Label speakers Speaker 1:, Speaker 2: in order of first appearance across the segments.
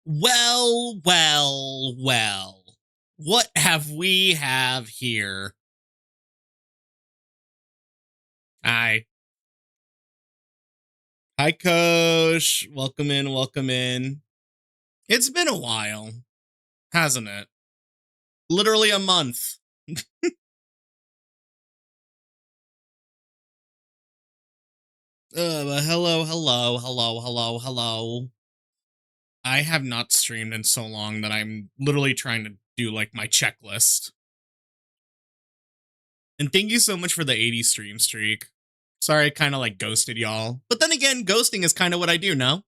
Speaker 1: Well, well, well. What have we have here? Hi. Hi, Coach. Welcome in, welcome in. It's been a while, hasn't it? Literally a month. Hello, hello, hello, hello, hello. I have not streamed in so long that I'm literally trying to do like my checklist. And thank you so much for the 80 stream streak. Sorry I kind of like ghosted y'all. But then again, ghosting is kind of what I do, no?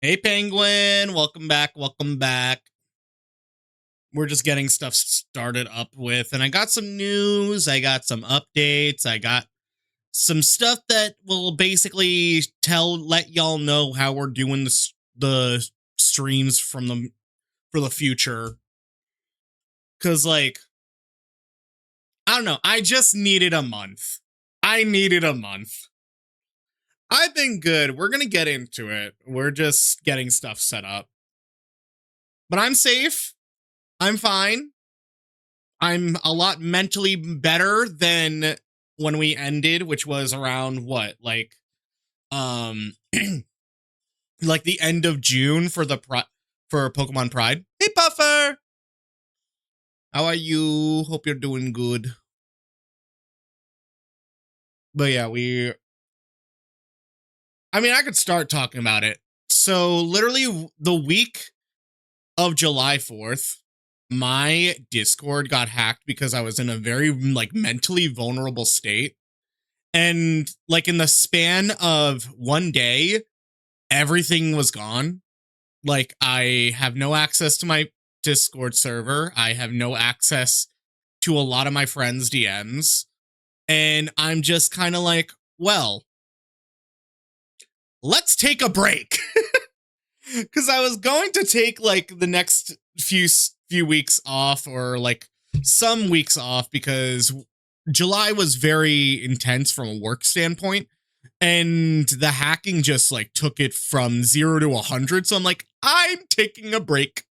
Speaker 1: Hey, Penguin. Welcome back. Welcome back. We're just getting stuff started up with, and I got some news. I got some updates. I got some stuff that will basically let y'all know how we're doing the streams for the future. Cause like, I don't know. I just needed a month. I needed a month. I've been good. We're gonna get into it. We're just getting stuff set up. But I'm safe. I'm fine. I'm a lot mentally better than when we ended, which was around what, like like the end of June for for Pokemon Pride. Hey, Puffer! How are you? Hope you're doing good. But yeah, I mean, I could start talking about it. So literally the week of July 4th, my Discord got hacked because I was in a very like mentally vulnerable state. And like in the span of one day, everything was gone. Like I have no access to my Discord server. I have no access to a lot of my friends' DMs. And I'm just kind of like, well, let's take a break. Because I was going to take like the next few weeks off, or like some weeks off, because July was very intense from a work standpoint, and the hacking just like took it from 0 to 100. So I'm like, I'm taking a break.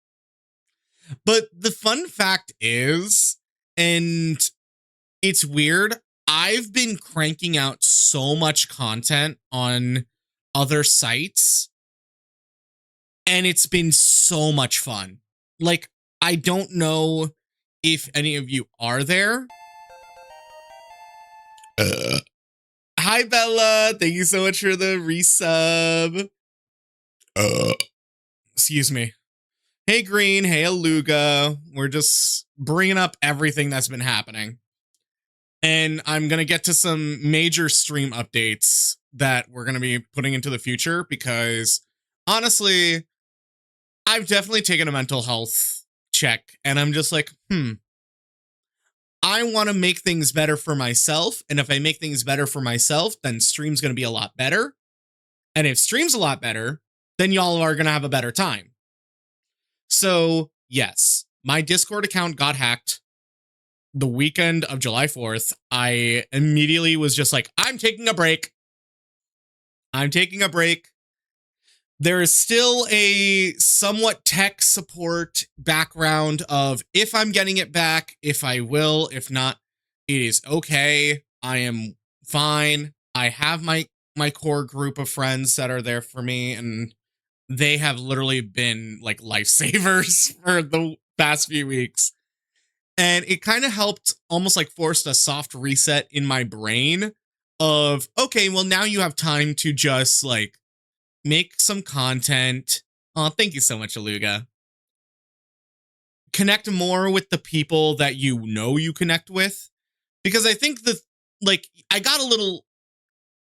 Speaker 1: But the fun fact is, and it's weird, I've been cranking out so much content on other sites, and it's been so much fun. Like, I don't know if any of you are there. Hi, Bella. Thank you so much for the resub. Excuse me. Hey, Green. Hey, Aluga. We're just bringing up everything that's been happening. And I'm going to get to some major stream updates that we're going to be putting into the future, because honestly, I've definitely taken a mental health check, and I'm just like, I want to make things better for myself. And if I make things better for myself, then stream's going to be a lot better. And if stream's a lot better, then y'all are going to have a better time. So yes, my Discord account got hacked the weekend of July 4th. I immediately was just like, I'm taking a break. I'm taking a break. There is still a somewhat tech support background of if I'm getting it back, if I will, if not, it is okay. I am fine. I have my core group of friends that are there for me, and they have literally been like lifesavers for the past few weeks. And it kind of helped, almost like forced a soft reset in my brain of, okay, well, now you have time to just like make some content. Oh, thank you so much, Aluga. Connect more with the people that you know you connect with. Because I think I got a little,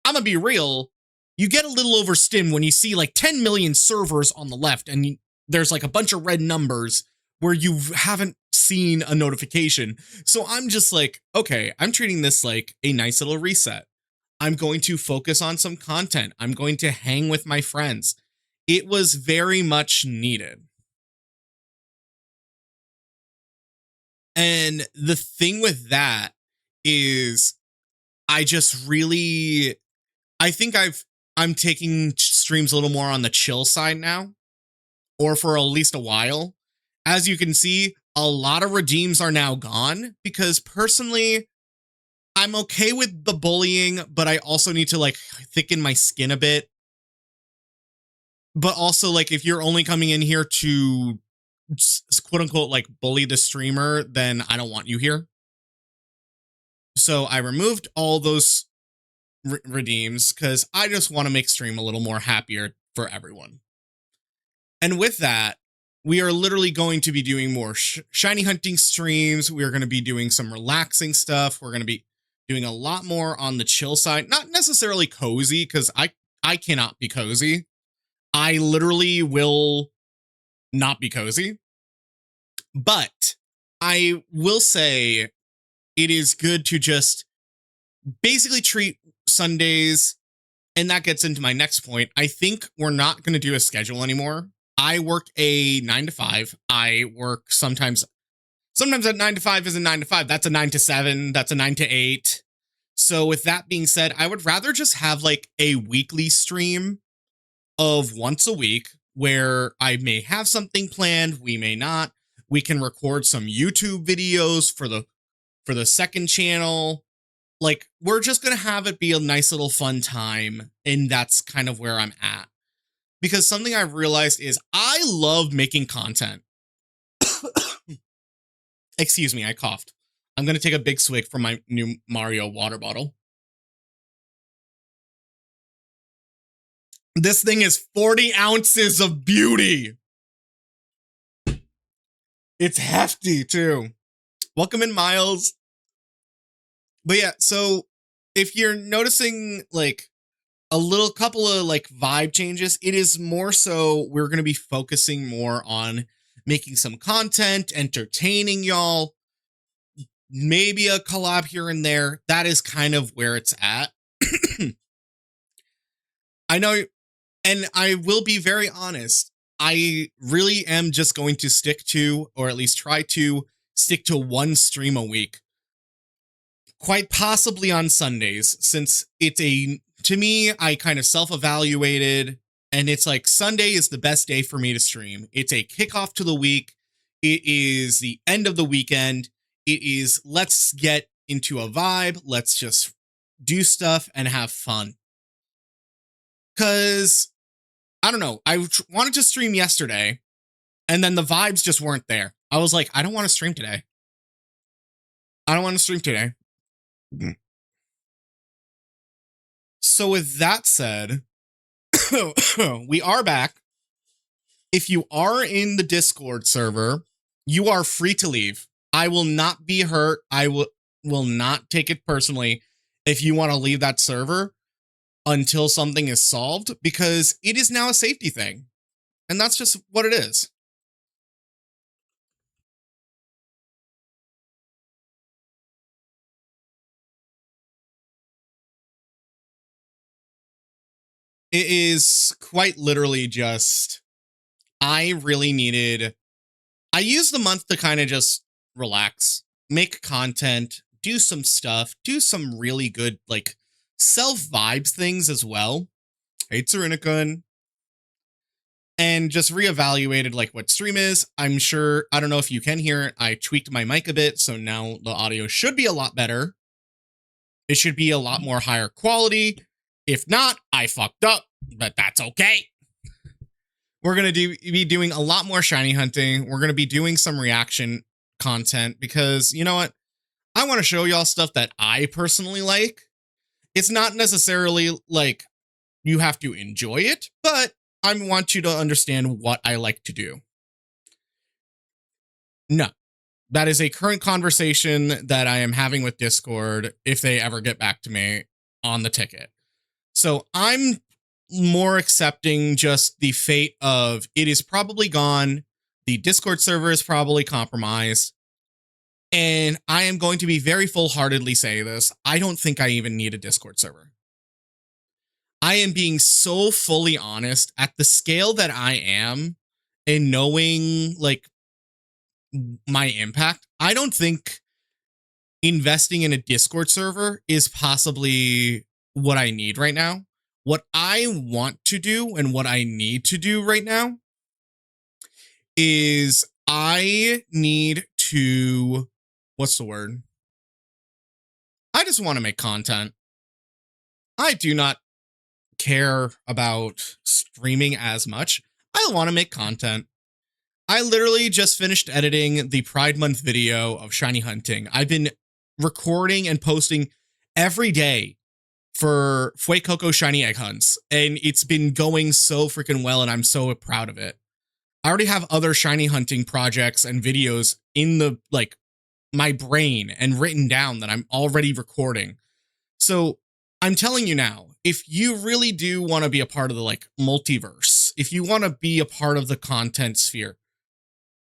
Speaker 1: I'm gonna be real, you get a little overstimmed when you see like 10 million servers on the left, and there's like a bunch of red numbers where you haven't seen a notification. So I'm just like, okay, I'm treating this like a nice little reset. I'm going to focus on some content. I'm going to hang with my friends. It was very much needed. And the thing with that is I just really, I think I'm taking streams a little more on the chill side now, or for at least a while. As you can see, a lot of redeems are now gone because personally, I'm okay with the bullying, but I also need to like thicken my skin a bit. But also, like, if you're only coming in here to quote unquote like bully the streamer, then I don't want you here. So I removed all those redeems because I just want to make stream a little more happier for everyone. And with that, we are literally going to be doing more shiny hunting streams. We are going to be doing some relaxing stuff. We're going to be doing a lot more on the chill side, not necessarily cozy, because I cannot be cozy. I literally will not be cozy. But I will say it is good to just basically treat Sundays, and that gets into my next point. I think we're not going to do a schedule anymore. I work a 9 to 5. I work sometimes a 9 to 5 is a 9 to 5. That's a 9 to 7. That's a 9 to 8. So with that being said, I would rather just have like a weekly stream of once a week where I may have something planned, we may not. We can record some YouTube videos for the second channel. Like, we're just going to have it be a nice little fun time, and that's kind of where I'm at. Because something I've realized is I love making content. Excuse me, I coughed. I'm going to take a big swig from my new Mario water bottle. This thing is 40 ounces of beauty. It's hefty, too. Welcome in, Miles. But yeah, so if you're noticing like a little couple of like vibe changes, it is more so we're going to be focusing more on making some content, entertaining y'all, maybe a collab here and there. That is kind of where it's at. I know, and I will be very honest, I really am just going to stick to, or at least try to stick to, one stream a week. Quite possibly on Sundays, since it's to me, I kind of self-evaluated, and it's like Sunday is the best day for me to stream. It's a kickoff to the week. It is the end of the weekend. It is, let's get into a vibe. Let's just do stuff and have fun. Because, I don't know, I wanted to stream yesterday, and then the vibes just weren't there. I was like, I don't want to stream today. I don't want to stream today. So with that said, we are back. If you are in the Discord server, you are free to leave. I will not be hurt. I will not take it personally if you want to leave that server until something is solved, because it is now a safety thing. And that's just what it is. It is quite literally just, I used the month to kind of just relax, make content, do some stuff, do some really good, like, self-vibes things as well. Hey, Tsurunikun. And just reevaluated, like, what stream is. I'm sure, I don't know if you can hear it, I tweaked my mic a bit, so now the audio should be a lot better. It should be a lot more higher quality. If not, I fucked up, but that's okay. We're going to be doing a lot more shiny hunting. We're going to be doing some reaction content because, you know what? I want to show y'all stuff that I personally like. It's not necessarily like you have to enjoy it, but I want you to understand what I like to do. No, that is a current conversation that I am having with Discord if they ever get back to me on the ticket. So I'm more accepting just the fate of it is probably gone. The Discord server is probably compromised. And I am going to be very full-heartedly say this. I don't think I even need a Discord server. I am being so fully honest at the scale that I am, and knowing like my impact, I don't think investing in a Discord server is possibly what I need right now. What I want to do and what I need to do right now is I need to, what's the word? I just want to make content. I do not care about streaming as much. I want to make content. I literally just finished editing the Pride Month video of shiny hunting. I've been recording and posting every day for Fuecoco shiny egg hunts, and it's been going so freaking well, and I'm so proud of it. I already have other shiny hunting projects and videos in the, like, my brain and written down that I'm already recording. So I'm telling you now, if you really do want to be a part of the, like, multiverse, if you want to be a part of the content sphere,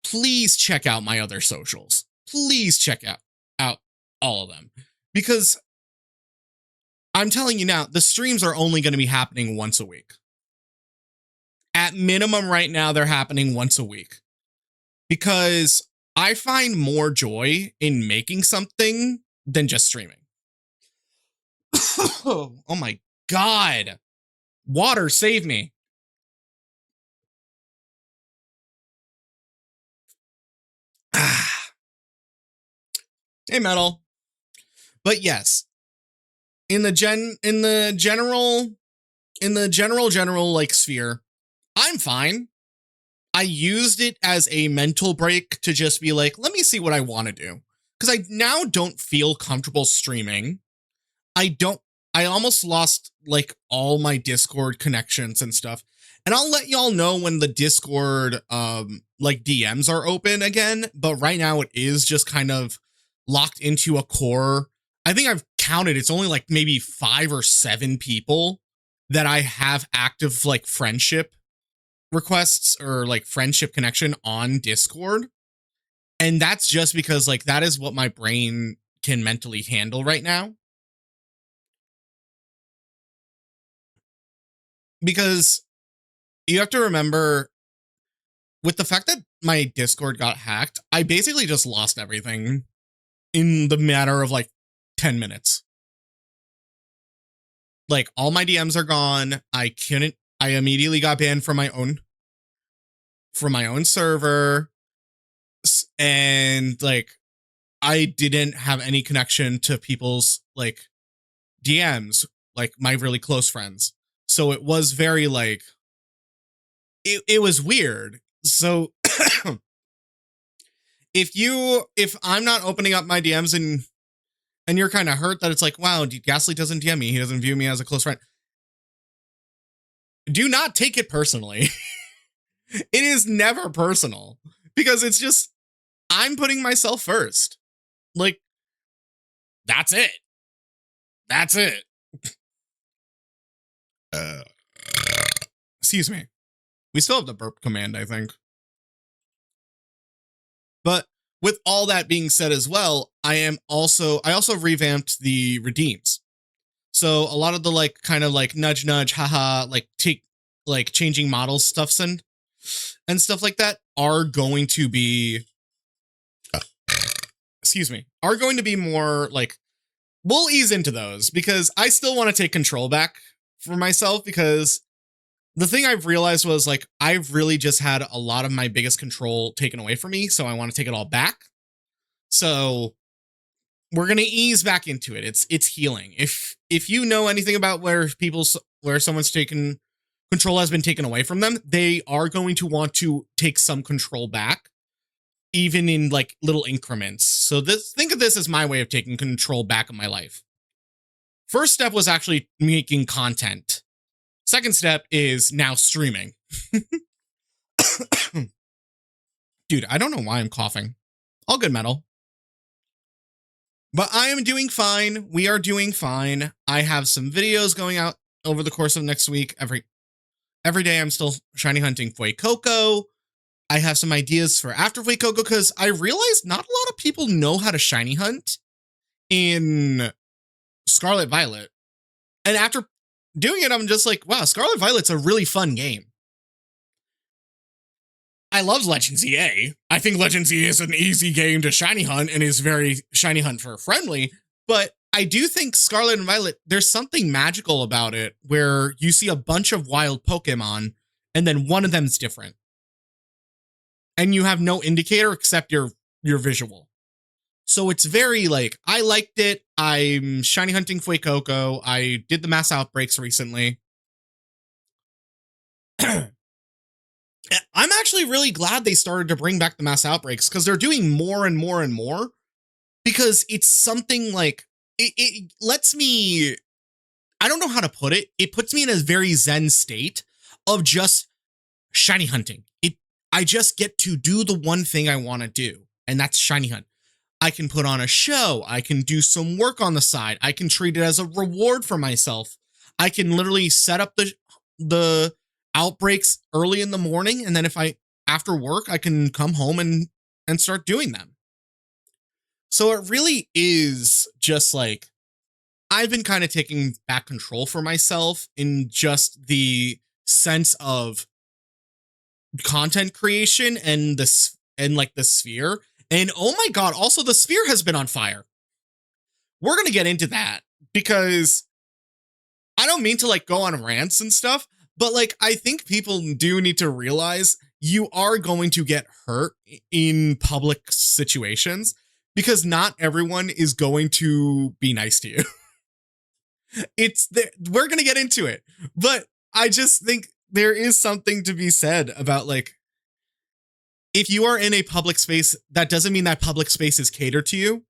Speaker 1: please check out my other socials. Please check out all of them, because I'm telling you now, the streams are only going to be happening once a week. At minimum right now, they're happening once a week, because I find more joy in making something than just streaming. Oh my God. Water, save me. Hey, Metal. But yes, in the general like sphere, I'm fine. I used it as a mental break to just be like, let me see what I want to do. Because I now don't feel comfortable streaming. I almost lost like all my Discord connections and stuff. And I'll let y'all know when the Discord like DMs are open again. But right now it is just kind of locked into a core. I think I've counted, it's only like maybe 5 or 7 people that I have active like friendship requests or like friendship connection on Discord. And that's just because like that is what my brain can mentally handle right now. Because you have to remember, with the fact that my Discord got hacked, I basically just lost everything in the matter of like 10 minutes. Like all my DMs are gone. I immediately got banned from my own server. And like, I didn't have any connection to people's like DMs, like my really close friends. So it was very like, it was weird. So if I'm not opening up my DMs and you're kind of hurt that it's like, wow, Ghastly doesn't DM me, he doesn't view me as a close friend, do not take it personally. It is never personal, because it's just, I'm putting myself first. Like, that's it. That's it. Excuse me. We still have the burp command, I think. But with all that being said as well, I also revamped the redeems. So a lot of the like kind of like nudge nudge, haha, like take like changing models stuffs and stuff like that are going to be excuse me, are going to be more like, we'll ease into those, because I still want to take control back for myself, because the thing I've realized was like, I've really just had a lot of my biggest control taken away from me. So I want to take it all back. So we're going to ease back into it. It's healing. If you know anything about where someone's taken control has been taken away from them, they are going to want to take some control back, even in like little increments. So think of this as my way of taking control back of my life. First step was actually making content. Second step is now streaming. Dude, I don't know why I'm coughing. All good, Metal. But I am doing fine. We are doing fine. I have some videos going out over the course of next week. Every day I'm still shiny hunting Fuecoco. I have some ideas for after Fuecoco, because I realized not a lot of people know how to shiny hunt in Scarlet Violet. And after doing it, I'm just like, wow, Scarlet Violet's a really fun game. I love Legends EA. I think Legends EA is an easy game to shiny hunt and is very shiny hunt for friendly. But I do think Scarlet and Violet, there's something magical about it where you see a bunch of wild Pokemon and then one of them's different. And you have no indicator except your visual. So it's very like, I liked it. I'm shiny hunting Fuecoco. I did the mass outbreaks recently. I'm actually really glad they started to bring back the mass outbreaks because they're doing more and more and more, because it's something like, it lets me, I don't know how to put it. It puts me in a very zen state of just shiny hunting. I just get to do the one thing I want to do, and that's shiny hunt. I can put on a show. I can do some work on the side. I can treat it as a reward for myself. I can literally set up the outbreaks early in the morning, and then after work, I can come home and start doing them. So it really is just like, I've been kind of taking back control for myself in just the sense of content creation and like the sphere. And oh my god, also the sphere has been on fire. We're going to get into that because I don't mean to like go on rants and stuff, but like I think people do need to realize you are going to get hurt in public situations because not everyone is going to be nice to you. We're going to get into it, but I just think there is something to be said about like, if you are in a public space, that doesn't mean that public space is catered to you.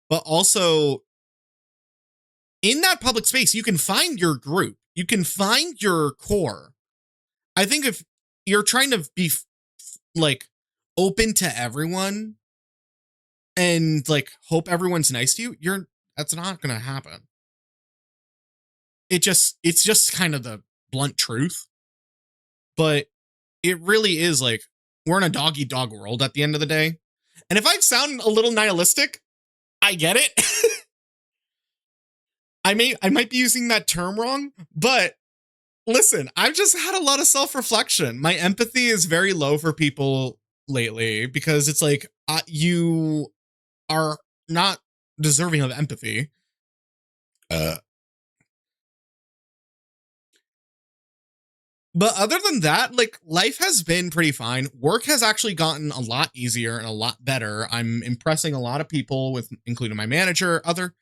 Speaker 1: But also, in that public space, you can find your group. You can find your core. I think if you're trying to be like open to everyone and like hope everyone's nice to you, that's not going to happen. It's just kind of the blunt truth. But it really is like, we're in a dog eat dog world at the end of the day. And if I sound a little nihilistic, I get it. I might be using that term wrong, but listen, I've just had a lot of self-reflection. My empathy is very low for people lately because it's like, you are not deserving of empathy. But other than that, like, life has been pretty fine. Work has actually gotten a lot easier and a lot better. I'm impressing a lot of people, with including my manager. Other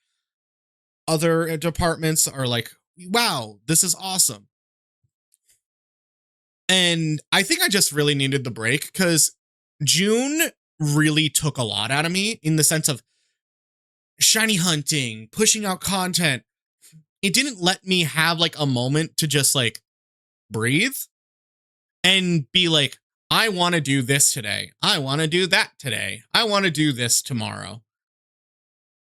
Speaker 1: departments are like, wow, this is awesome. And I think I just really needed the break because June really took a lot out of me in the sense of shiny hunting, pushing out content. It didn't let me have like a moment to just like breathe and be like, I want to do this today. I want to do that today. I want to do this tomorrow.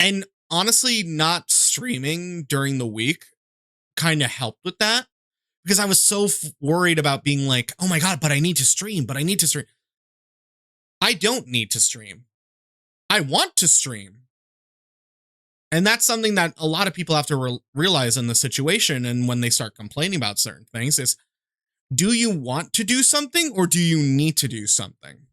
Speaker 1: And honestly, not streaming during the week kind of helped with that because I was so worried about being like, oh my God, but I need to stream, I don't need to stream. I want to stream. And that's something that a lot of people have to realize in the situation. And when they start complaining about certain things is, do you want to do something or do you need to do something?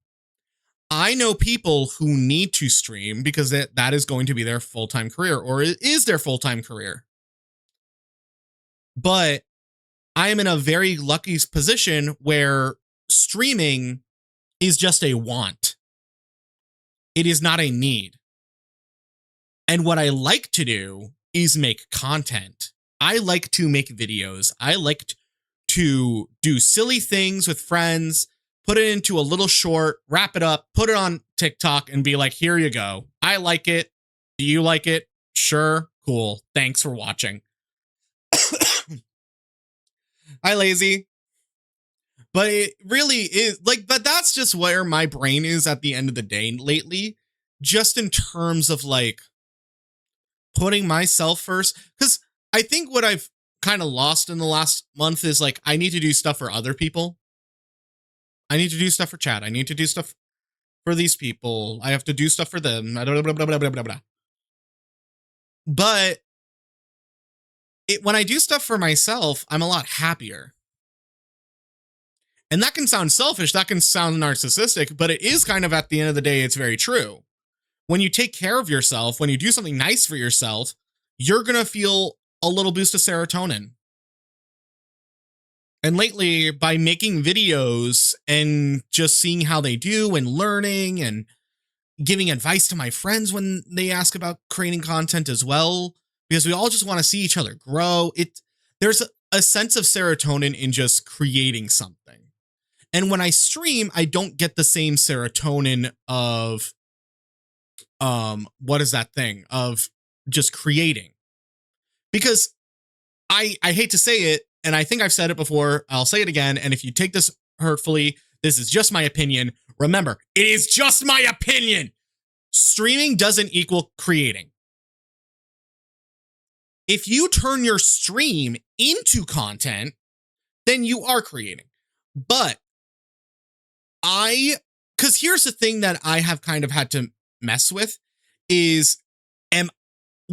Speaker 1: I know people who need to stream because that is going to be their full-time career, or it is their full-time career. But I am in a very lucky position where streaming is just a want. It is not a need. And what I like to do is make content. I like to make videos. I like to do silly things with friends, put it into a little short, wrap it up, put it on TikTok and be like, here you go. I like it. Do you like it? Sure. Cool. Thanks for watching. Hi, lazy. But it really is like, but that's just where my brain is at the end of the day lately, just in terms of like putting myself first. Because I think what I've kind of lost in the last month is like, I need to do stuff for other people. I need to do stuff for chat. I need to do stuff for these people. I have to do stuff for them. Blah, blah, blah, blah, blah, blah, blah. But when I do stuff for myself, I'm a lot happier. And that can sound selfish, that can sound narcissistic, but it is kind of, at the end of the day, it's very true. When you take care of yourself, when you do something nice for yourself, you're going to feel a little boost of serotonin. And lately, by making videos and just seeing how they do and learning and giving advice to my friends when they ask about creating content as well, because we all just want to see each other grow. There's a sense of serotonin in just creating something. And when I stream, I don't get the same serotonin of what is that thing of just creating. Because I hate to say it, and I think I've said it before, I'll say it again, and if you take this hurtfully, this is just my opinion. Remember, it is just my opinion. Streaming doesn't equal creating. If you turn your stream into content, then you are creating. But because here's the thing that I have kind of had to mess with is,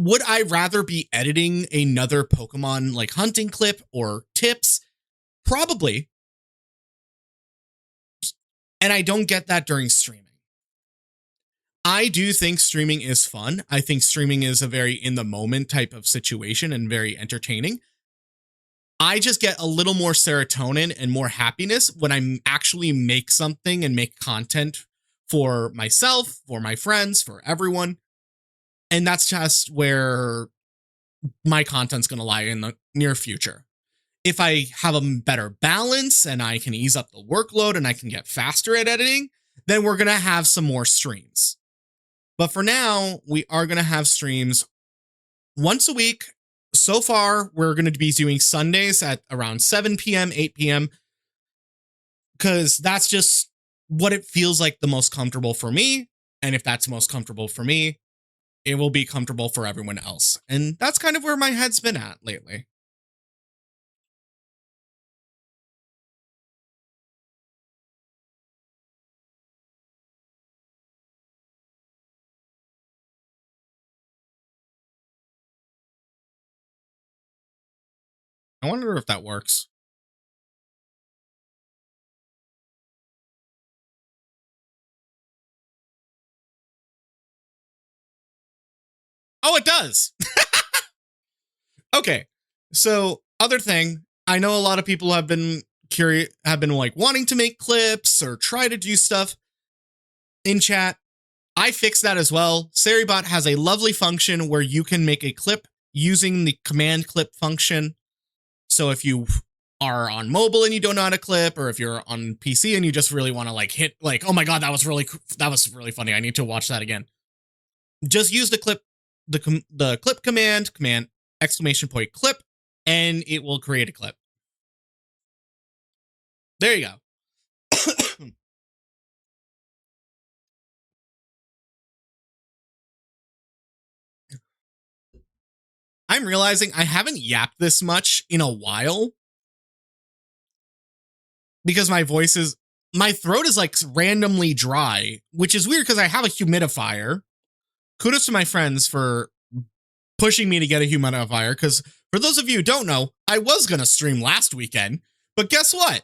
Speaker 1: would I rather be editing another Pokemon like hunting clip or tips? Probably. And I don't get that during streaming. I do think streaming is fun. I think streaming is a very in the moment type of situation and very entertaining. I just get a little more serotonin and more happiness when I actually make something and make content for myself, for my friends, for everyone. And that's just where my content's going to lie in the near future. If I have a better balance and I can ease up the workload and I can get faster at editing, then we're going to have some more streams. But for now, we are going to have streams once a week. So far, we're going to be doing Sundays at around 7 p.m., 8 p.m. because that's just what it feels like the most comfortable for me. And if that's most comfortable for me, it will be comfortable for everyone else. And that's kind of where my head's been at lately. I wonder if that works. Oh, it does. Okay. So, other thing, I know a lot of people have been curious, have been like wanting to make clips or try to do stuff in chat. I fixed that as well. Seribot has a lovely function where you can make a clip using the command clip function. So if you are on mobile and you don't know how to clip, or if you're on PC and you just really want to like hit like, oh my God, that was really funny. I need to watch that again. Just use the clip, the clip command, exclamation point clip, and it will create a clip. There you go. I'm realizing I haven't yapped this much in a while because my throat is like randomly dry, which is weird because I have a humidifier. Kudos to my friends for pushing me to get a humidifier, because for those of you who don't know, I was going to stream last weekend, but guess what?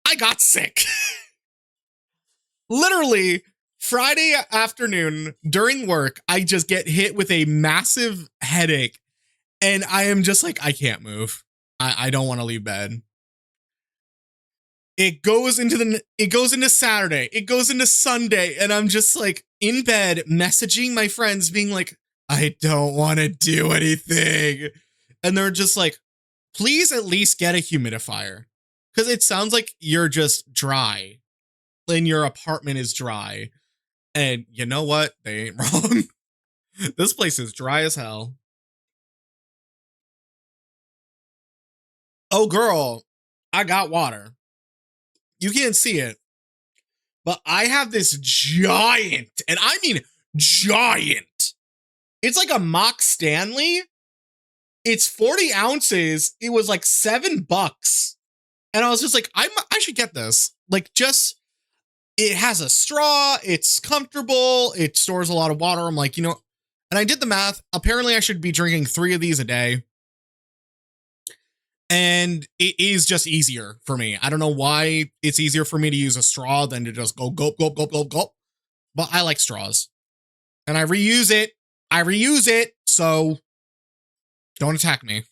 Speaker 1: I got sick. Literally, Friday afternoon during work, I just get hit with a massive headache, and I am just like, I can't move. I don't want to leave bed. It goes into Saturday. It goes into Sunday, and I'm just like in bed messaging my friends being like, I don't want to do anything. And they're just like, please at least get a humidifier, because it sounds like you're just dry and your apartment is dry. And you know what? They ain't wrong. This place is dry as hell. Oh, girl, I got water. You can't see it, but I have this giant, and I mean giant. It's like a mock Stanley. It's 40 ounces. It was like $7. And I was just like, I should get this. Like, just, it has a straw. It's comfortable. It stores a lot of water. I'm like, and I did the math. Apparently I should be drinking 3 of these a day. And it is just easier for me. I don't know why it's easier for me to use a straw than to just go gulp, gulp, gulp, gulp, gulp. But I like straws. And I reuse it. So don't attack me.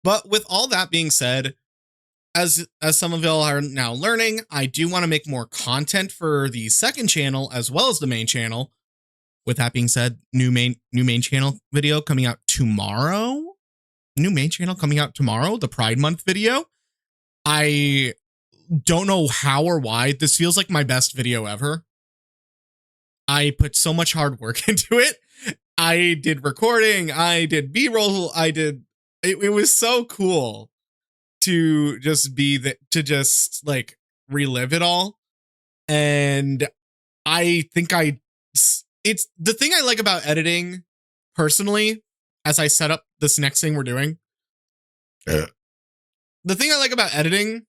Speaker 1: But with all that being said, as some of y'all are now learning, I do want to make more content for the second channel as well as the main channel. With that being said, new main channel video coming out tomorrow. New main channel coming out tomorrow, the Pride Month video. I don't know how or why. This feels like my best video ever. I put so much hard work into it. I did recording, I did B-roll, it was so cool to just like relive it all. And I think it's the thing I like about editing personally, as I set up this next thing we're doing. The thing I like about editing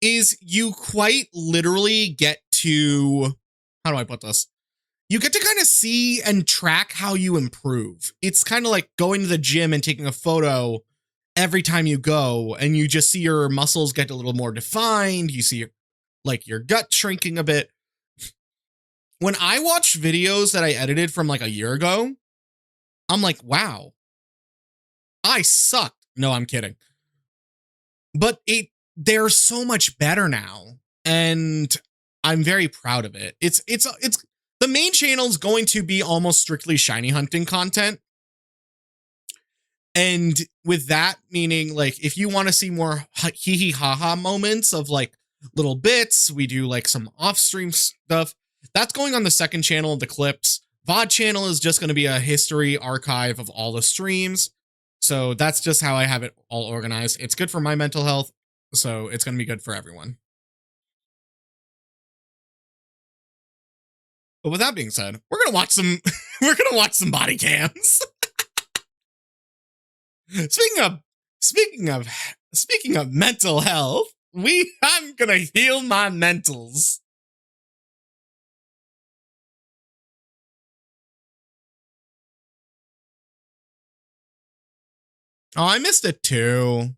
Speaker 1: is you quite literally get to, how do I put this? You get to kind of see and track how you improve. It's kind of like going to the gym and taking a photo every time you go, and you just see your muscles get a little more defined. You see like your gut shrinking a bit. When I watch videos that I edited from like a year ago, I'm like, wow, I sucked. No, I'm kidding. But they're so much better now, and I'm very proud of it. It's the main channel is going to be almost strictly shiny hunting content. And with that meaning, like, if you want to see more hee hee ha ha moments of like little bits, we do like some off stream stuff. That's going on the second channel, the clips. VOD channel is just going to be a history archive of all the streams. So that's just how I have it all organized. It's good for my mental health, so it's going to be good for everyone. But with that being said, we're gonna watch some body cams. Speaking of mental health, I'm gonna heal my mentals. Oh, I missed it too.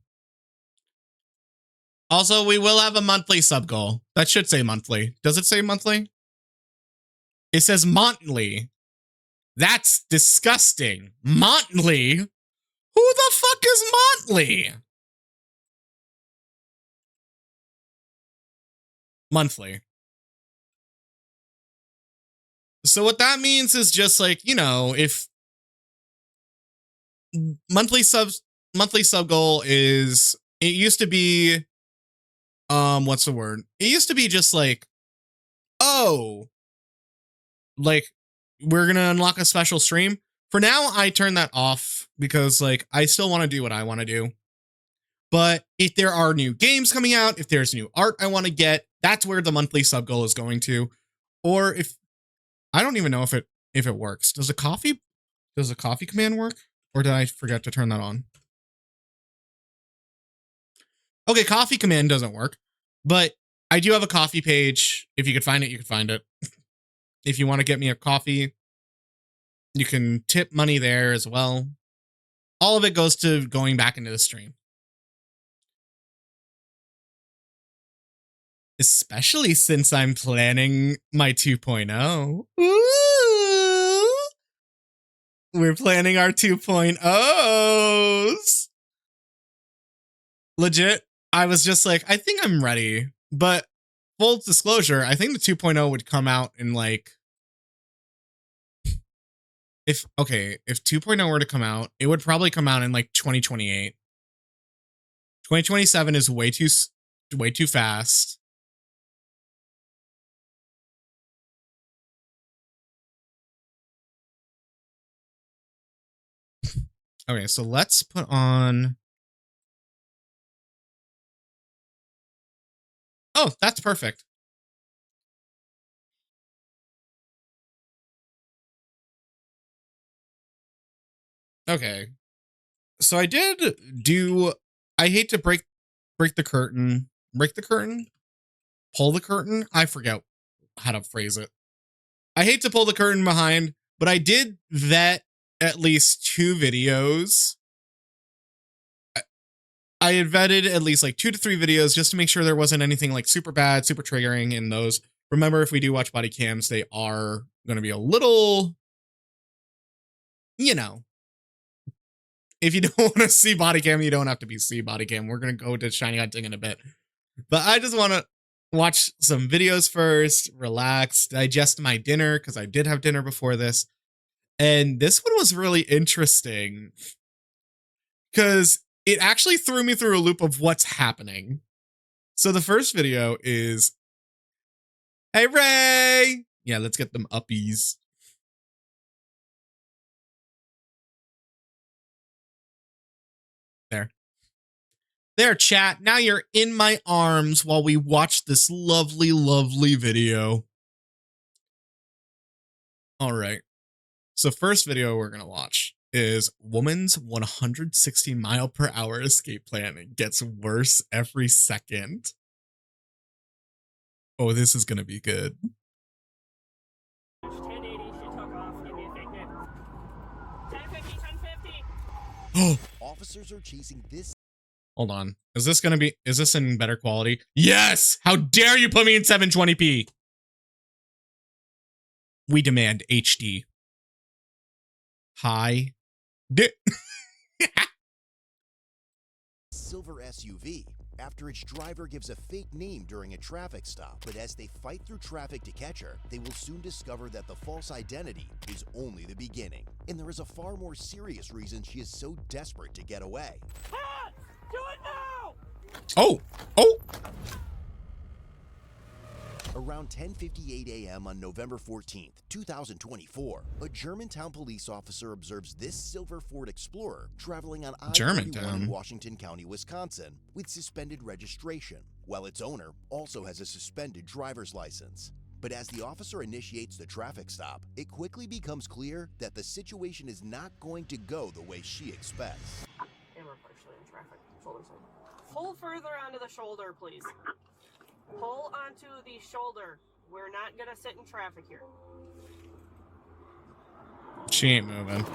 Speaker 1: Also, we will have a monthly sub goal. That should say monthly. Does it say monthly? It says monthly. That's disgusting. Monthly? Who the fuck is monthly? Monthly. So what that means is just like, you know, if monthly sub goal is, it used to be, what's the word? It used to be just like, oh, like, we're gonna unlock a special stream. For now, I turn that off because like I still want to do what I want to do. But if there are new games coming out, if there's new art I want to get, that's where the monthly sub goal is going to. Or if, I don't even know if it works. Does the coffee command work? Or did I forget to turn that on? Okay, coffee command doesn't work, but I do have a coffee page. If you could find it, you could find it. If you want to get me a coffee, you can tip money there as well. All of it goes to going back into the stream. Especially since I'm planning my 2.0. Ooh! We're planning our 2.0s. Legit, I was just like, I think I'm ready. But full disclosure, I think the 2.0 would come out in like, if 2.0 were to come out, it would probably come out in like 2028. 2027 is way too fast. Okay, so let's put on. Oh, that's perfect. Okay. So I did do, I hate to break the curtain. Break the curtain? pull the curtain. I forget how to phrase it. I hate to pull the curtain behind, but I did vet at least 2 videos. I had vetted at least like 2 to 3 videos just to make sure there wasn't anything like super bad, super triggering in those. Remember, if we do watch body cams, they are going to be a little, you know, if you don't want to see body cam, you don't have to see body cam. We're going to go to shiny hunting in a bit. But I just want to watch some videos first, relax, digest my dinner, because I did have dinner before this. And this one was really interesting because it actually threw me through a loop of what's happening. So the first video is, hey, Ray. Yeah, let's get them uppies. There, chat. Now you're in my arms while we watch this lovely, lovely video. All right. So first video we're going to watch is woman's 160 mile per hour escape plan. It gets worse every second. Oh, this is going to be good.
Speaker 2: 1080, she took off. Give me a fake name. 1050, 1050.
Speaker 1: Oh,
Speaker 3: officers are chasing this.
Speaker 1: Hold on. Is this in better quality? Yes! How dare you put me in 720p? We demand HD. Hi.
Speaker 3: Silver SUV after its driver gives a fake name during a traffic stop. But as they fight through traffic to catch her, they will soon discover that the false identity is only the beginning. And there is a far more serious reason she is so desperate to get away.
Speaker 2: Ah! Do it now!
Speaker 1: Oh! Oh!
Speaker 3: Around 10:58 a.m. on November 14th, 2024, a Germantown police officer observes this silver Ford Explorer traveling on I-41 in Washington County, Wisconsin, with suspended registration, while its owner also has a suspended driver's license. But as the officer initiates the traffic stop, it quickly becomes clear that the situation is not going to go the way she expects.
Speaker 2: And we're partially in traffic. Shoulder side. Pull further onto the shoulder, please. Pull onto the shoulder. We're not gonna sit in traffic here.
Speaker 1: She ain't moving.
Speaker 2: Pull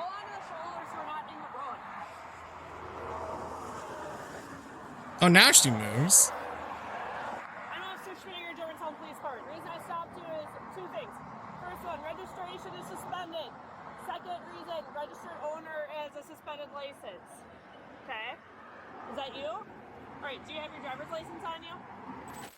Speaker 2: onto the shoulder so we're not in the road.
Speaker 1: Oh, now she moves.
Speaker 2: I'm Officer Schmidt, Germantown Police Department. The reason I stopped you is 2 things. First one, registration is suspended. Second reason, registered owner has a suspended license. Okay? Is that you? Alright, do you have your driver's license on you?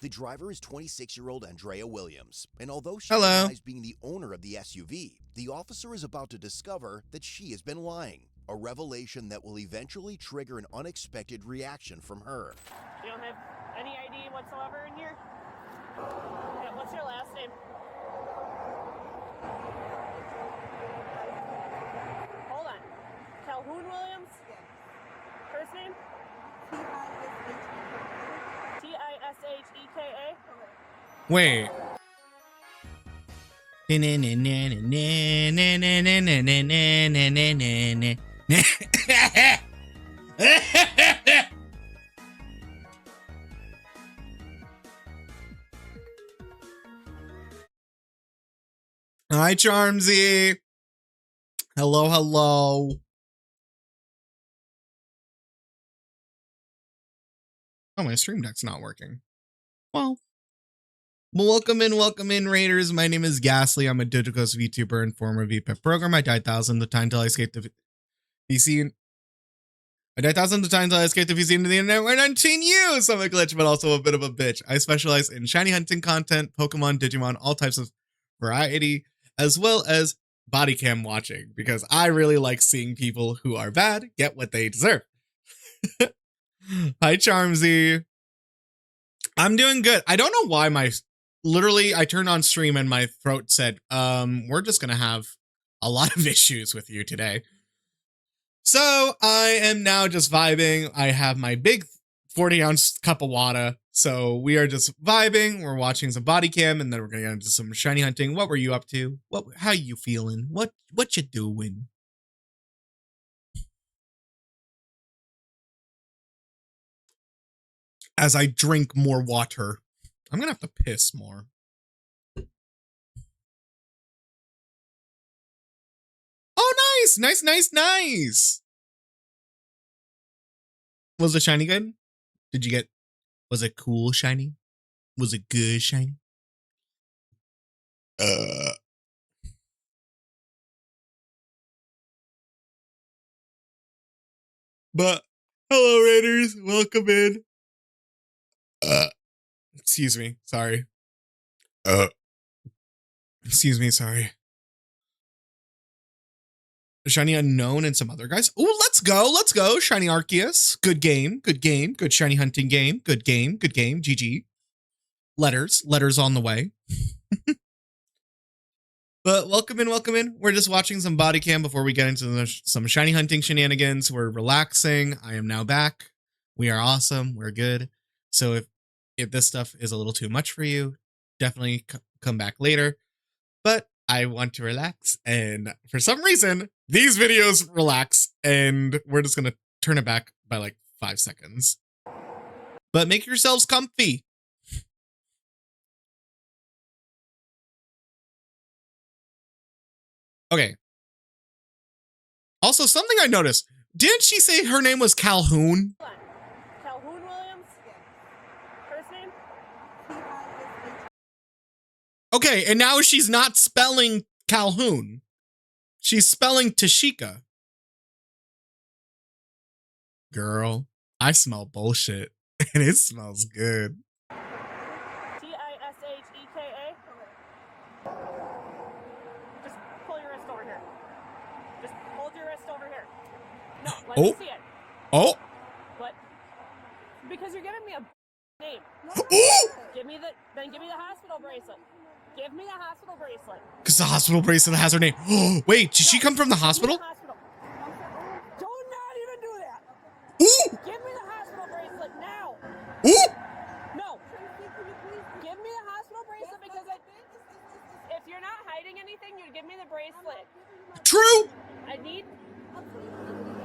Speaker 3: The driver is 26-year-old Andrea Williams, and although she
Speaker 1: Hello.
Speaker 3: denies being the owner of the SUV, the officer is about to discover that she has been lying, a revelation that will eventually trigger an unexpected reaction from her.
Speaker 2: You don't have any ID whatsoever in here? Yeah, what's your last name? Hold on. Calhoun Williams?
Speaker 4: Yes.
Speaker 2: First name? T-I-S-H-E-K-A?
Speaker 1: Wait. Hi, Charmsy. Hello, hello. Oh, my stream deck's not working. Well, welcome in, Raiders. My name is Ghastly. I'm a digital VTuber and former VPEP program. I died thousands of times until I escaped the VC. I died thousands of times until I escaped the VC into the internet when I'm 19 you. So I'm a glitch, but also a bit of a bitch. I specialize in shiny hunting content, Pokemon, Digimon, all types of variety, as well as body cam watching, because I really like seeing people who are bad get what they deserve. Hi, Charmsy. I'm doing good. I don't know why literally I turned on stream and my throat said, we're just gonna have a lot of issues with you today. So I am now just vibing. I have my big 40-ounce cup of water. So we are just vibing. We're watching some body cam, and then we're gonna get into some shiny hunting. What were you up to? How you feeling? What you doing? as I drink more water. I'm gonna have to piss more. Oh, nice. Was the shiny good? Did you get, was it cool shiny? Was it good shiny? But hello Raiders, welcome in. Excuse me, sorry. Excuse me, sorry. Shiny Unknown and some other guys. Oh, let's go. Shiny Arceus. Good game. Good shiny hunting game. Good game. GG. Letters on the way. But welcome in. We're just watching some body cam before we get into some shiny hunting shenanigans. We're relaxing. I am now back. We are awesome. We're good. So if this stuff is a little too much for you, definitely come back later. But I want to relax, and for some reason, these videos relax, and we're just gonna turn it back by like 5 seconds. But make yourselves comfy. Okay. Also, something I noticed. Didn't she say her name was Calhoun?
Speaker 2: Calhoun Williams? First name?
Speaker 1: Okay, and now she's not spelling Calhoun. She's spelling Tashika. Girl, I smell bullshit, and it smells good.
Speaker 2: Tisheka. Just pull your wrist over here. Just hold your wrist over here. No, let me see it.
Speaker 1: Oh.
Speaker 2: What? Because you're giving me a name. Give me the hospital bracelet. Give me the hospital bracelet.
Speaker 1: Because the hospital bracelet has her name. Wait, did she come from the hospital?
Speaker 2: Do not even do that.
Speaker 1: Ooh!
Speaker 2: Give me the hospital bracelet now.
Speaker 1: Ooh!
Speaker 2: No. Give me the hospital bracelet because if you're not hiding anything, you'd give me the bracelet.
Speaker 1: True.
Speaker 2: I need. No.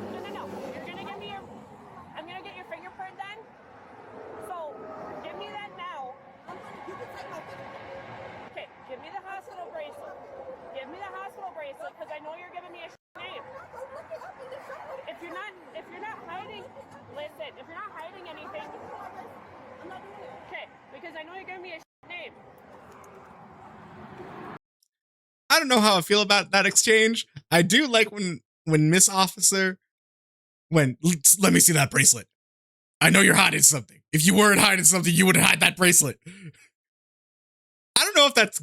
Speaker 2: You're gonna give me your. I'm gonna get your fingerprint then. So give me that now. Okay, give me the hospital bracelet. Give me the hospital bracelet because I know you're giving me a name. If you're not hiding, listen. If you're not hiding anything, I'm not doing it. Okay, because I know you're giving me a name.
Speaker 1: I don't know how I feel about that exchange. I do like when Miss Officer, let me see that bracelet. I know you're hiding something. If you weren't hiding something, you would hide that bracelet. I don't know if that's,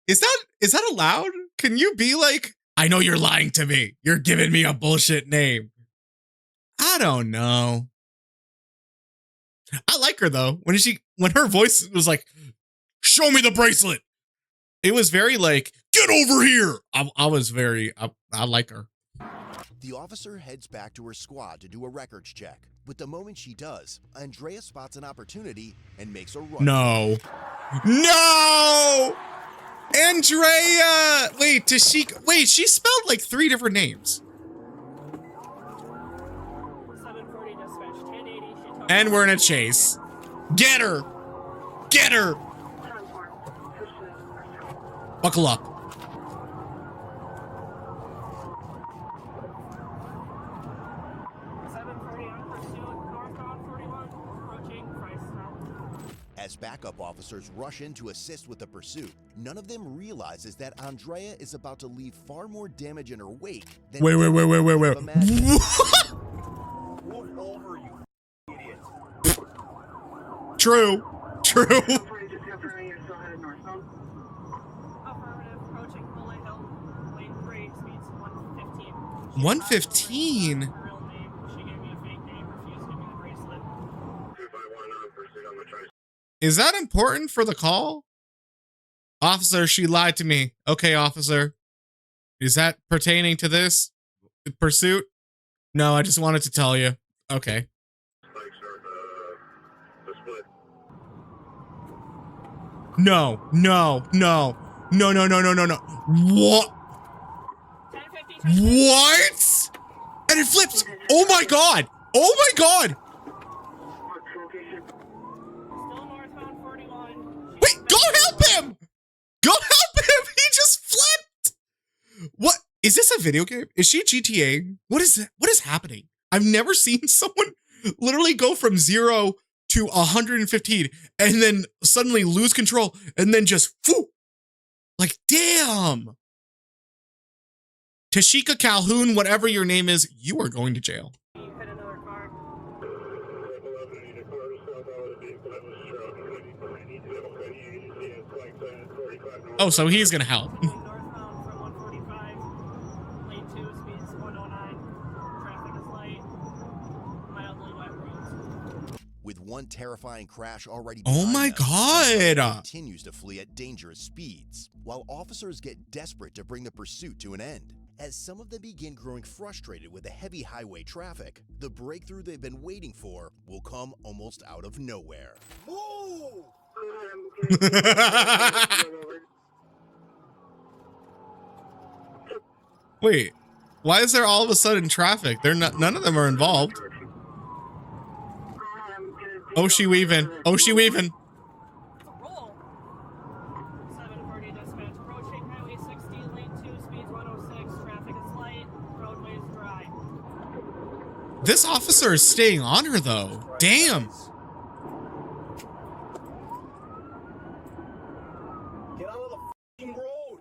Speaker 1: is that allowed? Can you be like, I know you're lying to me. You're giving me a bullshit name. I don't know. I like her though. When her voice was like, show me the bracelet. It was very like, get over here. I like her.
Speaker 3: The officer heads back to her squad to do a records check. But the moment she does, Andrea spots an opportunity and makes a run.
Speaker 1: No. Andrea! Wait, Tashika. Wait, she spelled like 3 different names.
Speaker 2: 740 dispatch, 1080.
Speaker 1: And we're in a chase. Get her! Buckle up.
Speaker 3: As backup officers rush in to assist with the pursuit, none of them realizes that Andrea is about to leave far more damage in her wake than
Speaker 1: Wait.
Speaker 3: Move
Speaker 1: over,
Speaker 3: you idiot.
Speaker 1: True.
Speaker 2: Affirmative, approaching Bullet Hill, lane 3, speeds 115.
Speaker 1: 115?
Speaker 2: Real name, she gave me a fake name, refused to give me the bracelet.
Speaker 1: Is that important for the call? Officer, she lied to me. Okay, officer. Is that pertaining to this pursuit? No, I just wanted to tell you. Okay. No. What? What? And it flips. Oh my god. Is this a video game? Is she GTA? What is that? What is happening? I've never seen someone literally go from 0 to 115 and then suddenly lose control and then just whoo. Like, damn. Tashika Calhoun, whatever your name is, you are going to jail.
Speaker 2: You hit another car.
Speaker 1: Oh, so he's gonna help.
Speaker 2: Northbound from 145, lane 2, speeds 109. Traffic is light, mildly wet roads.
Speaker 3: With one terrifying crash already
Speaker 1: Oh
Speaker 3: behind
Speaker 1: my
Speaker 3: them,
Speaker 1: God.
Speaker 3: the continues to flee at dangerous speeds, while officers get desperate to bring the pursuit to an end. As some of them begin growing frustrated with the heavy highway traffic, the breakthrough they've been waiting for will come almost out of nowhere. Move!
Speaker 1: Wait, why is there all of a sudden traffic? They're not, none of them are involved. Oh, she weaving. Oh, she weaving.
Speaker 2: It's a roll. 740 dispatch. Approaching Highway 60, lane 2, speeds 106. Traffic is light, roadway is dry.
Speaker 1: This officer is staying on her though. Damn.
Speaker 4: Get out of the f***ing road.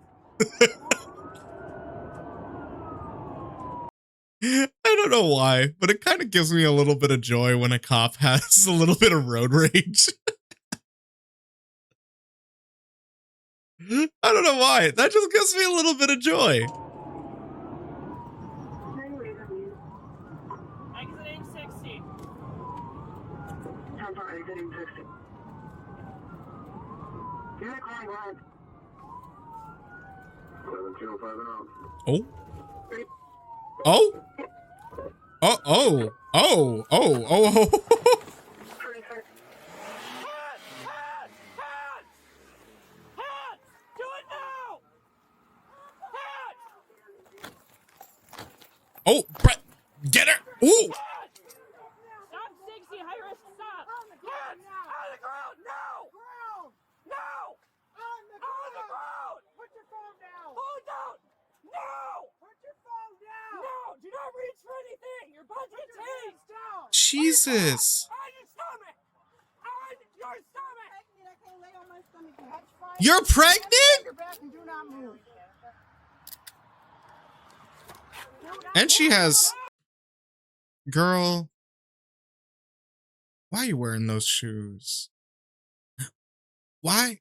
Speaker 1: I don't know why, but it kind of gives me a little bit of joy when a cop has a little bit of road rage. I don't know why. That just gives me a little bit of joy.
Speaker 2: Exiting 60.
Speaker 5: How far exiting 60? You're calling loud. 11205 and off.
Speaker 1: Oh. Oh. Oh, oh, oh, oh, oh.
Speaker 5: 26.
Speaker 2: Hands! Do it now! Hands!
Speaker 1: Oh, Brett, get her. Ooh.
Speaker 2: Stop 60, high risk, stop! Hands! On the ground, no! No! On the ground! Put your phone down! Phone down! No! Put your phone down! No! Do not reach for anything! You're about to get tased! Down!
Speaker 1: Jesus.
Speaker 2: On your stomach! On your stomach!
Speaker 6: I can lay on my stomach. That's fine.
Speaker 1: You're pregnant?
Speaker 6: Your back and do not move.
Speaker 1: And she has... Girl. Why are you wearing those shoes? Why?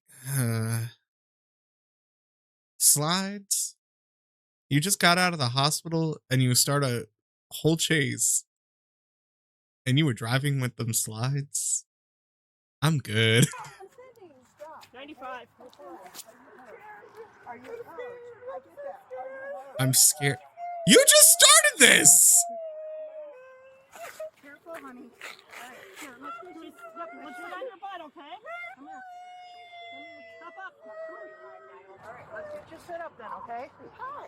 Speaker 1: Slides? You just got out of the hospital and you start a whole chase. And you were driving with them slides? I'm good.
Speaker 2: 95.
Speaker 6: Are you hurt? I get that. Are you hurt?
Speaker 1: I'm scared. You just started this!
Speaker 6: Careful, honey. All right, here, let's go.
Speaker 2: Let's sit on your butt, okay?
Speaker 6: Come here.
Speaker 2: Up, up.
Speaker 6: All right, let's get you sit up then, okay? Hi.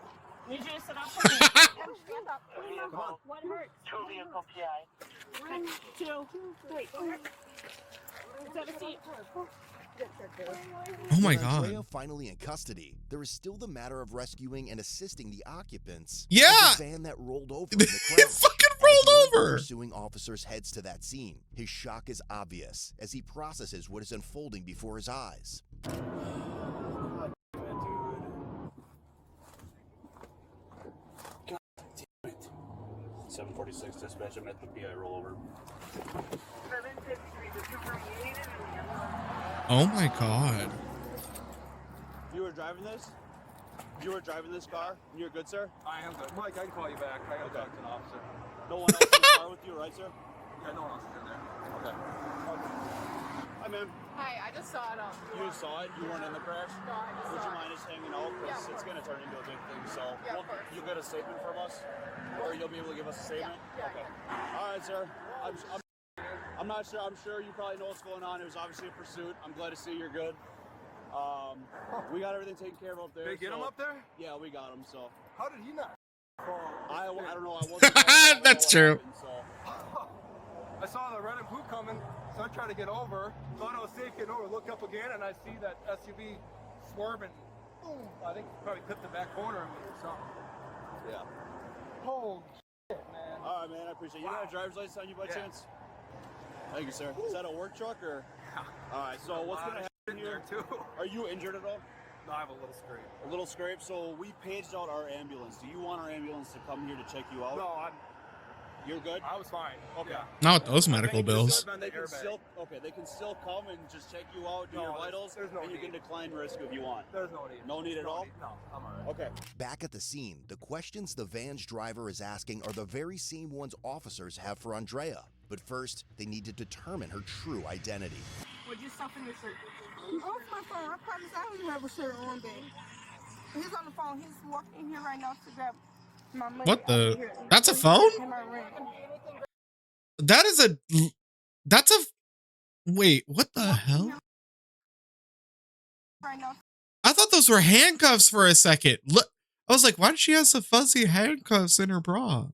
Speaker 2: Need you to sit up for me.
Speaker 6: And stand up.
Speaker 2: Come on. What hurts?
Speaker 5: 2 vehicle PI.
Speaker 2: 1, 2, 3. Let's have a seat.
Speaker 1: Oh my
Speaker 3: With Andrea
Speaker 1: God.
Speaker 3: finally in custody, there is still the matter of rescuing and assisting the occupants
Speaker 1: Yeah.
Speaker 3: of the van that rolled over in the
Speaker 1: It
Speaker 3: crowd.
Speaker 1: fucking
Speaker 3: As one of
Speaker 1: rolled
Speaker 3: the
Speaker 1: over.
Speaker 3: Pursuing officers heads to that scene. His shock is obvious as he processes what is unfolding before his eyes.
Speaker 4: 746 dispatch. I'm at the PI rollover.
Speaker 5: 753, the super unit.
Speaker 1: Oh my God.
Speaker 4: You were driving this? You were driving this car? You're good, sir?
Speaker 7: I am good. Mike, I can call you back. I gotta talk to an officer.
Speaker 4: No one else in the car with you, right, sir?
Speaker 7: Yeah, no one else is in there.
Speaker 4: Okay. Hi, ma'am.
Speaker 6: Hi, I just saw it.
Speaker 4: You saw it? You weren't in the crash?
Speaker 6: No, I just
Speaker 4: Would
Speaker 6: saw
Speaker 4: you
Speaker 6: it.
Speaker 4: mind just hanging out? Because
Speaker 6: Yeah.
Speaker 4: it's going to turn into a big thing. So
Speaker 6: Yeah, of course.
Speaker 4: you'll get a statement from us? Or you'll be able to give us a statement?
Speaker 6: Yeah.
Speaker 4: Okay. All right, sir. I'm not sure. I'm sure you probably know what's going on. It was obviously a pursuit. I'm glad to see you're good. We got everything taken care of up there.
Speaker 7: They get him up there?
Speaker 4: Yeah, we got him. So
Speaker 7: How did he not fall?
Speaker 4: I don't know. I wasn't. I don't know
Speaker 1: That's
Speaker 4: what
Speaker 1: true.
Speaker 4: happened, so.
Speaker 7: I saw the red and blue coming, so I tried to get over. Thought I was safe getting over. Look up again, and I see that SUV swerving. Boom! I think probably clipped the back corner of me or something.
Speaker 4: Yeah.
Speaker 7: Holy shit, man.
Speaker 4: All right, man. I appreciate it. You got a driver's license on you by chance? Thank you, sir. Is that a work truck or?
Speaker 7: Yeah.
Speaker 4: All right. So what's gonna happen here?
Speaker 7: Too.
Speaker 4: Are you injured at all?
Speaker 7: No, I have a little scrape.
Speaker 4: A little scrape. So we paged out our ambulance. Do you want our ambulance to come here to check you out?
Speaker 7: No,
Speaker 4: You're good.
Speaker 7: I was fine.
Speaker 4: Okay.
Speaker 7: Yeah.
Speaker 1: Not with those medical
Speaker 4: They can
Speaker 1: bills.
Speaker 4: still- They can still They can still come and just check you out, do
Speaker 7: No,
Speaker 4: your vitals,
Speaker 7: there's no
Speaker 4: and you
Speaker 7: need.
Speaker 4: can decline risk if you want.
Speaker 7: There's no need.
Speaker 4: No need at all?
Speaker 7: No, I'm all right.
Speaker 4: Okay.
Speaker 3: Back at the scene, the questions the van's driver is asking are the very same ones officers have for Andrea. But first, they need to determine her true identity.
Speaker 2: What'd you stuff in your shirt?
Speaker 8: Oh, it's my phone. I promise I don't even have a shirt on, babe. He's on the phone. He's walking in here right now to grab my money.
Speaker 1: What the?
Speaker 8: out of here.
Speaker 1: That's a
Speaker 8: So he
Speaker 1: phone?
Speaker 8: can pay my rent.
Speaker 1: That is a. That's a. Wait, what the hell?
Speaker 8: Right now.
Speaker 1: I thought those were handcuffs for a second. Look, I was like, why does she have some fuzzy handcuffs in her bra?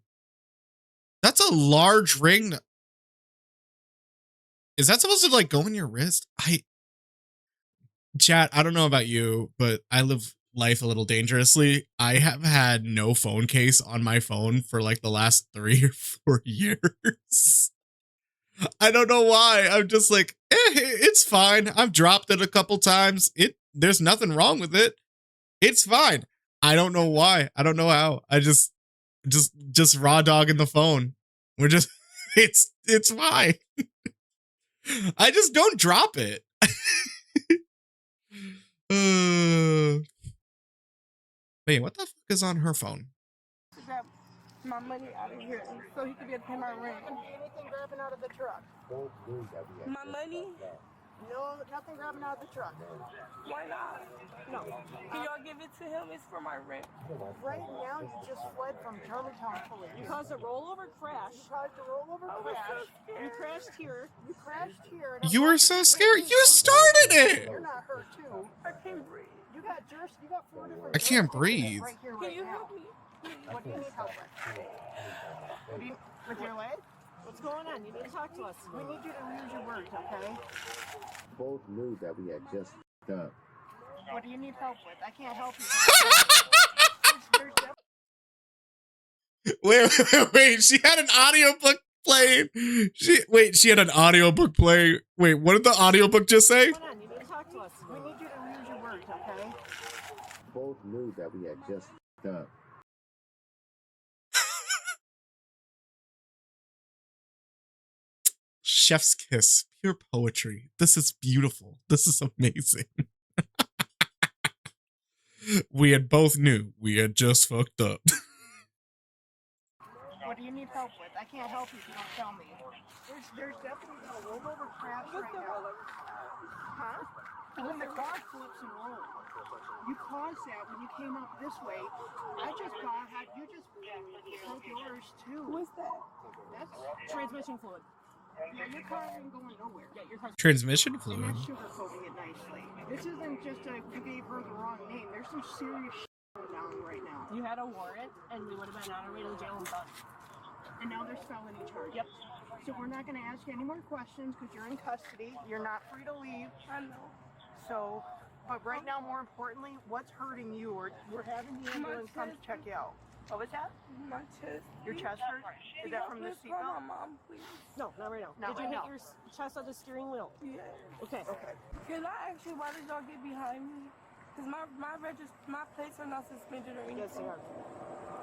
Speaker 1: That's a large ring. Is that supposed to like go in your wrist? Chat, I don't know about you, but I live life a little dangerously. I have had no phone case on my phone for like the last 3 or 4 years. I don't know why. I'm just like, it's fine. I've dropped it a couple times. There's nothing wrong with it. It's fine. I don't know why. I don't know how. I just raw dogging the phone. We're just, it's fine. I just don't drop it. Wait, what the fuck is on her phone?
Speaker 8: To grab my money out of here so he can be able to pay my rent.
Speaker 6: Anything grabbing out of the truck?
Speaker 8: My money?
Speaker 6: No, nothing grabbing out of the truck.
Speaker 8: Why not?
Speaker 6: No.
Speaker 8: Can y'all give it to him? It's for my rent.
Speaker 6: Right now, you just fled from Germantown police.
Speaker 2: You caused a rollover crash.
Speaker 6: You caused a rollover crash.
Speaker 2: You crashed here.
Speaker 6: You crashed here. And
Speaker 1: You were so scared. You started it.
Speaker 6: You're not hurt too.
Speaker 8: I can't breathe.
Speaker 6: You got 4 different.
Speaker 1: I can't
Speaker 6: jurisdictions
Speaker 1: breathe.
Speaker 6: Right here,
Speaker 8: Can
Speaker 6: right
Speaker 8: you
Speaker 6: now.
Speaker 8: help me?
Speaker 6: What do you need help with? With your leg?
Speaker 2: What's going on? You need to talk to us.
Speaker 6: We need you to use your words, okay?
Speaker 9: Both knew that we had just done.
Speaker 6: What do you need help with? I can't help you.
Speaker 1: Wait. She had an audiobook playing. She had an audiobook playing. Wait, what did the audiobook just say?
Speaker 2: What's going on? You need to talk to us.
Speaker 6: We need you to use your words, okay?
Speaker 9: Both knew that we had just done.
Speaker 1: Chef's kiss, pure poetry. This is beautiful. This is amazing. We had both knew we had just fucked up.
Speaker 6: What do you need help with? I can't help you if you don't tell me. There's definitely a rollover crash right now. Huh? When the car flips and rolls. You caused that when you came up this way. I just had you just broke yours too.
Speaker 8: What's that?
Speaker 6: That's
Speaker 2: Transmission fluid.
Speaker 6: yeah, your car isn't going nowhere.
Speaker 2: Yeah, your car's
Speaker 1: Transmission
Speaker 6: I'm
Speaker 1: fluid.
Speaker 6: not sugarcoating it nicely. This isn't just you gave her the wrong name. There's some serious going on right now.
Speaker 2: You had a warrant, and we would have been on our way to the jail and done.
Speaker 6: And now there's felony charges.
Speaker 2: Yep.
Speaker 6: So we're not going to ask you any more questions because you're in custody. You're not free to leave.
Speaker 8: I know.
Speaker 6: So, but right now, more importantly, what's hurting you? Or we're having the ambulance come to check you out. What was that?
Speaker 8: My chest.
Speaker 6: Your chest hurt? Is that from the
Speaker 8: Please call
Speaker 6: seatbelt?
Speaker 8: my mom, please.
Speaker 2: No, not right now.
Speaker 6: Not
Speaker 2: Did you
Speaker 6: right
Speaker 2: hit
Speaker 6: now.
Speaker 2: your chest on the steering wheel?
Speaker 8: Yeah.
Speaker 2: Okay.
Speaker 6: Okay.
Speaker 8: Can I ask you why did y'all get behind me? Because my plates are not suspended or anything.
Speaker 2: Yes, they are.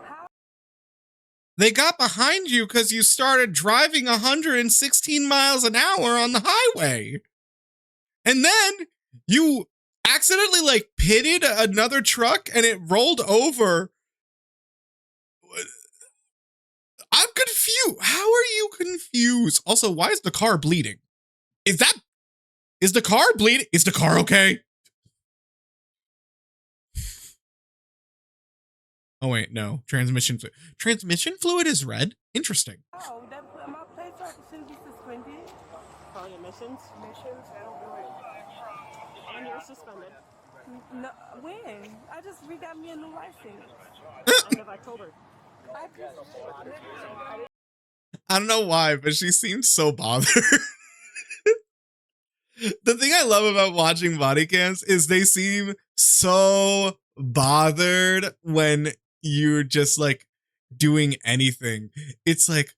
Speaker 8: How?
Speaker 1: They got behind you because you started driving 116 miles an hour on the highway. And then you accidentally like pitted another truck and it rolled over. I'm confused. How are you confused? Also, why is the car bleeding? Is the car bleeding? Is the car okay? Oh wait, no. Transmission fluid is red. Interesting.
Speaker 8: Oh, my plates shouldn't be suspended.
Speaker 2: Calling emissions.
Speaker 6: Missions, that'll do it.
Speaker 2: And you're suspended.
Speaker 8: No, when? I just got me a new license.
Speaker 2: End of October.
Speaker 8: I just
Speaker 1: I don't know why, but she seems so bothered. The thing I love about watching body cams is they seem so bothered when you're just like doing anything. It's like,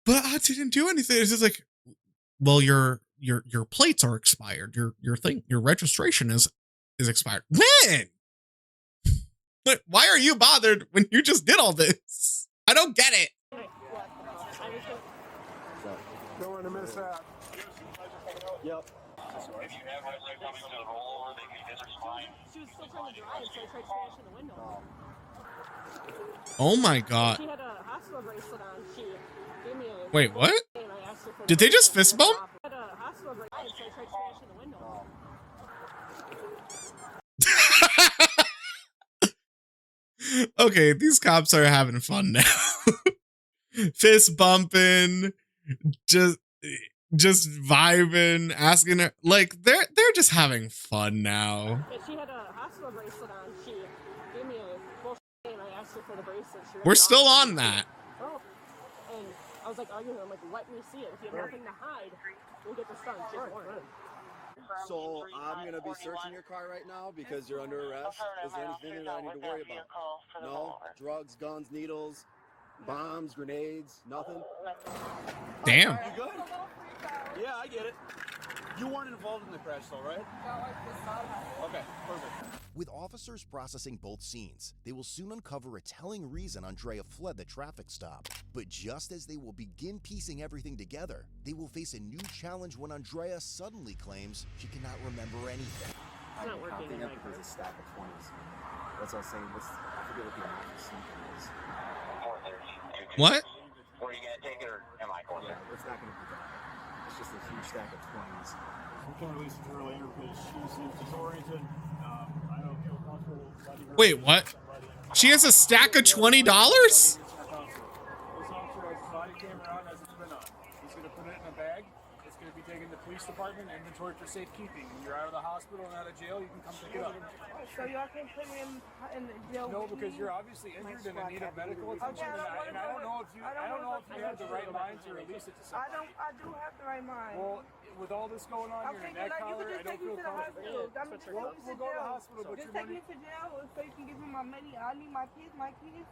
Speaker 1: but I didn't do anything. It's just like, well, your plates are expired. Your registration is expired. When? But why are you bothered when you just did all this? I don't get it.
Speaker 7: Don't want to miss that.
Speaker 4: Yep.
Speaker 5: If you have red light coming to the rollover, they can hit her spine.
Speaker 2: She was still trying to drive, so I tried smashing the window.
Speaker 1: Oh my god.
Speaker 2: She had a hospital bracelet on. She gave me a...
Speaker 1: Wait, what?
Speaker 2: And I asked her for
Speaker 1: Did they just fist bump?
Speaker 2: She had a hospital bracelet, so I tried smashing the window.
Speaker 1: Okay, these cops are having fun now. Fist bumping, just vibing, asking her, like they're just having fun now.
Speaker 2: Yeah, she had a hospital bracelet on. She gave me a bullshit and I asked her for the bracelet.
Speaker 1: We're still on that.
Speaker 2: Oh, and I was like arguing. I'm like, let me see it. If you have nothing to hide, we'll get this done. Just warrant.
Speaker 4: So I'm gonna be searching your car right now because you're under arrest. Is there anything that I need to worry about? No? Drugs, guns, needles, bombs, grenades, nothing?
Speaker 1: Damn.
Speaker 4: You good? Yeah, I get it. You weren't involved in the crash though, right? Okay, perfect.
Speaker 3: With officers processing both scenes, they will soon uncover a telling reason Andrea fled the traffic stop. But just as they will begin piecing everything together, they will face a new challenge when Andrea suddenly claims she cannot remember anything.
Speaker 2: It's not working.
Speaker 10: Counting up because it's a stack of 20s. That's what I was saying. I forget what the amount of something is.
Speaker 5: 430.
Speaker 1: What?
Speaker 5: Were you gonna take it or am I going to?
Speaker 10: Yeah, it's not going to be that. It's just a huge stack of 20s.
Speaker 4: We can release it to her later because she seems disoriented. I don't feel comfortable letting her.
Speaker 1: Wait, what? She has a stack of $20?
Speaker 4: This officer has his body camera on as it's been on. He's going to put it in a bag. It's going to be taken to the police department, inventory for safekeeping. When you're out of the hospital and out of jail, you can come pick it up.
Speaker 8: So y'all can put me in the jail?
Speaker 4: No,
Speaker 8: with
Speaker 4: because
Speaker 8: me?
Speaker 4: you're obviously injured and in need of medical attention, and I don't know if you have the right mind to release it to somebody.
Speaker 8: I do have the right mind.
Speaker 4: Well, with all this going on, you're in a neck collar. I don't feel comfortable. We'll go to the hospital, but
Speaker 8: Just
Speaker 4: your
Speaker 8: take me
Speaker 4: money.
Speaker 8: to jail so you can give me my money. I need my kids.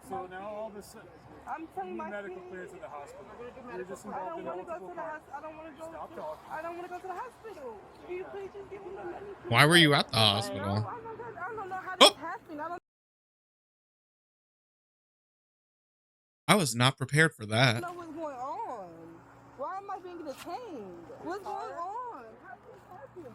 Speaker 4: So now all this,
Speaker 8: I'm
Speaker 4: you
Speaker 8: telling
Speaker 4: need
Speaker 8: my
Speaker 4: medical
Speaker 8: kids.
Speaker 4: clearance at the hospital. You're just
Speaker 8: I
Speaker 4: involved
Speaker 8: don't
Speaker 4: in
Speaker 8: want to go
Speaker 4: multiple
Speaker 8: to the
Speaker 4: crimes.
Speaker 8: hospital. I don't want to go.
Speaker 4: Stop talking.
Speaker 8: I don't want to go to the hospital. Can you please just give me my money?
Speaker 1: Why were you at the
Speaker 8: I
Speaker 1: hospital?
Speaker 8: don't know how
Speaker 1: Oh.
Speaker 8: this happened. I don't.
Speaker 1: I was not prepared for that.
Speaker 8: know what's going on. Why am I being detained? What's going on? How did this happen?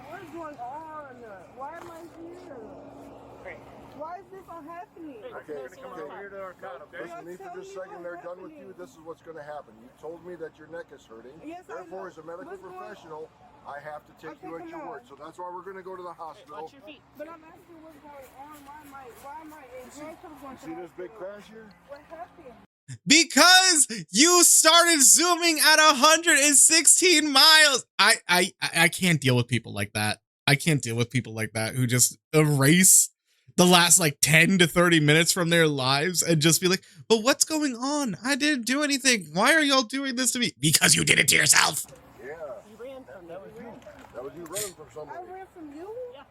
Speaker 8: What's going on? Why am I here? Why is this all happening?
Speaker 7: Listen to me for just a second. They're done with you. This is what's going to happen. You told me that your neck is hurting.
Speaker 8: Yes, I
Speaker 7: Therefore,
Speaker 8: know.
Speaker 7: as a medical
Speaker 8: What's going on?
Speaker 7: professional, I have to take
Speaker 8: Okay,
Speaker 7: you at
Speaker 8: come
Speaker 7: your
Speaker 8: on.
Speaker 7: word. So that's why we're going to go to the hospital.
Speaker 2: Watch your feet.
Speaker 8: But I'm asking what's going on. Why am I in handcuffs going to
Speaker 7: See
Speaker 8: the
Speaker 7: this big
Speaker 8: hospital?
Speaker 7: crash here?
Speaker 8: What happened?
Speaker 1: Because you started zooming at 116 miles. I can't deal with people like that. I can't deal with people like that who just erase the last like 10 to 30 minutes from their lives and just be like, but what's going on? I didn't do anything. Why are y'all doing this to me? Because you did it to yourself.
Speaker 7: Yeah.
Speaker 2: You ran from
Speaker 7: That was you. That was you running from
Speaker 8: I
Speaker 7: somebody.
Speaker 8: ran from you?
Speaker 2: Yeah.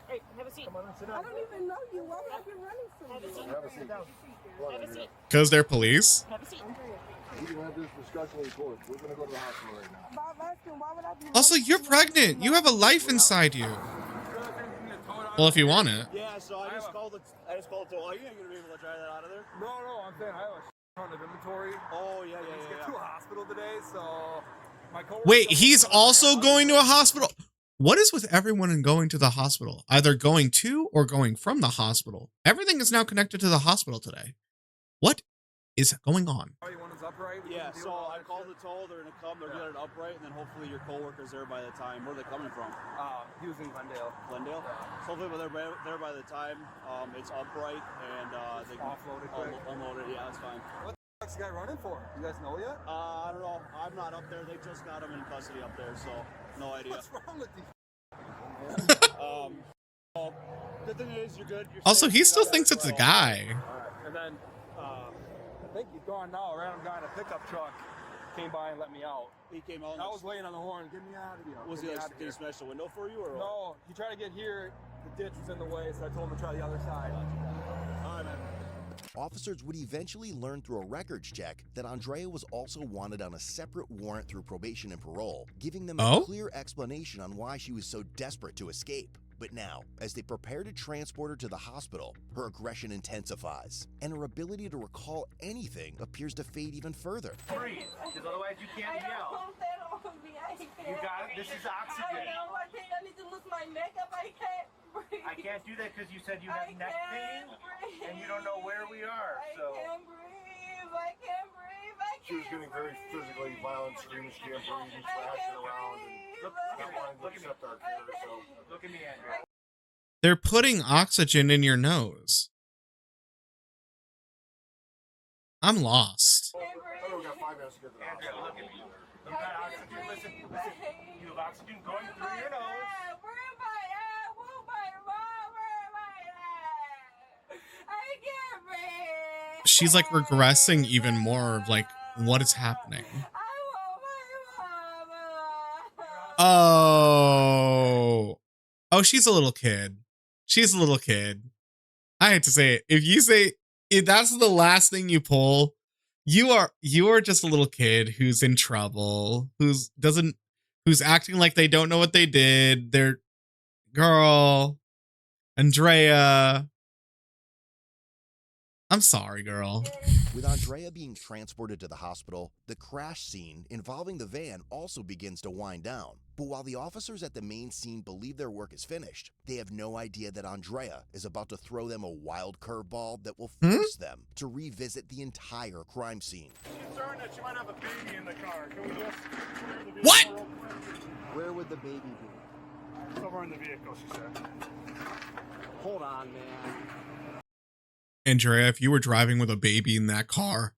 Speaker 2: Hey, have a seat.
Speaker 7: Come on and sit
Speaker 8: I
Speaker 7: down.
Speaker 8: don't even know you. Why would I be running from
Speaker 2: Have a
Speaker 8: you?
Speaker 2: seat.
Speaker 7: Have a seat. Come on,
Speaker 2: Have a
Speaker 7: Andrea.
Speaker 2: seat.
Speaker 1: Because they're police.
Speaker 2: Have a seat.
Speaker 7: We can have this discussion in court. We're going to go to the hospital right now.
Speaker 8: Bob asking, why would I be
Speaker 1: Also,
Speaker 8: running
Speaker 1: you're
Speaker 8: from
Speaker 1: pregnant. You have a life inside you. Well, if you want it.
Speaker 4: Yeah, so I just called it. You ain't gonna be able to drive that out of there.
Speaker 7: No, I'm saying I have a ton of inventory.
Speaker 4: Oh yeah.
Speaker 7: Let's get to a hospital today, so my coworker.
Speaker 1: Wait, he's also going to a hospital? What is with everyone in going to the hospital? Either going to or going from the hospital. Everything is now connected to the hospital today. What is going on?
Speaker 7: You want us upright?
Speaker 4: Yeah, so I called the toll. They're gonna come. They're gonna get it upright, and then hopefully your coworker's there by the time. Where are they coming from?
Speaker 7: He was in Glendale.
Speaker 4: Glendale. So hopefully they're there by the time it's upright and they can
Speaker 7: Offload it quick.
Speaker 4: unload it. Yeah, that's fine.
Speaker 7: What's the guy running for? You guys know yet?
Speaker 4: I don't know. I'm not up there. They just got him in custody up there, so no idea.
Speaker 7: What's wrong with these?
Speaker 4: Well, good thing is you're good. You're
Speaker 1: Also,
Speaker 4: safe.
Speaker 1: he
Speaker 4: You're
Speaker 1: still
Speaker 4: not
Speaker 1: thinks
Speaker 4: there
Speaker 1: it's a
Speaker 4: at all.
Speaker 1: guy.
Speaker 7: And then I think he's gone now. A random guy in a pickup truck came by and let me out.
Speaker 4: He came out.
Speaker 7: I was laying on the horn. Get me out of here.
Speaker 4: Was he like, did he smash the window for you or?
Speaker 7: No, he tried to get here. The ditch was in the way, so I told him to try the other side.
Speaker 3: Officers would eventually learn through a records check that Andrea was also wanted on a separate warrant through probation and parole, giving them a clear explanation on why she was so desperate to escape. But now, as they prepare to transport her to the hospital, her aggression intensifies, and her ability to recall anything appears to fade even further.
Speaker 7: Breathe, because otherwise you can't yell. You got it? This is oxygen.
Speaker 8: I know, I can't. I need to lift my neck up. I can't breathe.
Speaker 7: I can't do that because you said you have neck pain, and you don't know where we are.
Speaker 8: I can't breathe. I can't breathe. I can't.
Speaker 9: She was getting very physically violent, screaming, she can't breathe, and thrashing around, and not wanting to accept our care. So
Speaker 7: look at me, Andrea.
Speaker 1: They're putting oxygen in your nose. I'm lost.
Speaker 9: I know we got 5 minutes to get to the
Speaker 7: Andrea,
Speaker 9: hospital.
Speaker 7: look at me. You've got oxygen. Listen. You have oxygen going through your nose.
Speaker 8: I can't breathe.
Speaker 1: She's like regressing even more of like what is happening. Oh, she's a little kid. She's a little kid. I hate to say it. If you say if that's the last thing you pull, you are just a little kid who's in trouble, who's acting like they don't know what they did. They're girl, Andrea. I'm sorry, girl.
Speaker 3: With Andrea being transported to the hospital, the crash scene involving the van also begins to wind down. But while the officers at the main scene believe their work is finished, they have no idea that Andrea is about to throw them a wild curveball that will force them to revisit the entire crime scene.
Speaker 4: Concerned that she might have a baby in the car. Can we just clear the vehicle
Speaker 1: What?
Speaker 4: real quick?
Speaker 10: Where would the baby be?
Speaker 4: Somewhere in the vehicle, she said.
Speaker 10: Hold on, man.
Speaker 1: Andrea, if you were driving with a baby in that car,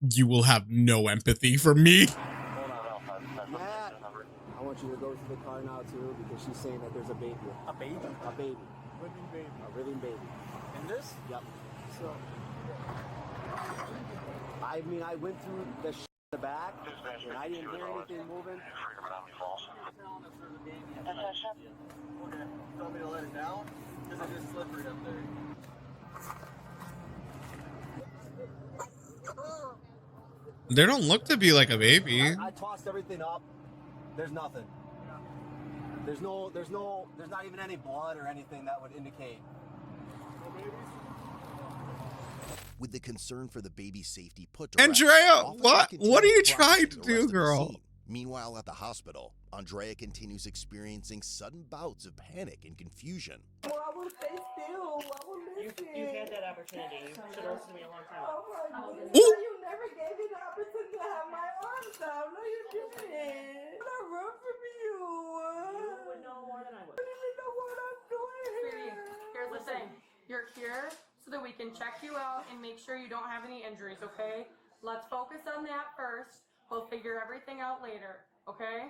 Speaker 1: you will have no empathy for me.
Speaker 10: Matt, I want you to go to the car now too because she's saying that there's a baby.
Speaker 7: A baby?
Speaker 10: A baby.
Speaker 4: Living baby.
Speaker 10: A living baby.
Speaker 7: In this?
Speaker 10: Yep.
Speaker 4: So,
Speaker 10: I mean, I went through the in the back and I didn't hear anything moving.
Speaker 7: Okay. You want me to let it down? Because it is slippery up there.
Speaker 1: They don't look to be like a baby.
Speaker 10: I tossed everything up. There's nothing. There's not even any blood or anything that would indicate.
Speaker 3: With the concern for the baby's safety put to
Speaker 1: Andrea,
Speaker 3: rest,
Speaker 1: what are you trying to do, girl?
Speaker 3: Meanwhile, at the hospital, Andrea continues experiencing sudden bouts of panic and confusion.
Speaker 8: Well, I will stay still. I will listen.
Speaker 2: You've had that opportunity. You should have listened to me a long time ago.
Speaker 8: Oh my goodness.
Speaker 1: Ooh.
Speaker 8: You never gave me the opportunity to have my arms down. No, you didn't. I run from you.
Speaker 2: You would know more than I would.
Speaker 8: I don't even know what I'm doing here.
Speaker 2: Here's the thing. You're here so that we can check you out and make sure you don't have any injuries, okay? Let's focus on that first. We'll figure everything out later, okay?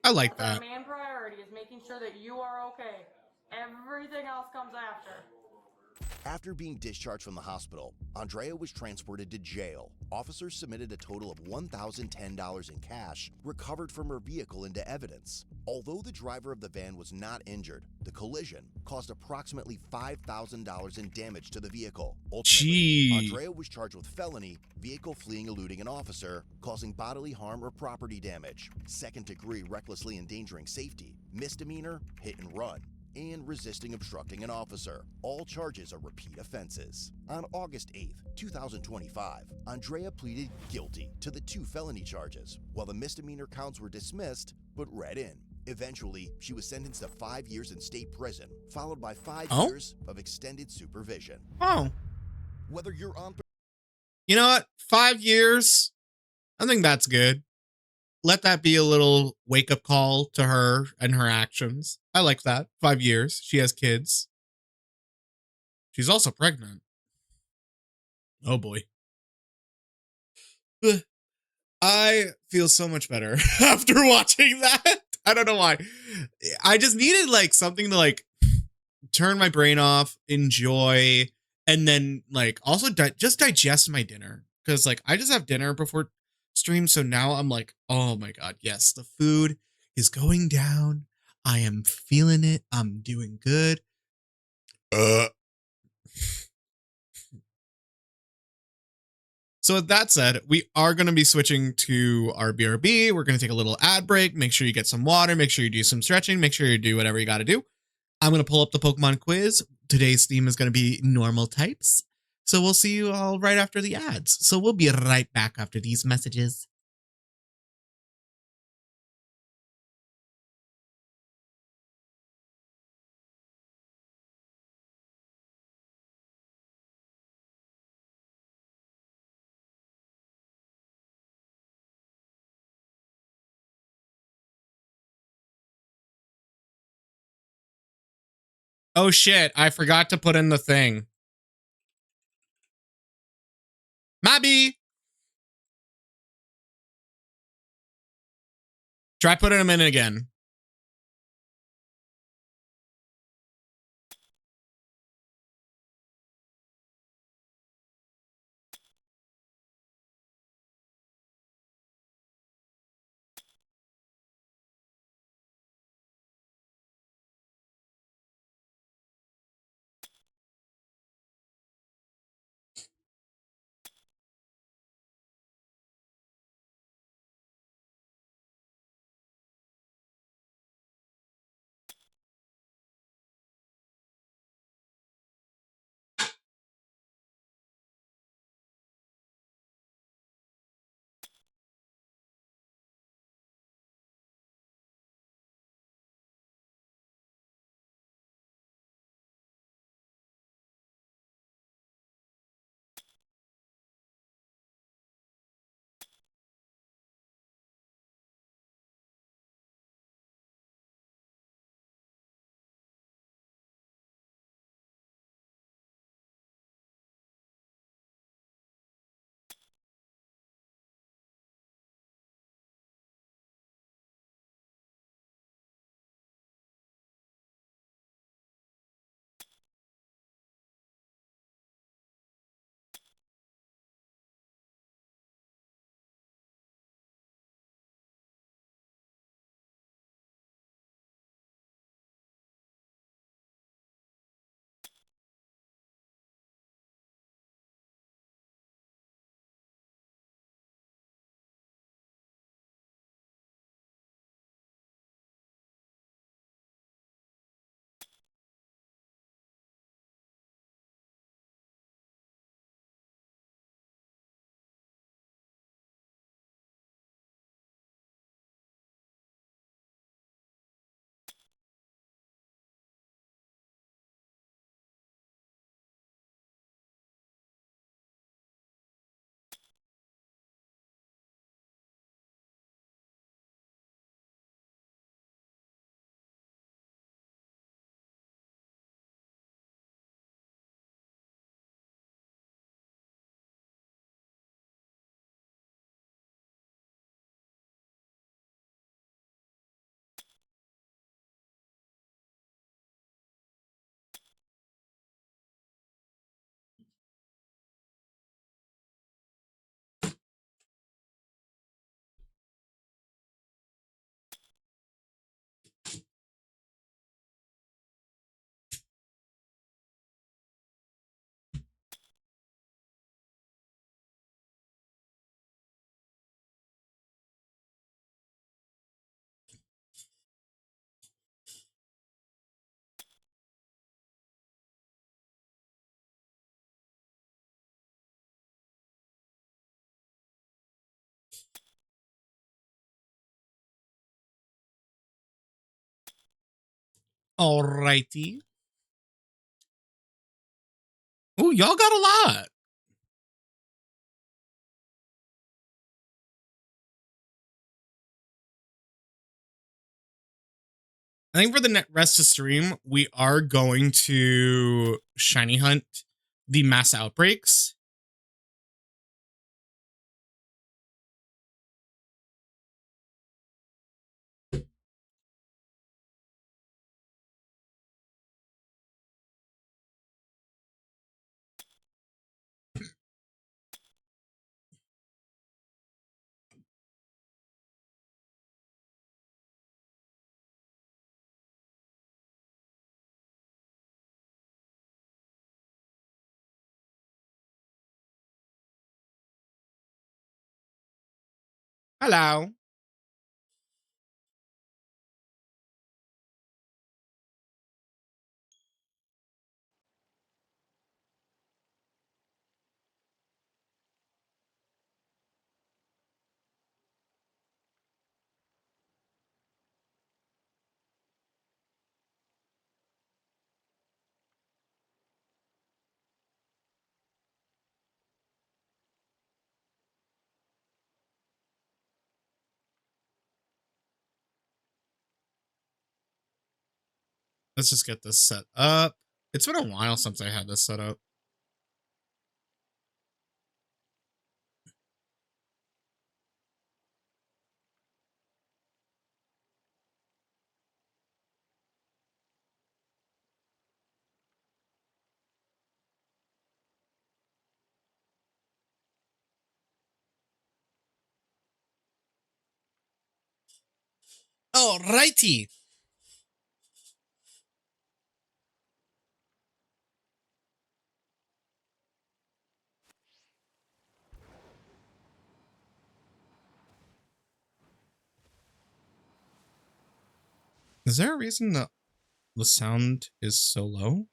Speaker 1: I like
Speaker 2: That's
Speaker 1: that.
Speaker 2: our main priority is making sure that you are okay. Everything else comes after.
Speaker 3: After being discharged from the hospital, Andrea was transported to jail. Officers submitted a total of $1,010 in cash recovered from her vehicle into evidence. Although the driver of the van was not injured, the collision caused approximately $5,000 in damage to the vehicle. Ultimately, Andrea was charged with felony, vehicle fleeing eluding an officer, causing bodily harm or property damage, second-degree recklessly endangering safety, misdemeanor, hit and run, and resisting obstructing an officer. All charges are repeat offenses. On August 8th, 2025, Andrea pleaded guilty to the 2 felony charges, while the misdemeanor counts were dismissed but read in. Eventually, she was sentenced to 5 years in state prison, followed by 5 years of extended supervision. Whether you're on...
Speaker 1: You know what? 5 years. I think that's good. Let that be a little wake-up call to her and her actions. I like that. 5 years. She has kids. She's also pregnant. Oh boy. I feel so much better after watching that. I don't know why. I just needed like something to like turn my brain off, enjoy, and then like also just digest my dinner. Because like I just have dinner before stream, so now I'm like, oh my god, yes, the food is going down. I am feeling it. I'm doing good. So with that said, we are going to be switching to our BRB. We're going to take a little ad break. Make sure you get some water. Make sure you do some stretching. Make sure you do whatever you got to do. I'm going to pull up the Pokemon quiz. Today's theme is going to be normal types. So we'll see you all right after the ads. So we'll be right back after these messages. Oh shit, I forgot to put in the thing. Mabby! Try putting them in again. Alrighty. Oh, y'all got a lot. I think for the rest of stream, we are going to shiny hunt the mass outbreaks. Hello. Let's just get this set up. It's been a while since I had this set up. Alrighty. Is there a reason that the sound is so low?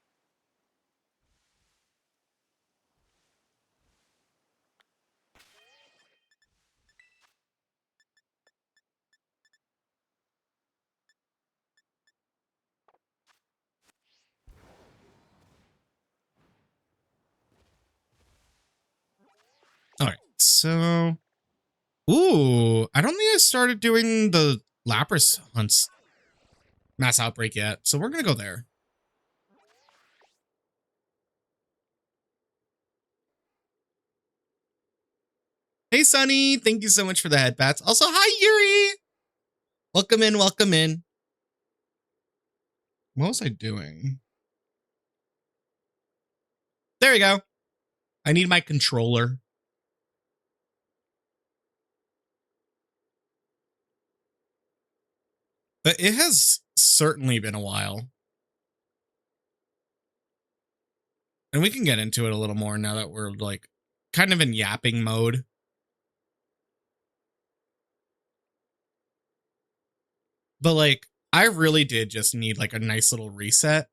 Speaker 1: All right, so, ooh, I don't think I started doing the Lapras hunts mass outbreak yet, so we're gonna go there. Hey, Sunny, thank you so much for the head pats. Also, hi, Yuri. Welcome in, welcome in. What was I doing? There we go. I need my controller. But it has certainly been a while. And we can get into it a little more now that we're like kind of in yapping mode. But like, I really did just need like a nice little reset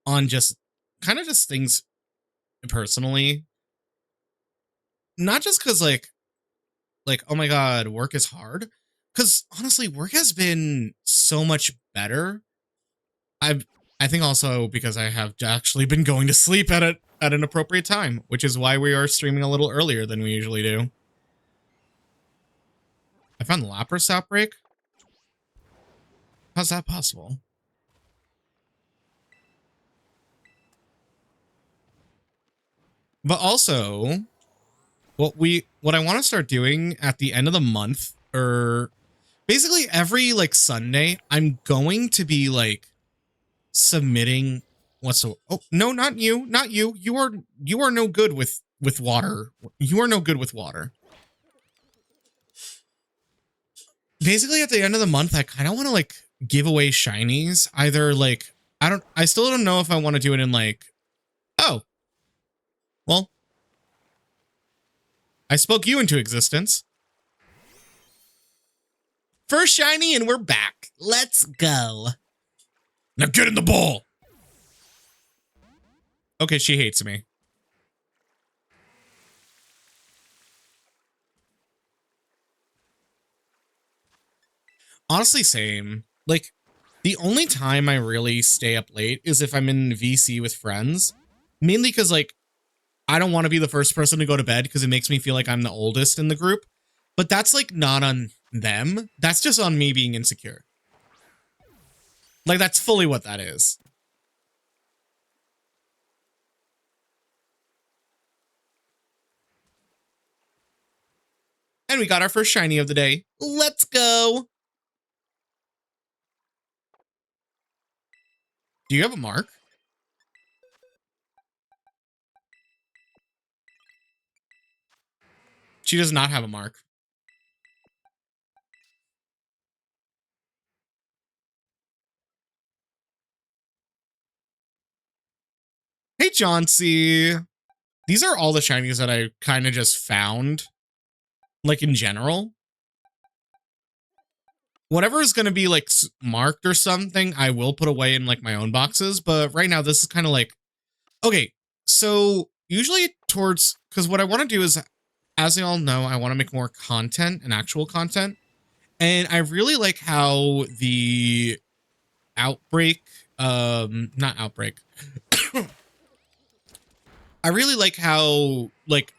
Speaker 1: on just kind of just things personally. Not just because like, oh my God, work is hard. Because honestly, work has been so much better. I think also because I have actually been going to sleep at an appropriate time, which is why we are streaming a little earlier than we usually do. I found the Lapras outbreak. How's that possible? But also, what I want to start doing at the end of the month, or basically every like Sunday, I'm going to be like submitting oh no, not you. You are no good with water. You are no good with water. Basically at the end of the month, I kind of want to like give away shinies. Either like, I still don't know if I want to do it in like, oh, well, I spoke you into existence. First shiny and we're back. Let's go. Now get in the bowl. Okay, she hates me. Honestly, same. Like, the only time I really stay up late is if I'm in VC with friends. Mainly because, like, I don't want to be the first person to go to bed because it makes me feel like I'm the oldest in the group. But that's, like, not on them. That's just on me being insecure. Like, that's fully what that is. And we got our first shiny of the day. Let's go. Do you have a mark? She does not have a mark. Hey, Chauncey. These are all the shinies that I kind of just found, like in general. whatever is going to be like marked or something, I will put away in like my own boxes. But right now, this is kind of like, okay, so usually towards, because what I want to do is, as you all know, I want to make more content and actual content. And I really like how the outbreak, not outbreak. I really like how, like,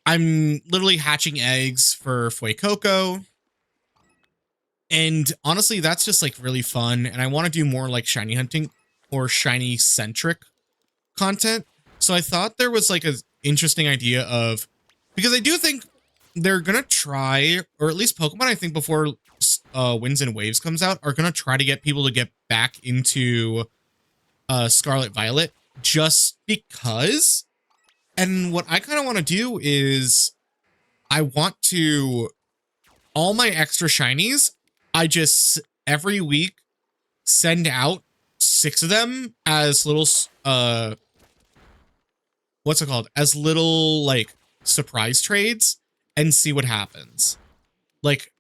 Speaker 1: I'm literally hatching eggs for Fuecoco. And honestly, that's just like really fun. And I want to do more like shiny hunting or shiny centric content. So I thought there was like an interesting idea of, because I do think they're going to try, or at least Pokemon, I think before Winds and Waves comes out, are going to try to get people to get back into Scarlet Violet just because. And what I kind of want to do is I want to, all my extra shinies, I just every week send out 6 of them as little, what's it called? As little like surprise trades and see what happens. Like,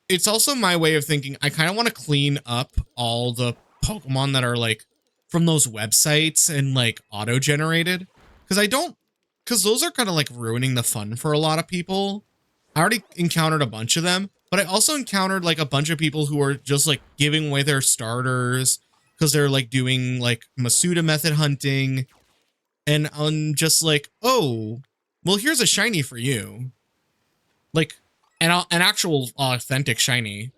Speaker 1: it's also my way of thinking. I kind of want to clean up all the Pokemon that are like from those websites and like auto-generated. Because those are kind of like ruining the fun for a lot of people. I already encountered a bunch of them, but I also encountered like a bunch of people who are just like giving away their starters because they're like doing like Masuda method hunting. And I'm just like, oh, well, here's a shiny for you. Like an actual authentic shiny.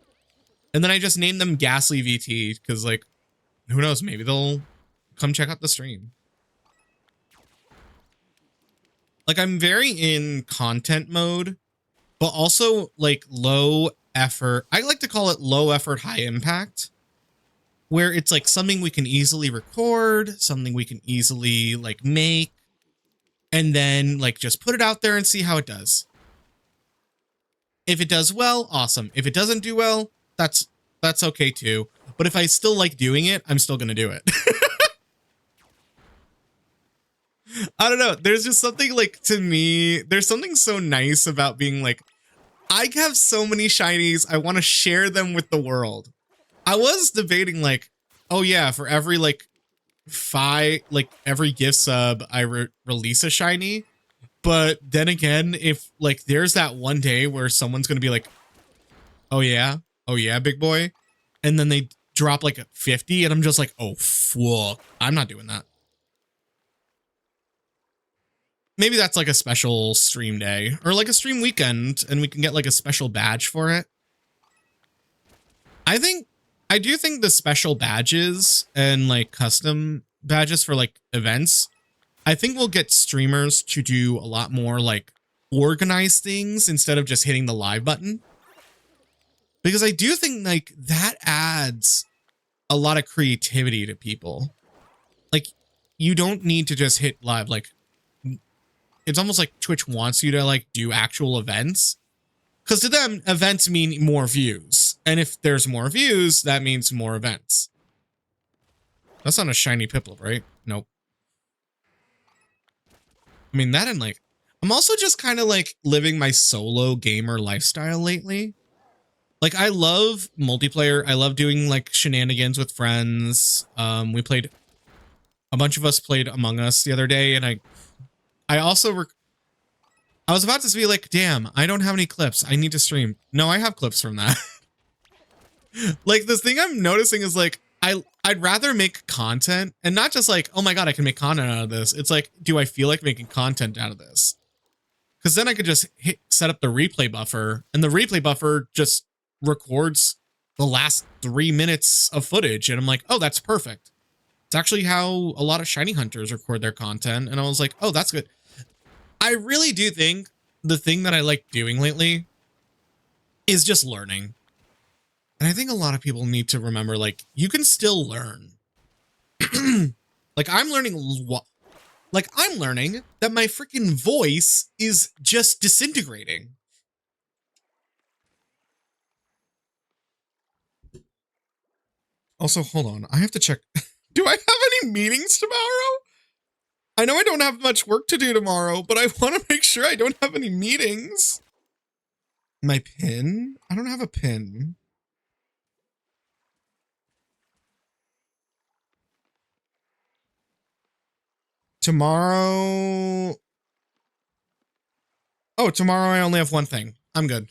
Speaker 1: And then I just named them GhastlyVT because like, who knows, maybe they'll come check out the stream. Like, I'm very in content mode, but also like low effort. I like to call it low effort, high impact, where it's like something we can easily record, something we can easily like make, and then like just put it out there and see how it does. If it does well, awesome. If it doesn't do well, that's okay too. But if I still like doing it, I'm still going to do it. I don't know. There's just something like, to me, there's something so nice about being like, I have so many shinies. I want to share them with the world. I was debating like, oh yeah, for every like every gift sub, I release a shiny. But then again, if like there's that one day where someone's going to be like, oh yeah, big boy. And then they drop like 50 and I'm just like, oh fuck, I'm not doing that. Maybe that's like a special stream day or like a stream weekend and we can get like a special badge for it. I do think the special badges and like custom badges for like events, I think we'll get streamers to do a lot more like organized things instead of just hitting the live button. Because I do think like that adds a lot of creativity to people. Like, you don't need to just hit live. Like, it's almost like Twitch wants you to like do actual events, because to them events mean more views, and if there's more views, that means more events. That's not a shiny Piplup, right? Nope. I mean, that and like, I'm also just kind of like living my solo gamer lifestyle lately. Like, I love multiplayer. I love doing like shenanigans with friends. A bunch of us played Among Us the other day, and I also I was about to be like, damn, I don't have any clips. I need to stream. No, I have clips from that. Like, the thing I'm noticing is like, I'd rather make content and not just like, oh my God, I can make content out of this. It's like, do I feel like making content out of this? Because then I could just set up the replay buffer, and the replay buffer just records the last 3 minutes of footage. And I'm like, oh, that's perfect. It's actually how a lot of shiny hunters record their content. And I was like, oh, that's good. I really do think the thing that I like doing lately is just learning. And I think a lot of people need to remember, like, you can still learn. Like, I'm learning that my freaking voice is just disintegrating. Also, hold on. I have to check. Do I have any meetings tomorrow? I know I don't have much work to do tomorrow, but I want to make sure I don't have any meetings. My pin? I don't have a pin. Tomorrow. Oh, tomorrow I only have one thing. I'm good.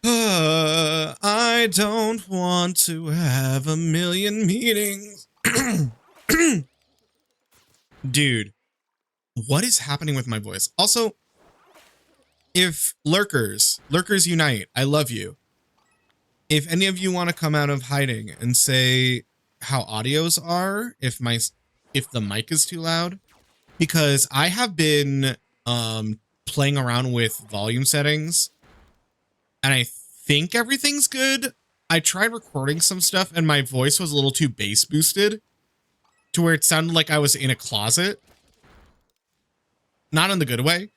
Speaker 1: I don't want to have a million meetings. Dude, what is happening with my voice? Also, if lurkers unite, I love you. If any of you want to come out of hiding and say how audios are, if the mic is too loud, because I have been playing around with volume settings and I think everything's good. I tried recording some stuff and my voice was a little too bass boosted to where it sounded like I was in a closet. Not in the good way.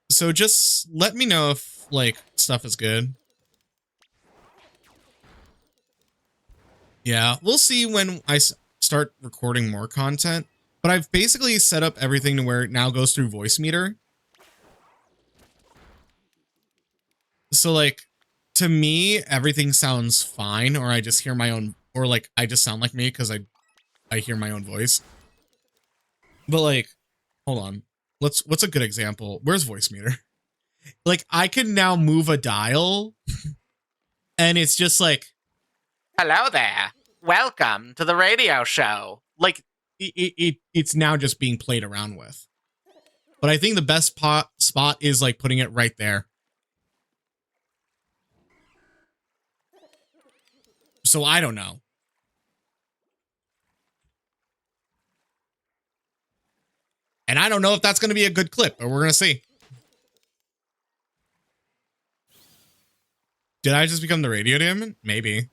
Speaker 1: So just let me know if like stuff is good. Yeah, we'll see when I start recording more content, but I've basically set up everything to where it now goes through voice meter. So like, to me, everything sounds fine, or I just hear my own, or like I just sound like me because I hear my own voice. But like, hold on, what's a good example? Where's voice meter? Like I can now move a dial, and it's just like, hello there, welcome to the radio show. Like it's now just being played around with. But I think the best spot is like putting it right there. So I don't know. And I don't know if that's going to be a good clip, but we're going to see. Did I just become the radio demon? Maybe.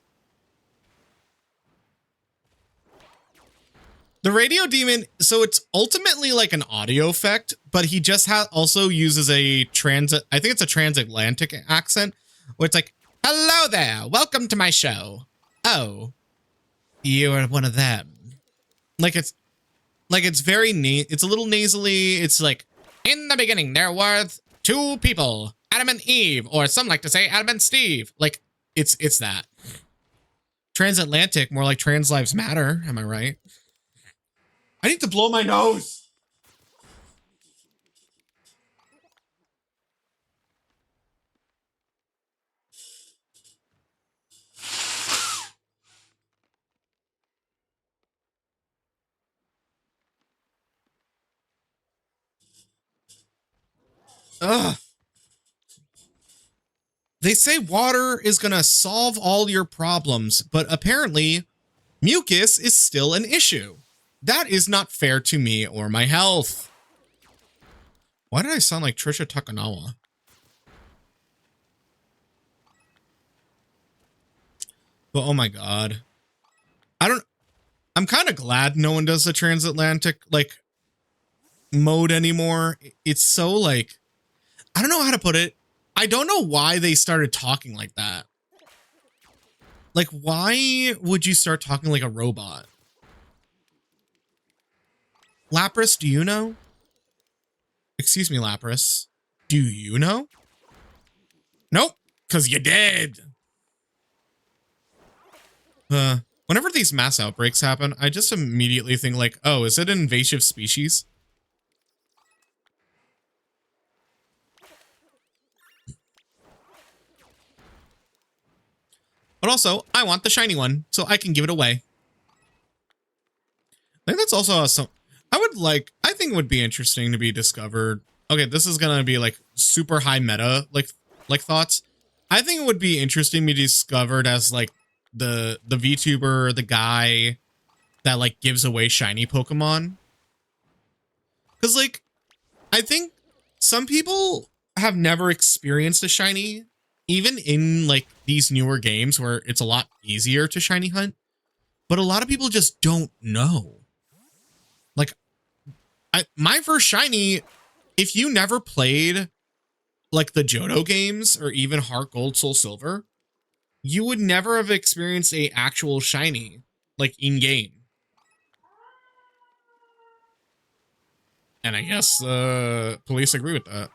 Speaker 1: The radio demon, so it's ultimately like an audio effect, but he just also uses a I think it's a transatlantic accent, where it's like, hello there, welcome to my show. Oh, you are one of them. Like it's very it's a little nasally. It's like, in the beginning, there were two people, Adam and Eve, or some like to say Adam and Steve. Like it's that. Transatlantic, more like Trans Lives Matter. Am I right? I need to blow my nose. Ugh. They say water is going to solve all your problems, but apparently mucus is still an issue. That is not fair to me or my health. Why did I sound like Trisha Takanawa? But oh my god. I'm kind of glad no one does the transatlantic like mode anymore. It's so like, I don't know how to put it. I don't know why they started talking like that. Like, why would you start talking like a robot? Lapras, do you know? Excuse me, Lapras. Do you know? Nope, because you did. Whenever these mass outbreaks happen, I just immediately think like, oh, is it an invasive species? But also, I want the shiny one, so I can give it away. I think that's also I think it would be interesting to be discovered. Okay, this is gonna be like super high meta, like thoughts. I think it would be interesting to be discovered as like the VTuber, the guy that like gives away shiny Pokemon. Cause like, I think some people have never experienced a shiny, even in like these newer games where it's a lot easier to shiny hunt, but a lot of people just don't know. Like my first shiny, if you never played like the Johto games or even Heart Gold, Soul Silver, you would never have experienced a actual shiny like in game. And I guess police agree with that.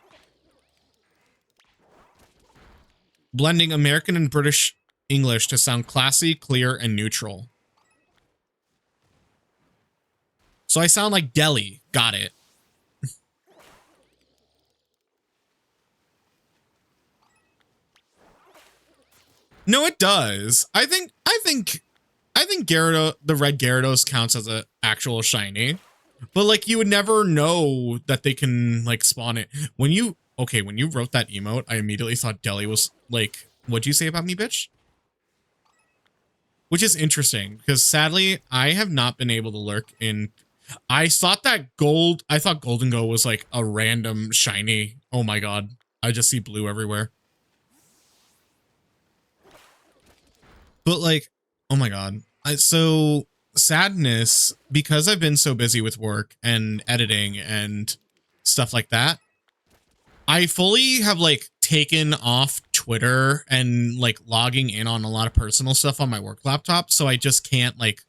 Speaker 1: Blending American and British English to sound classy, clear, and neutral. So I sound like Delhi. Got it. No, it does. I think Gyarados, the red Gyarados counts as a actual shiny. But like you would never know that they can like spawn it. When you wrote that emote, I immediately thought Delhi was like, what'd you say about me, bitch? Which is interesting because sadly I have not been able to lurk in. I thought Golden Go was like a random shiny. Oh my god. I just see blue everywhere. But like, oh my god. So sadness, because I've been so busy with work and editing and stuff like that, I fully have like taken off Twitter and like logging in on a lot of personal stuff on my work laptop. So I just can't like,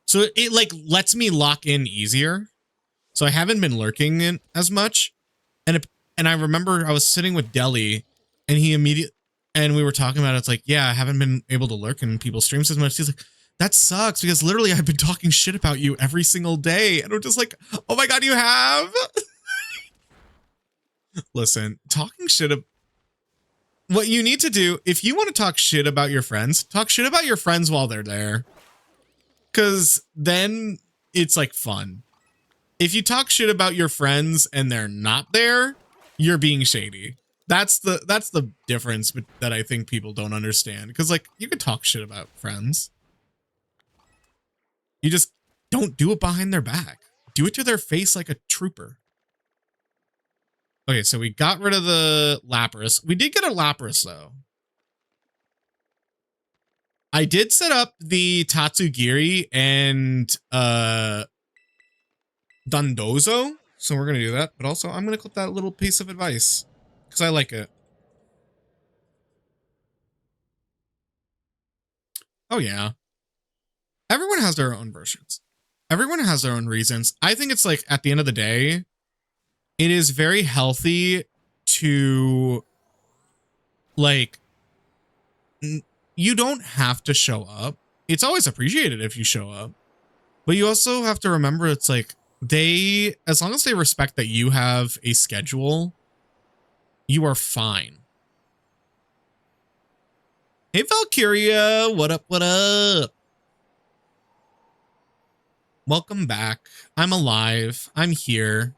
Speaker 1: so it like lets me lock in easier. So I haven't been lurking in as much. And I remember I was sitting with Delhi and and we were talking about it. It's like, yeah, I haven't been able to lurk in people's streams as much. He's like, that sucks because literally I've been talking shit about you every single day. And I'm just like, oh my god, you have? Listen, talking shit. What you need to do, if you want to talk shit about your friends, talk shit about your friends while they're there. Because then it's like fun. If you talk shit about your friends and they're not there, you're being shady. That's the difference that I think people don't understand. Because like you could talk shit about friends. You just don't do it behind their back. Do it to their face like a trooper. Okay, so we got rid of the Lapras. We did get a Lapras though. I did set up the Tatsugiri and Dondozo. So we're going to do that. But also I'm going to clip that little piece of advice because I like it. Oh yeah. Everyone has their own versions. Everyone has their own reasons. I think it's like at the end of the day, it is very healthy to like, you don't have to show up. It's always appreciated if you show up, but you also have to remember it's like as long as they respect that you have a schedule, you are fine. Hey Valkyria, what up, what up? Welcome back. I'm alive. I'm here.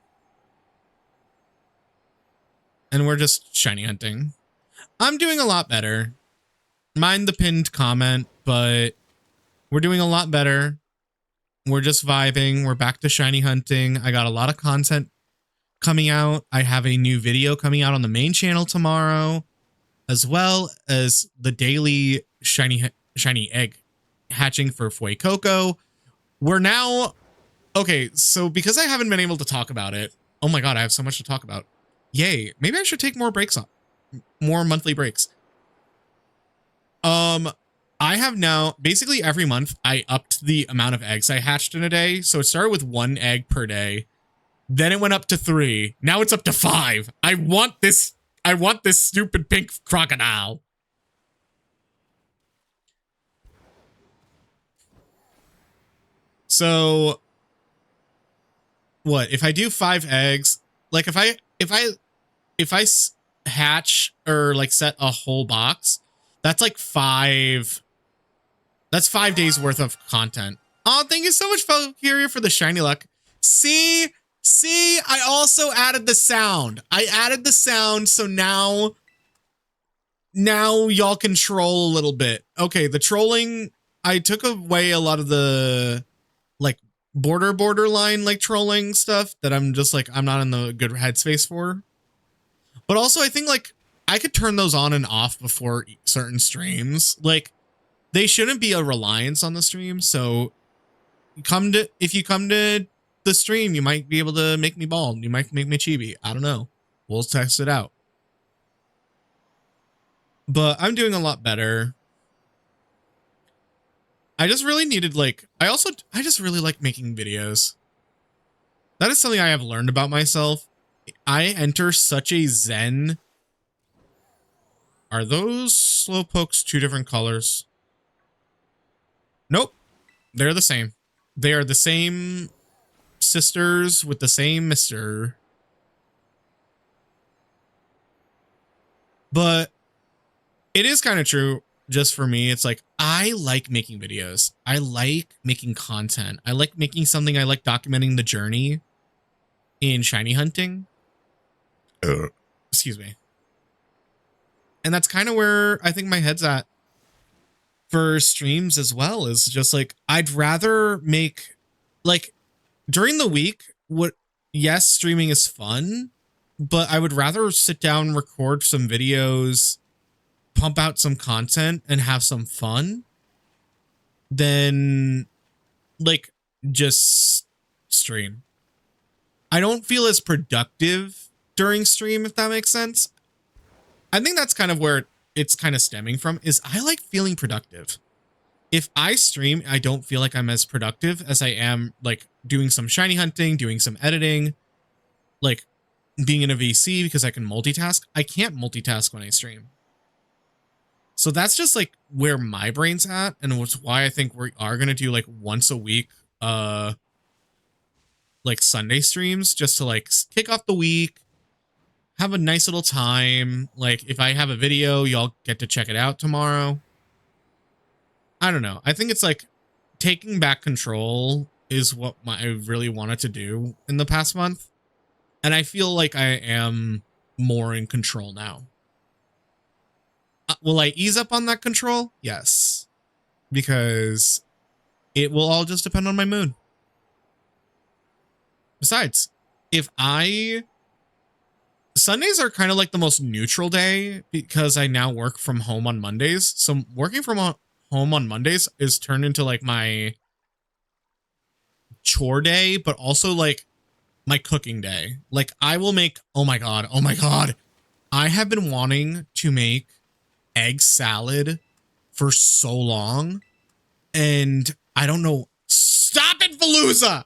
Speaker 1: And we're just shiny hunting. I'm doing a lot better. Mind the pinned comment, but we're doing a lot better. We're just vibing. We're back to shiny hunting. I got a lot of content coming out. I have a new video coming out on the main channel tomorrow, as well as the daily shiny egg hatching for Fuecoco. We're now, okay, so because I haven't been able to talk about it, oh my god, I have so much to talk about. Yay, maybe I should take more breaks on, more monthly breaks. I have now, basically every month, I upped the amount of eggs I hatched in a day. So it started with 1 egg per day. Then it went up to 3. Now it's up to 5. I want this stupid pink crocodile. So what if I do 5 eggs? Like if I hatch or like set a whole box, that's like 5 days worth of content. Oh, thank you so much, Valkyria, for the shiny luck. See, I also added the sound. I added the sound, so now y'all can troll a little bit. Okay, the trolling, I took away a lot of the like borderline like trolling stuff that I'm just like, I'm not in the good headspace for. But also I think like I could turn those on and off before certain streams. Like they shouldn't be a reliance on the stream. So if you come to the stream, you might be able to make me bald. You might make me chibi. I don't know. We'll test it out. But I'm doing a lot better. I just really needed like, I just really like making videos. That is something I have learned about myself. I enter such a zen. Are those slowpokes 2 different colors? Nope. They're the same. They are the same sisters with the same mister. But it is kind of true just for me. It's like, I like making videos. I like making content. I like making something. I like documenting the journey in shiny hunting. Excuse me. And that's kind of where I think my head's at for streams as well, is just like, I'd rather make, like, during the week, yes, streaming is fun, but I would rather sit down, record some videos, pump out some content, and have some fun than, like, just stream. I don't feel as productive during stream, if that makes sense. I think that's kind of where it's kind of stemming from, is I like feeling productive. If I stream, I don't feel like I'm as productive as I am, like, doing some shiny hunting, doing some editing, like being in a VC, because I can multitask. I can't multitask when I stream. So that's just like where my brain's at, and it's why I think we are going to do like once a week, like Sunday streams, just to like kick off the week, have a nice little time. Like, if I have a video, y'all get to check it out tomorrow. I don't know. I think it's like taking back control is what I really wanted to do in the past month. And I feel like I am more in control now. Will I ease up on that control? Yes. Because it will all just depend on my mood. Besides, Sundays are kind of like the most neutral day because I now work from home on Mondays. So working from home on Mondays is turned into like my chore day, but also like my cooking day. Like, I will make, oh my God. I have been wanting to make egg salad for so long, and I don't know. Stop it, Veluza!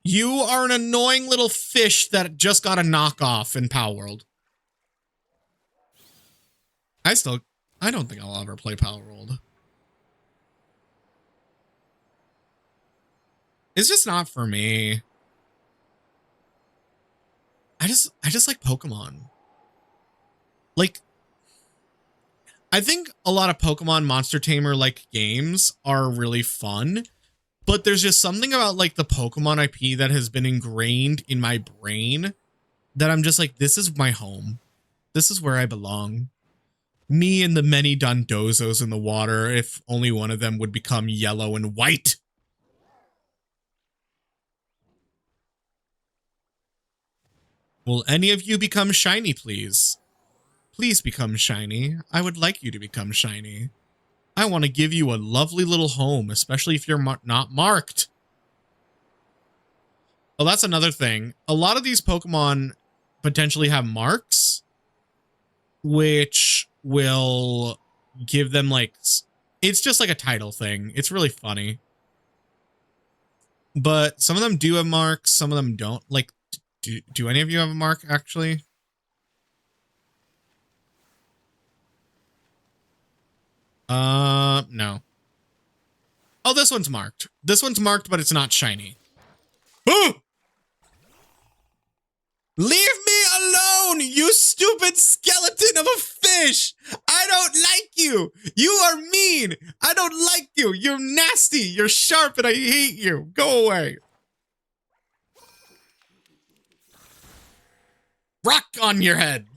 Speaker 1: You are an annoying little fish that just got a knockoff in Power World. I don't think I'll ever play Power World. It's just not for me. I just like Pokemon. Like, I think a lot of Pokemon Monster Tamer like games are really fun, but there's just something about like the Pokemon IP that has been ingrained in my brain that I'm just like, this is my home. This is where I belong. Me and the many Dondozos in the water, if only one of them would become yellow and white. Will any of you become shiny, please? Please become shiny. I would like you to become shiny. I want to give you a lovely little home, especially if you're not marked. Oh, that's another thing. A lot of these Pokemon potentially have marks, which will give them like, it's just like a title thing. It's really funny. But some of them do have marks, some of them don't. Like, do any of you have a mark, actually? No. Oh, this one's marked. This one's marked, but it's not shiny. Ooh! Leave me alone, you stupid skeleton of a fish! I don't like you! You are mean! I don't like you! You're nasty! You're sharp and I hate you! Go away! Rock on your head!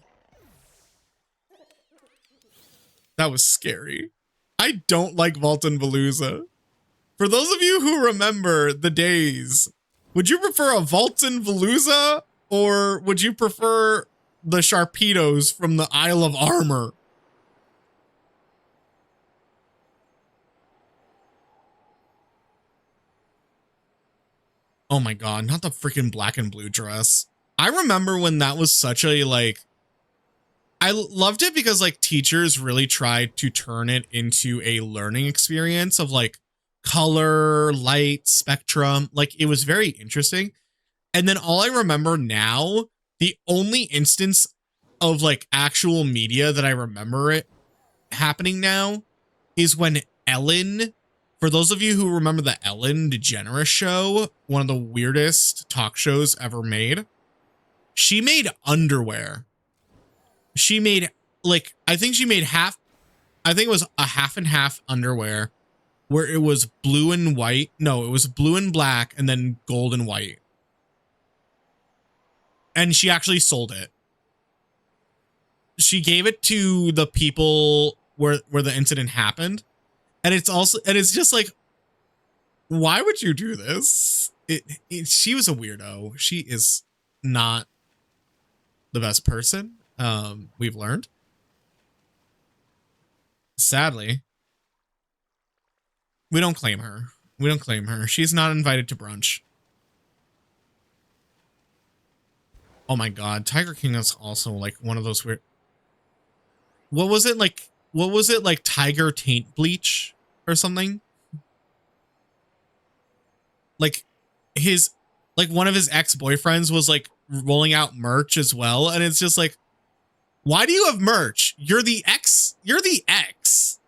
Speaker 1: That was scary. I don't like Volton Veluza. For those of you who remember the days, would you prefer a Volton Veluza or would you prefer the Sharpedos from the Isle of Armor? Oh my God, not the freaking black and blue dress. I remember when that was such a like, I loved it because like teachers really tried to turn it into a learning experience of like color, light, spectrum. Like, it was very interesting. And then all I remember now, the only instance of like actual media that I remember it happening now is when Ellen, for those of you who remember the Ellen DeGeneres show, one of the weirdest talk shows ever made, she made underwear. She made like, I think it was a half and half underwear where it was blue and white. No, it was blue and black and then gold and white. And she actually sold it. She gave it to the people where the incident happened. And it's just like, why would you do this? She was a weirdo. She is not the best person. We've learned. Sadly. We don't claim her. We don't claim her. She's not invited to brunch. Oh my god, Tiger King is also like one of those weird. What was it like? What was it like? Tiger taint bleach or something? Like one of his ex-boyfriends was like rolling out merch as well, and it's just like, why do you have merch? You're the ex. You're the ex.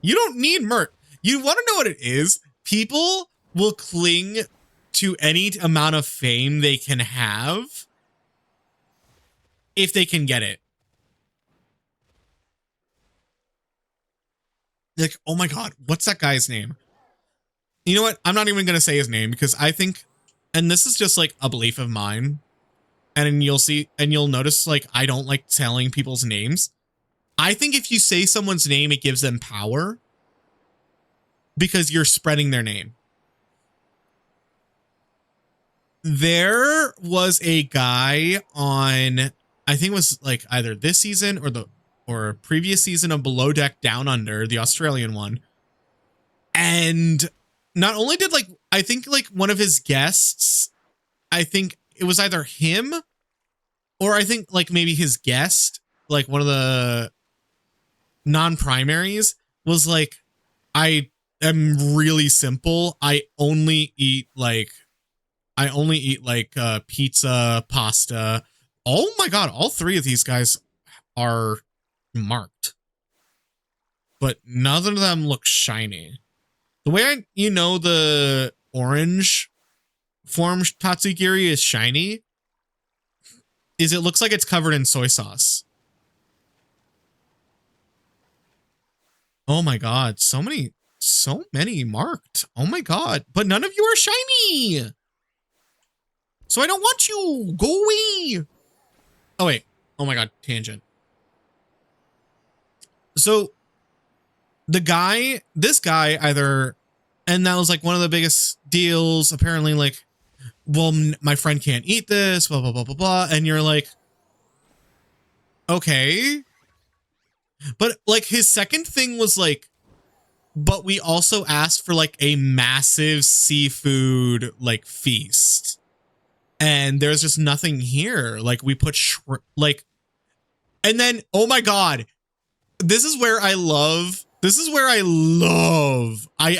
Speaker 1: You don't need merch. You want to know what it is? People will cling to any amount of fame they can have if they can get it. Like, oh my god, what's that guy's name? You know what? I'm not even going to say his name because I think, and this is just like a belief of mine, and you'll see, and you'll notice like I don't like telling people's names. I think if you say someone's name, it gives them power because you're spreading their name. There was a guy on, I think it was like either this season or previous season of Below Deck Down Under, the Australian one. And not only did like, I think like one of his guests, I think it was either him or I think like maybe his guest, like one of the non-primaries was like, I am really simple. I only eat like pizza, pasta. Oh my god, all three of these guys are marked, but none of them look shiny. The way the orange form tatsugiri is shiny is it looks like it's covered in soy sauce. Oh my god, so many marked. Oh my god, but none of you are shiny. So I don't want you. Go away. Oh wait. Oh my god, tangent. So this guy either, and that was like one of the biggest deals, apparently like, well, my friend can't eat this, blah, blah, blah, blah, blah. And you're like, okay. But like his second thing was like, but we also asked for like a massive seafood like feast. And there's just nothing here. Like we put and then, oh my god, this is where I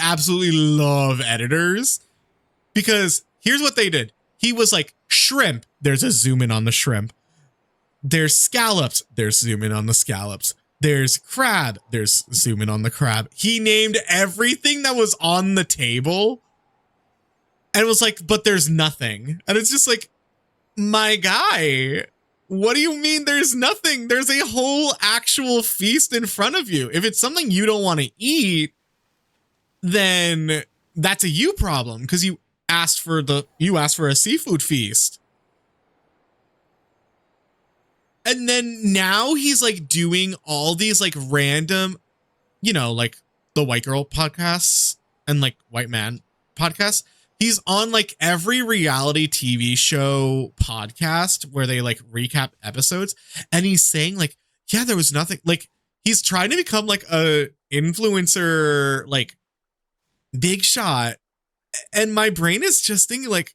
Speaker 1: absolutely love editors, because here's what they did. He was like, shrimp, there's a zoom in on the shrimp. There's scallops, there's zoom in on the scallops. There's crab, there's zoom in on the crab. He named everything that was on the table and was like, but there's nothing. And it's just like, my guy, what do you mean there's nothing? There's a whole actual feast in front of you. If it's something you don't want to eat, then that's a you problem, because you asked for a seafood feast. And then now he's like doing all these like random, like the white girl podcasts and like white man podcasts. He's on like every reality TV show podcast where they like recap episodes. And he's saying like, yeah, there was nothing. Like he's trying to become like a influencer, like big shot. And my brain is just thinking like,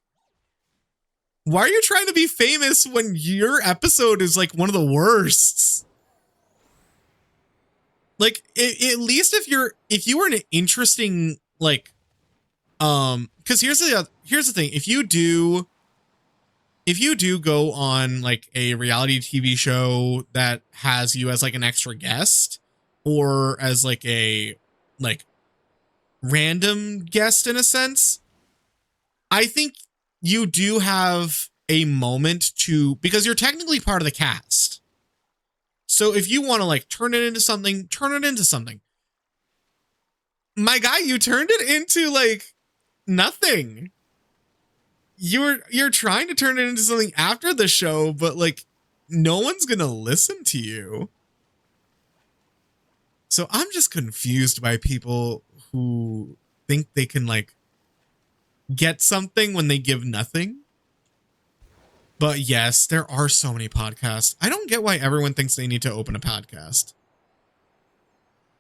Speaker 1: why are you trying to be famous when your episode is like one of the worst? Like at least if you were an interesting like, because here's the thing. If you do go on like a reality TV show that has you as like an extra guest or as like a like random guest in a sense, I think you do have a moment to, because you're technically part of the cast. So if you want to like turn it into something, turn it into something. My guy, you turned it into like nothing. You're trying to turn it into something after the show, but like no one's gonna listen to you. So I'm just confused by people who think they can like get something when they give nothing. But yes, there are so many podcasts. I don't get why everyone thinks they need to open a podcast.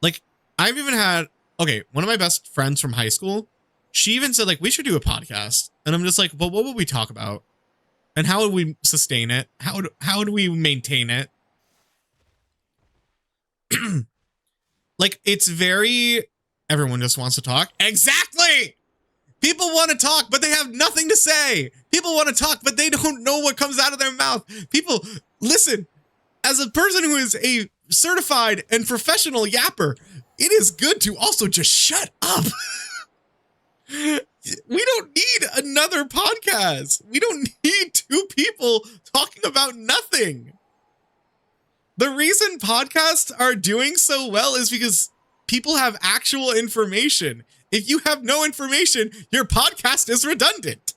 Speaker 1: Like, I've even had, okay, one of my best friends from high school, she even said, like, we should do a podcast. And I'm just like, well, what would we talk about? And how would we sustain it? How do we maintain it? Like, it's very, everyone just wants to talk. Exactly! People want to talk, but they have nothing to say. People want to talk, but they don't know what comes out of their mouth. People, listen, as a person who is a certified and professional yapper, it is good to also just shut up. We don't need another podcast. We don't need two people talking about nothing. The reason podcasts are doing so well is because people have actual information. If you have no information, your podcast is redundant.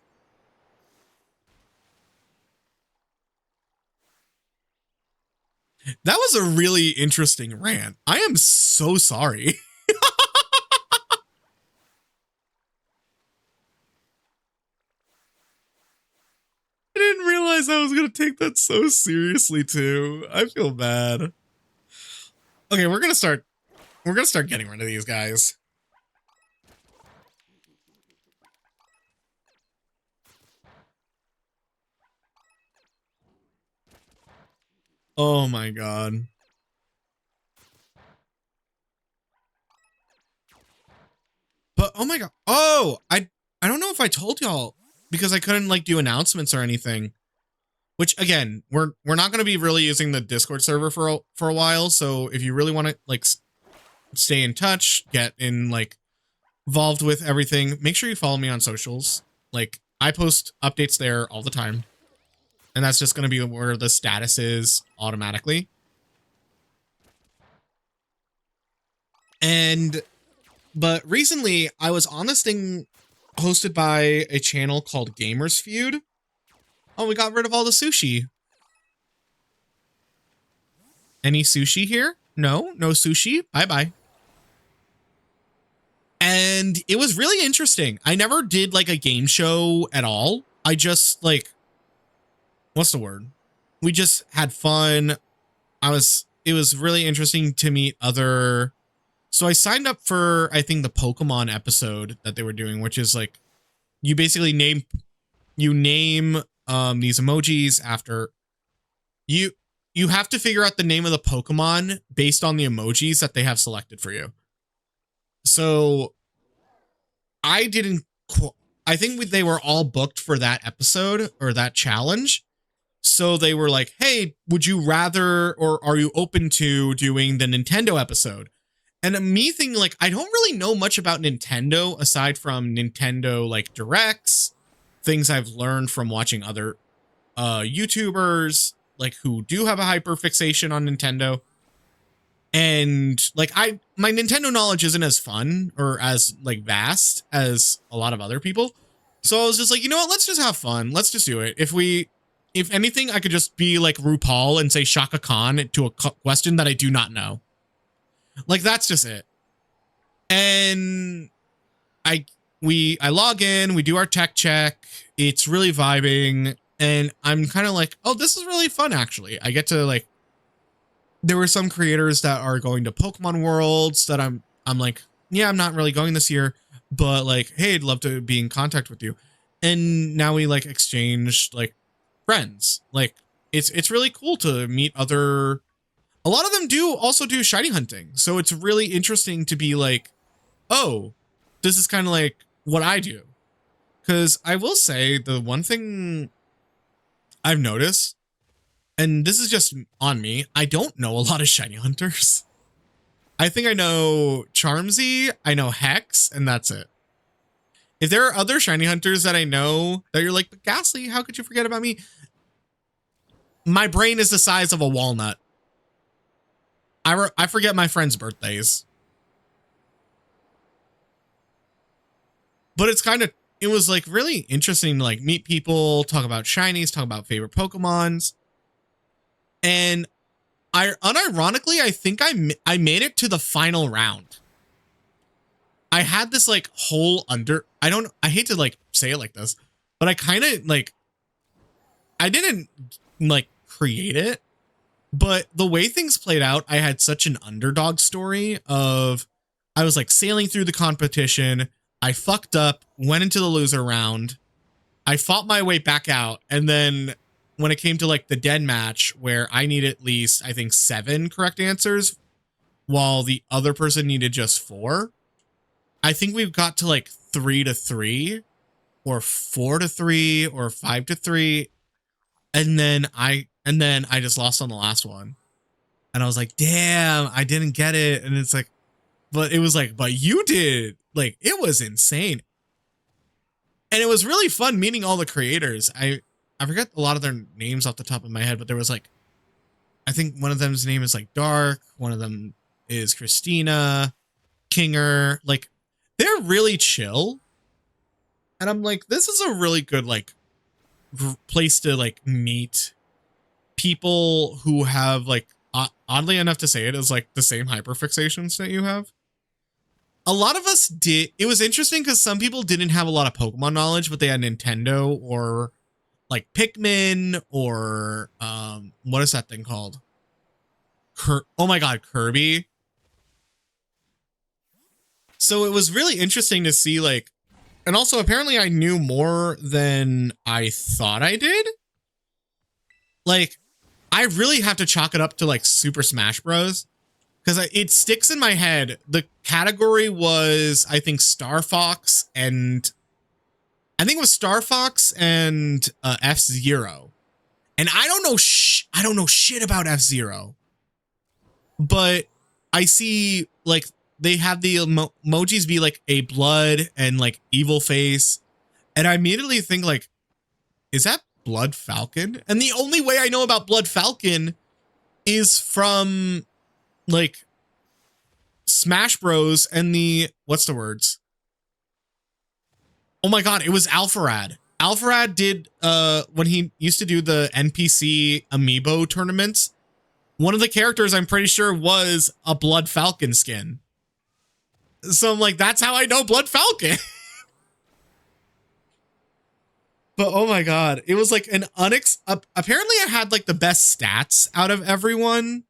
Speaker 1: That was a really interesting rant. I am so sorry. I didn't realize I was going to take that so seriously too. I feel bad. Okay, we're going to start getting rid of these guys. Oh my god. But oh my god. Oh, I don't know if I told y'all because I couldn't like do announcements or anything. Which again, we're not going to be really using the Discord server for a while, so if you really want to like stay in touch, get in like involved with everything, make sure you follow me on socials. Like I post updates there all the time. And that's just going to be where the status is automatically. But recently I was on this thing hosted by a channel called Gamers Feud. Oh, we got rid of all the sushi. Any sushi here? No sushi. Bye-bye. And it was really interesting. I never did like a game show at all. I just like, what's the word? We just had fun. It was really interesting to meet other. So I signed up for, I think, the Pokemon episode that they were doing, which is like, you basically name these emojis after you have to figure out the name of the Pokemon based on the emojis that they have selected for you. So I think they were all booked for that episode or that challenge. So they were like, hey, would you rather, or are you open to doing the Nintendo episode? And me thinking like, I don't really know much about Nintendo aside from Nintendo like directs, things I've learned from watching other YouTubers like who do have a hyper fixation on Nintendo. And like my Nintendo knowledge isn't as fun or as like vast as a lot of other people. So I was just like, you know what, let's just have fun. Let's just do it. If anything, I could just be like RuPaul and say Shaka Khan to a question that I do not know. Like, that's just it. And I log in, we do our tech check. It's really vibing. And I'm kind of like, oh, this is really fun, actually. I get to like, there were some creators that are going to Pokemon Worlds that I'm like, yeah, I'm not really going this year, but like, hey, I'd love to be in contact with you. And now we like exchange like friends. Like it's really cool to meet other, a lot of them also do shiny hunting. So it's really interesting to be like, oh, this is kind of like what I do. Because I will say the one thing I've noticed, and this is just on me, I don't know a lot of shiny hunters. I think I know Charmsy, I know Hex, and that's it. If there are other shiny hunters that I know that you're like, but Ghastly, how could you forget about me? My brain is the size of a walnut. I forget my friends' birthdays. But it's kind of, it was like really interesting to like meet people, talk about shinies, talk about favorite Pokemons. And unironically, I think I made it to the final round. I had this like whole I hate to like say it like this, but I kind of like, I didn't like create it, but the way things played out, I had such an underdog story of, I was like sailing through the competition. I fucked up, went into the loser round. I fought my way back out. And then when it came to like the dead match where I need at least, I think 7 correct answers while the other person needed just 4. I think we've got to like 3-3 or 4-3 or 5-3. And then I just lost on the last one. And I was like, damn, I didn't get it. And it's like, but it was like, but you did. Like, it was insane. And it was really fun meeting all the creators. I forget a lot of their names off the top of my head, but there was like, I think one of them's name is like Dark. One of them is Christina, Kinger. Like, they're really chill. And I'm like, this is a really good, like, place to like meet people who have like, oddly enough to say it, is like the same hyperfixations that you have. A lot of us did. It was interesting because some people didn't have a lot of Pokemon knowledge, but they had Nintendo or like Pikmin or what is that thing called? Oh my God, Kirby. So it was really interesting to see like, and also apparently I knew more than I thought I did. Like, I really have to chalk it up to like Super Smash Bros. Because it sticks in my head. The category was, I think, Star Fox and F-Zero. And I don't know shit about F-Zero. But I see like they have the emojis be like a blood and like evil face. And I immediately think like, is that Blood Falcon? And the only way I know about Blood Falcon is from like Smash Bros. And the, what's the words? Oh my God, it was Alpharad. Alpharad did, when he used to do the NPC amiibo tournaments, one of the characters I'm pretty sure was a Blood Falcon skin. So I'm like, that's how I know Blood Falcon. But oh my God, it was like an apparently I had like the best stats out of everyone.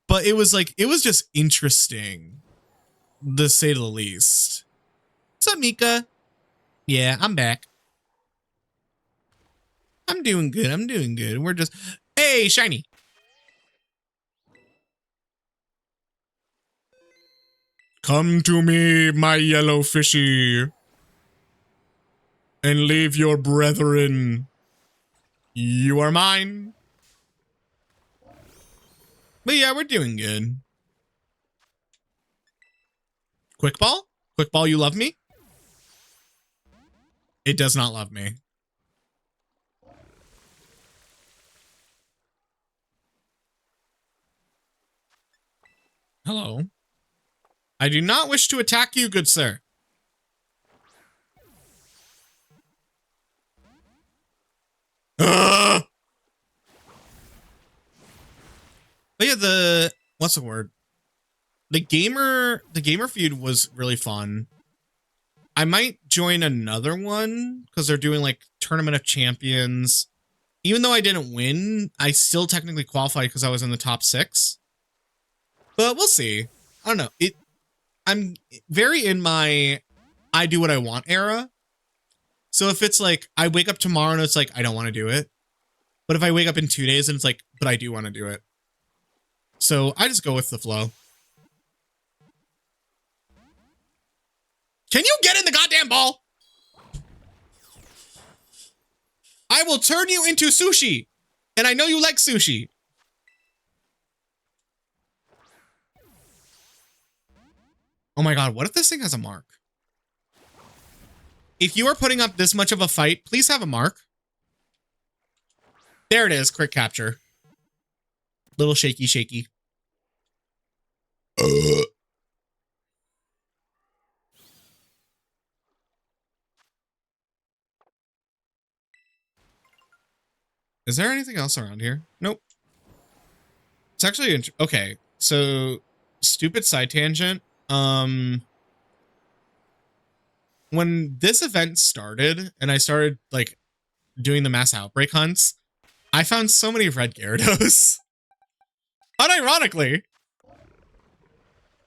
Speaker 1: But it was like, it was just interesting, to say the least. What's up, Mika? Yeah, I'm back. I'm doing good. I'm doing good. We're just, hey, shiny. Come to me, my yellow fishy, and leave your brethren. You are mine. But yeah, we're doing good. Quick ball? Quick ball, you love me? It does not love me. Hello. I do not wish to attack you, good sir. Ugh! But yeah, what's the word? The gamer feud was really fun. I might join another one because they're doing like Tournament of Champions. Even though I didn't win, I still technically qualified because I was in the top 6. But we'll see. I don't know. I'm very in my I do what I want era. So if it's like I wake up tomorrow and it's like I don't want to do it. But if I wake up in 2 days and it's like, but I do want to do it. So I just go with the flow. Can you get in the goddamn ball? I will turn you into sushi. And I know you like sushi. Oh my god, what if this thing has a mark? If you are putting up this much of a fight, please have a mark. There it is, quick capture. Little shaky, shaky. Is there anything else around here? Nope. It's actually, okay, so stupid side tangent. When this event started and I started like doing the mass outbreak hunts, I found so many red Gyarados. Unironically.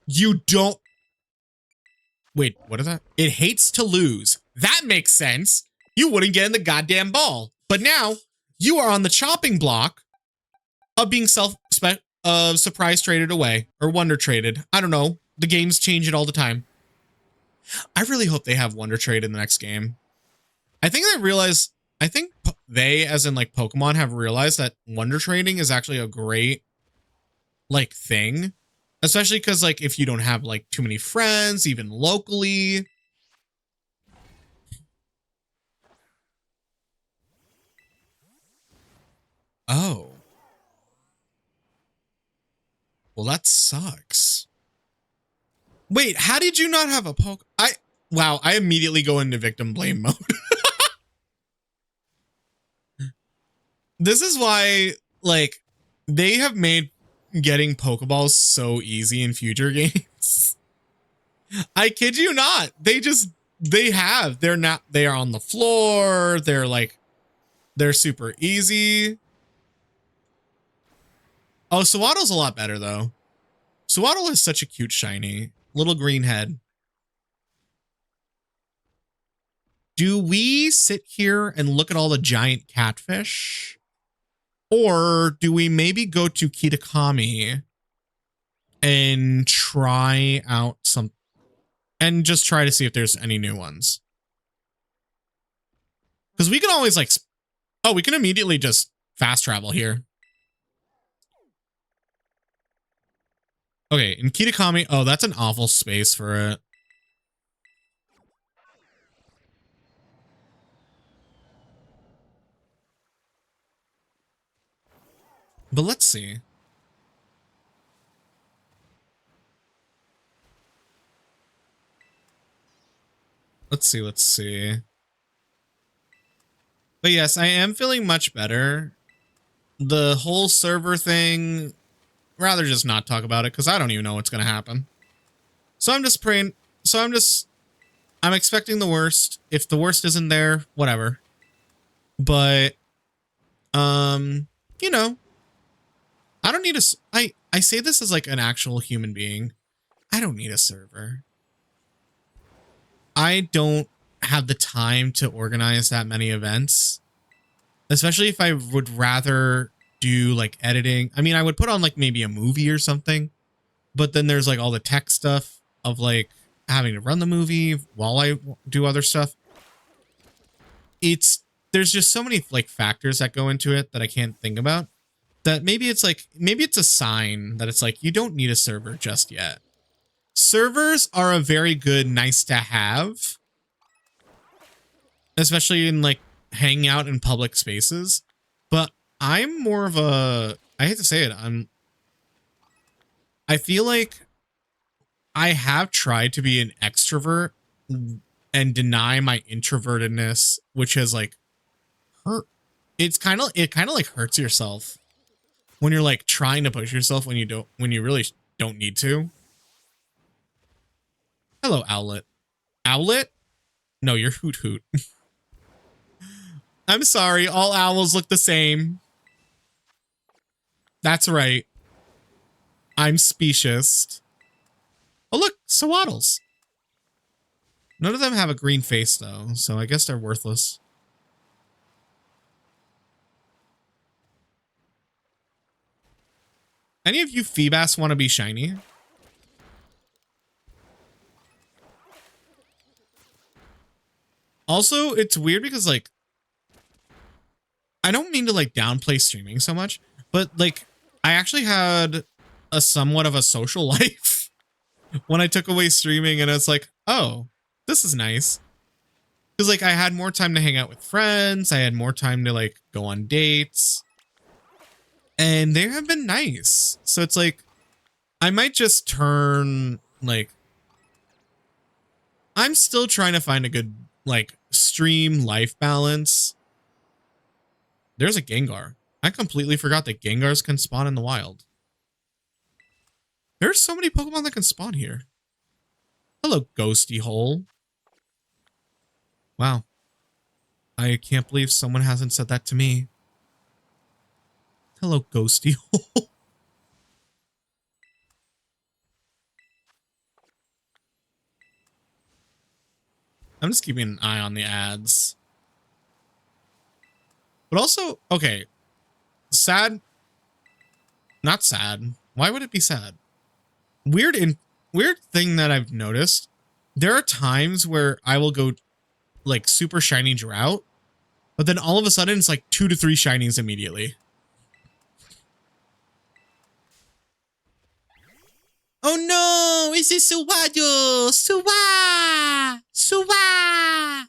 Speaker 1: You don't... Wait, what is that? It hates to lose. That makes sense. You wouldn't get in the goddamn ball. But now, you are on the chopping block of being surprise traded away. Or wonder traded. I don't know. The games change it all the time. I really hope they have wonder trade in the next game. I think they, as in like Pokemon, have realized that wonder trading is actually a great like thing, especially because like if you don't have like too many friends, even locally. Oh. Well, that sucks. Wait, how did you not have a Wow, I immediately go into victim blame mode. This is why, like, they have made getting Pokeballs so easy in future games. I kid you not. They are on the floor. They're super easy. Oh, Sawaddle's a lot better, though. Sawaddle is such a cute shiny. Little green head. Do we sit here and look at all the giant catfish? Or do we maybe go to Kitakami and try out some... and just try to see if there's any new ones? Because we can always like... Oh, we can immediately just fast travel here. Okay, in Kitakami... Oh, that's an awful space for it. But let's see. Let's see. But yes, I am feeling much better. The whole server thing, rather just not talk about it because I don't even know what's going to happen. So I'm just praying. I'm expecting the worst. If the worst isn't there, whatever. But, you know, I don't need I say this as like an actual human being. I don't need a server. I don't have the time to organize that many events, especially if I would rather do like editing. I mean, I would put on like maybe a movie or something, but then there's like all the tech stuff of like having to run the movie while I do other stuff. There's just so many like factors that go into it that I can't think about, that maybe it's a sign that it's like, you don't need a server just yet. Servers are a very good nice to have, especially in like hanging out in public spaces. But I'm more of a, I hate to say it, I feel like I have tried to be an extrovert and deny my introvertedness, which has like hurt. It kind of like hurts yourself when you're like trying to push yourself when you really don't need to. Hello, Owlet. Owlet? No, you're Hoot Hoot. I'm sorry, all owls look the same. That's right. I'm specious. Oh look, Sawaddles. None of them have a green face though, so I guess they're worthless. Any of you Feebas want to be shiny? Also, it's weird because like I don't mean to like downplay streaming so much, but like I actually had a somewhat of a social life when I took away streaming, and it's like, oh, this is nice. Because like I had more time to hang out with friends, I had more time to like go on dates, and they have been nice. So it's like I might just turn like I'm still trying to find a good like stream life balance. There's a Gengar. I completely forgot that Gengars can spawn in the wild. There's so many Pokemon that can spawn here. Hello, Ghosty Hole. Wow. I can't believe someone hasn't said that to me. Hello, Ghosty Hole. I'm just keeping an eye on the ads. But also, okay, sad. Not sad. Why would it be sad? Weird thing that I've noticed. There are times where I will go like super shiny drought, but then all of a sudden it's like 2 to 3 shinies immediately. Oh no! Is it Suwayo? Suwa! Suwa!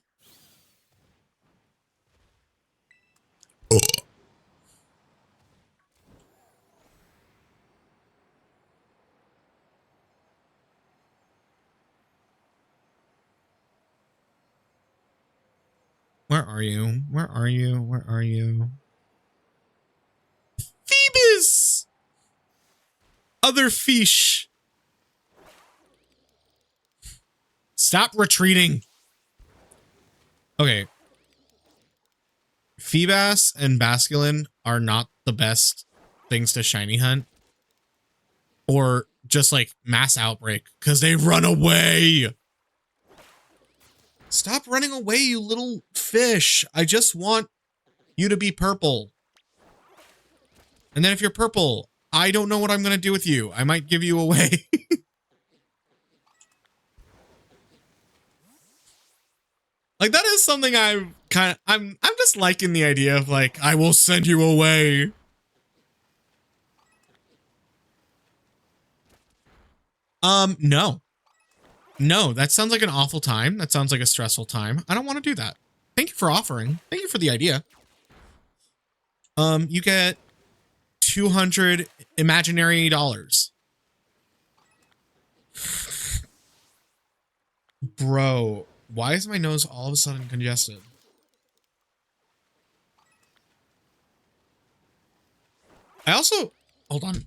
Speaker 1: Where are you? Where are you? Where are you? Phoebus! Other fish. Stop retreating. Okay. Feebas and Basculin are not the best things to shiny hunt. Or just like mass outbreak because they run away. Stop running away, you little fish. I just want you to be purple. And then if you're purple, I don't know what I'm going to do with you. I might give you away. Like that is something I'm just liking the idea of like, I will send you away. No. No, that sounds like an awful time. That sounds like a stressful time. I don't want to do that. Thank you for offering. Thank you for the idea. You get 200 imaginary dollars. Bro, why is my nose all of a sudden congested? I also, hold on.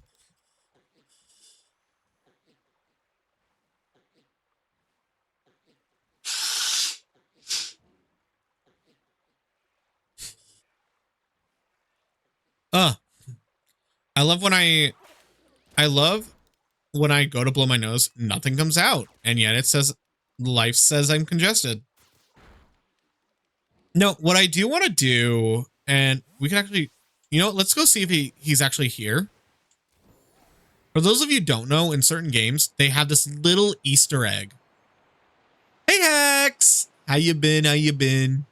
Speaker 1: I love when I go to blow my nose, nothing comes out. And yet it says, life says I'm congested. No, what I do want to do, and we can actually, you know, let's go see if he's actually here. For those of you who don't know, in certain games, they have this little Easter egg. Hey, Hex! How you been? How you been?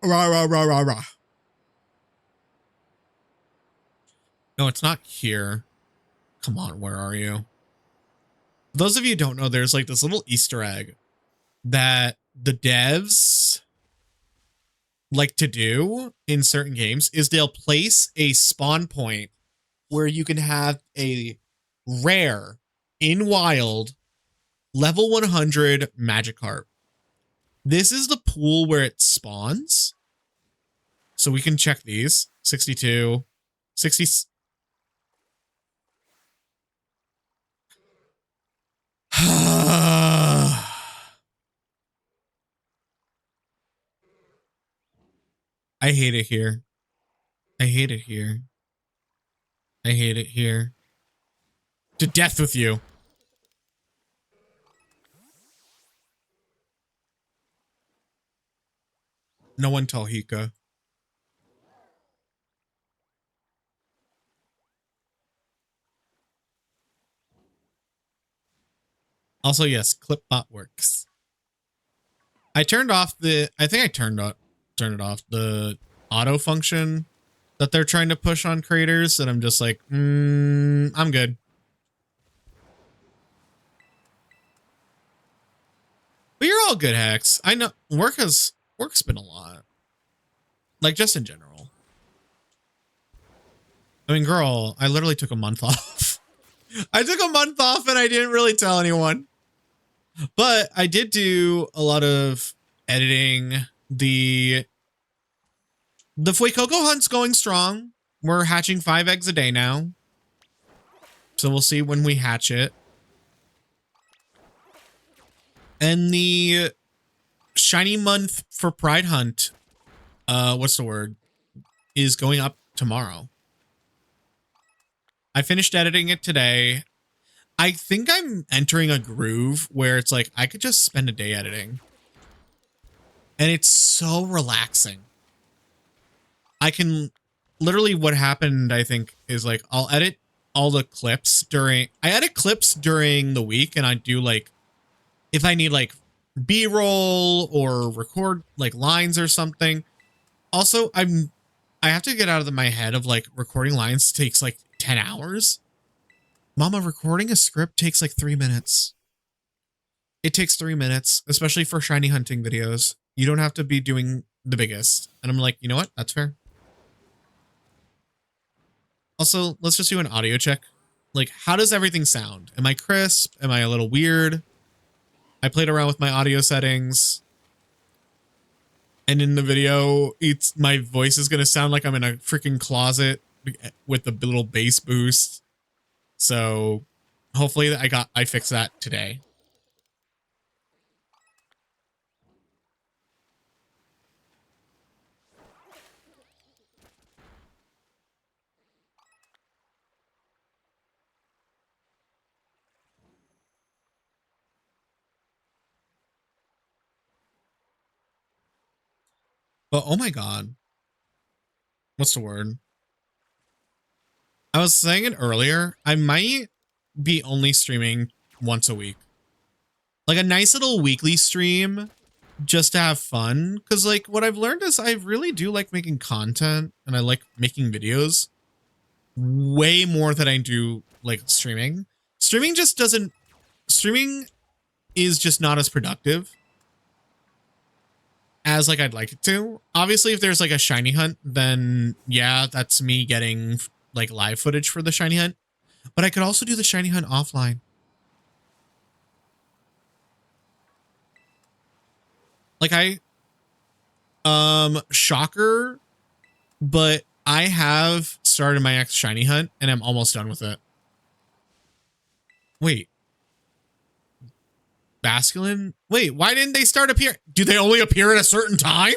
Speaker 1: Rah, rah, rah, rah, rah. No, it's not here. Come on, where are you? For those of you who don't know, there's like this little Easter egg that the devs like to do in certain games is they'll place a spawn point where you can have a rare in wild level 100 Magikarp. This is the pool where it spawns. So we can check these. 62, 60. I hate it here. I hate it here. I hate it here. To death with you. No one tell Hika. Also, yes, Clipbot works. I turned off the, I think I turned it off, the auto function that they're trying to push on creators, and I'm just like, I'm good. But you're all good, Hex. I know work's been a lot. Like, just in general. I mean, girl, I literally took a month off. I took a month off and I didn't really tell anyone. But I did do a lot of editing. The Fuecoco hunt's going strong. We're hatching 5 eggs a day now. So we'll see when we hatch it. And the shiny month for Pride Hunt, what's the word, is going up tomorrow. I finished editing it today. I think I'm entering a groove where it's like I could just spend a day editing. And it's so relaxing. I can literally, what happened, I think, is like I'll edit all the clips I edit clips during the week, and I do like, if I need like B-roll or record like lines or something. Also, I have to get out of my head of like recording lines takes like 10 hours. Mama, recording a script takes like 3 minutes. It takes 3 minutes, especially for shiny hunting videos. You don't have to be doing the biggest. And I'm like, you know what? That's fair. Also, let's just do an audio check. Like, how does everything sound? Am I crisp? Am I a little weird? I played around with my audio settings. And in the video, my voice is going to sound like I'm in a freaking closet with a little bass boost. So hopefully I fixed that today. But oh my God. What's the word? I was saying it earlier. I might be only streaming once a week. Like a nice little weekly stream just to have fun. Because like what I've learned is I really do like making content and I like making videos way more than I do like streaming. Streaming is just not as productive as like I'd like it to. Obviously, if there's like a shiny hunt, then yeah, that's me getting like live footage for the shiny hunt. But I could also do the shiny hunt offline. Like shocker, but I have started my next shiny hunt and I'm almost done with it. Wait. Basculin? Wait, why didn't they start appearing? Do they only appear at a certain time?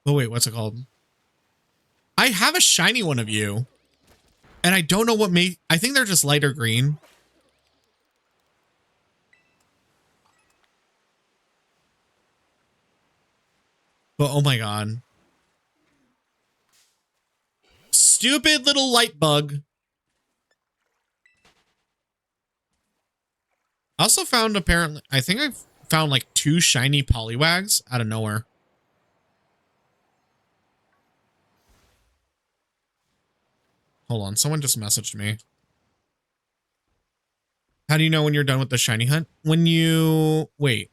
Speaker 1: Oh, wait, what's it called? I have a shiny one of you. And I don't know what I think they're just lighter green. But oh my God. Stupid little light bug. I also found apparently, I think I've found like 2 shiny Poliwags out of nowhere. Hold on, someone just messaged me. How do you know when you're done with the shiny hunt? When you, wait,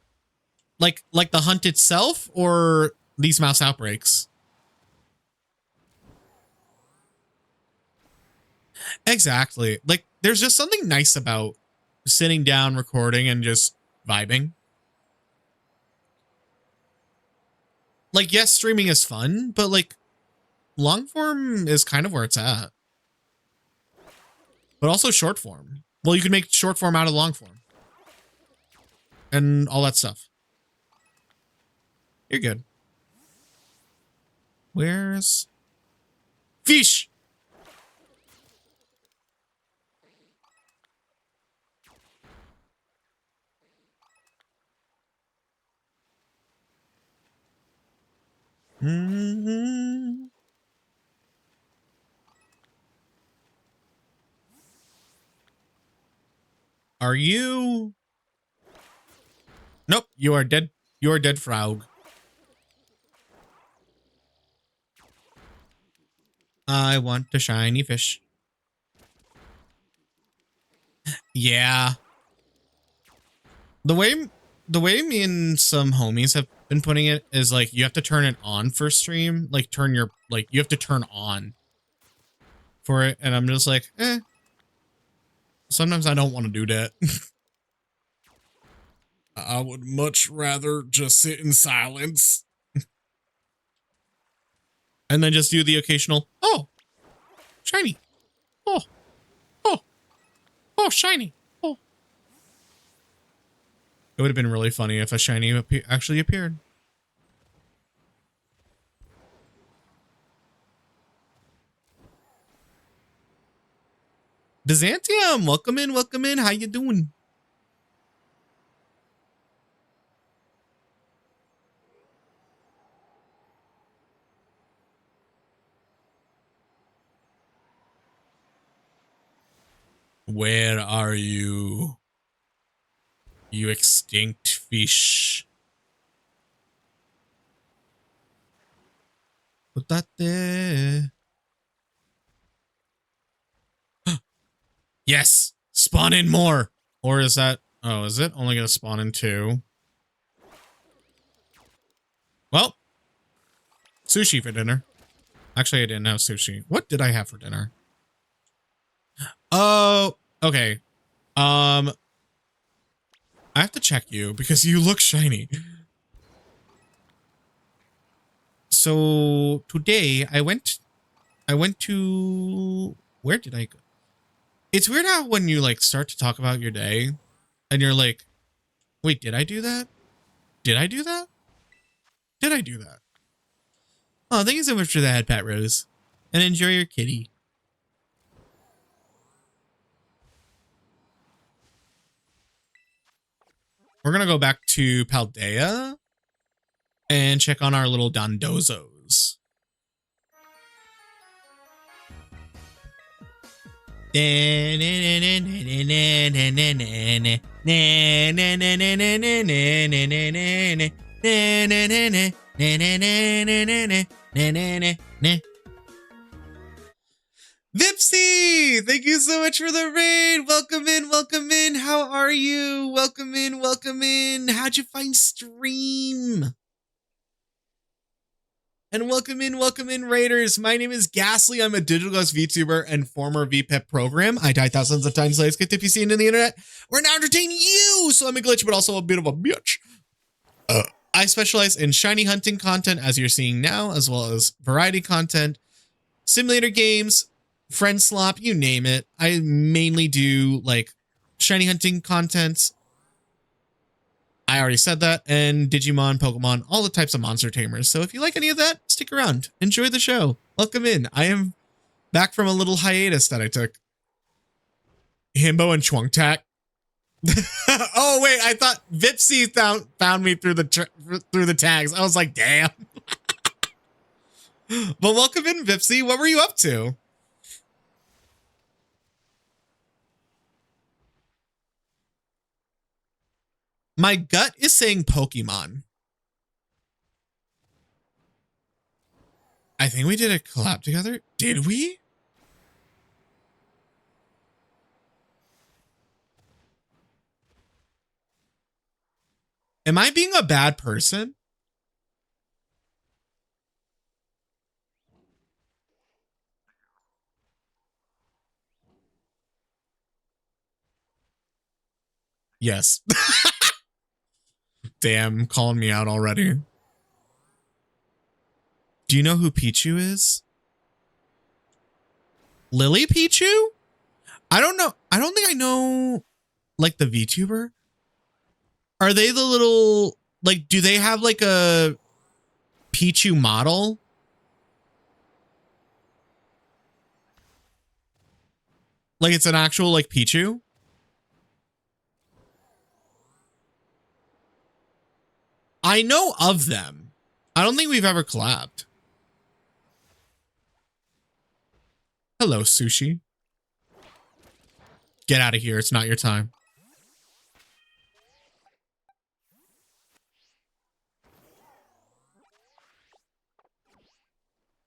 Speaker 1: like the hunt itself or these mouse outbreaks? Exactly. Like there's just something nice about sitting down, recording, and just vibing. Like, yes, streaming is fun, but like long form is kind of where it's at. But also short form. Well, you can make short form out of long form. And all that stuff. You're good. Where's fish? Are you? Nope, you are dead. You are dead, frog. I want a shiny fish. Yeah. The way me and some homies have been putting it is like you have to turn it on for stream. Like you have to turn on for it. And I'm just like, eh. Sometimes I don't want to do that. I would much rather just sit in silence. And then just do the occasional, oh, shiny. Oh, oh, oh, shiny. Oh. It would have been really funny if a shiny actually appeared. Byzantium, welcome in, welcome in. How you doing? Where are you? You extinct fish. Put that there. Yes, spawn in more. Or is that, oh, is it only gonna spawn in 2? Well, sushi for dinner. Actually, I didn't have sushi. What did I have for dinner? Oh, okay. I have to check you because you look shiny. So today I went to, where did I go? It's weird how when you like start to talk about your day and you're like, wait, did I do that? Did I do that? Did I do that? Oh, thank you so much for that, Pat Rose. And enjoy your kitty. We're going to go back to Paldea and check on our little Dondozos. Vipsy, thank you so much for the raid. Welcome in, welcome in. How are you? Welcome in, welcome in. How'd you find stream? And welcome in, raiders. My name is Ghastly. I'm a digital ghost VTuber and former VPEP program. I died thousands of times, so I get to PC into the internet. We're now entertaining you, so I'm a glitch, but also a bit of a bitch. I specialize in shiny hunting content, as you're seeing now, as well as variety content, simulator games, friend slop, you name it. I mainly do like shiny hunting content. I already said that, and Digimon, Pokemon, all the types of monster tamers. So if you like any of that, stick around. Enjoy the show. Welcome in. I am back from a little hiatus that I took. Himbo and Chwungtak. Oh wait, I thought Vipsy found me through the tags. I was like, damn. But welcome in, Vipsy. What were you up to? My gut is saying Pokemon. I think we did a collab together. Did we? Am I being a bad person? Yes. Damn, calling me out already. Do you know who Pichu is? Lily Pichu? I don't know. I don't think I know, like, the VTuber. Are they the little, like, do they have, like, a Pichu model? Like, it's an actual, like, Pichu? I know of them. I don't think we've ever collabed. Hello, Sushi. Get out of here. It's not your time.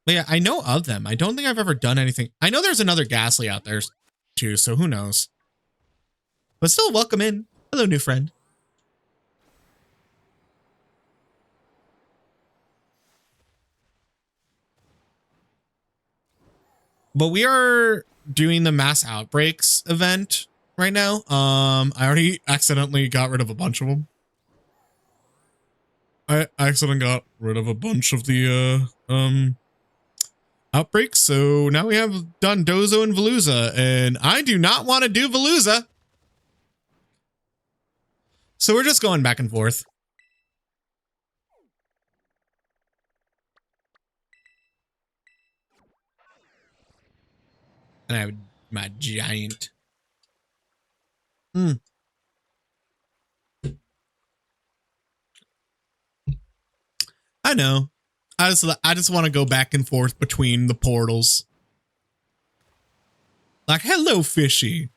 Speaker 1: But yeah, I know of them. I don't think I've ever done anything. I know there's another Ghastly out there too, so who knows? But still, welcome in. Hello, new friend. But we are doing the mass outbreaks event right now. I already accidentally got rid of a bunch of them. I accidentally got rid of a bunch of the outbreaks. So now we have done Dozo and Veluza, and I do not want to do Veluza. So we're just going back and forth. And I have my giant. I know. I just want to go back and forth between the portals. Like, hello, fishy.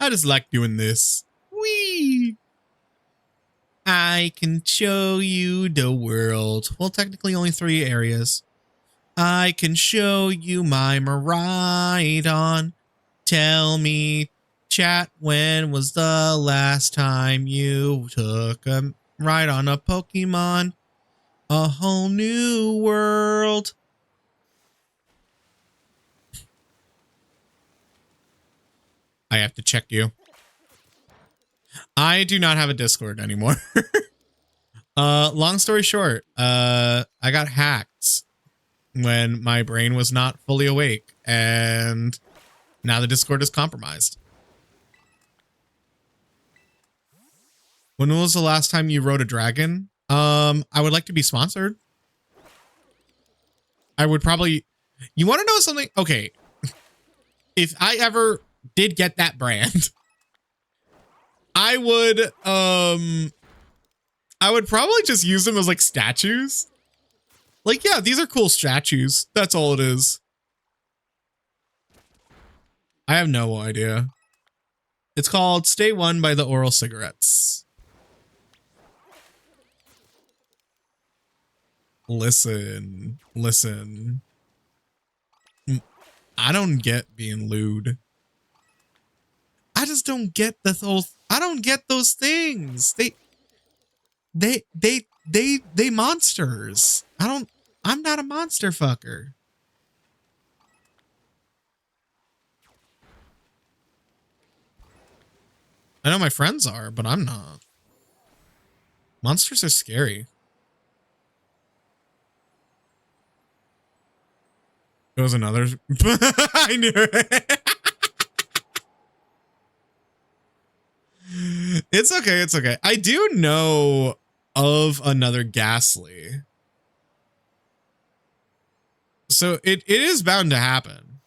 Speaker 1: I just like doing this. Whee! I can show you the world. Well, technically only 3 areas. I can show you my Maridon. Tell me, chat, when was the last time you took a ride on a Pokemon? A whole new world. I have to check you. I do not have a Discord anymore. Long story short, I got hacked when my brain was not fully awake, and now the Discord is compromised. When was the last time you rode a dragon? I would like to be sponsored. I would probably, you want to know something? Okay. If I ever did get that brand, I would probably just use them as like statues. Like, yeah, these are cool statues. That's all it is. I have no idea. It's called Stay One by the Oral Cigarettes. Listen. I don't get being lewd. I just don't get the whole, I don't get those things. They monsters. I'm not a monster fucker. I know my friends are, but I'm not. Monsters are scary. There was another. I knew it. It's okay. It's okay. I do know of another Ghastly. So it is bound to happen.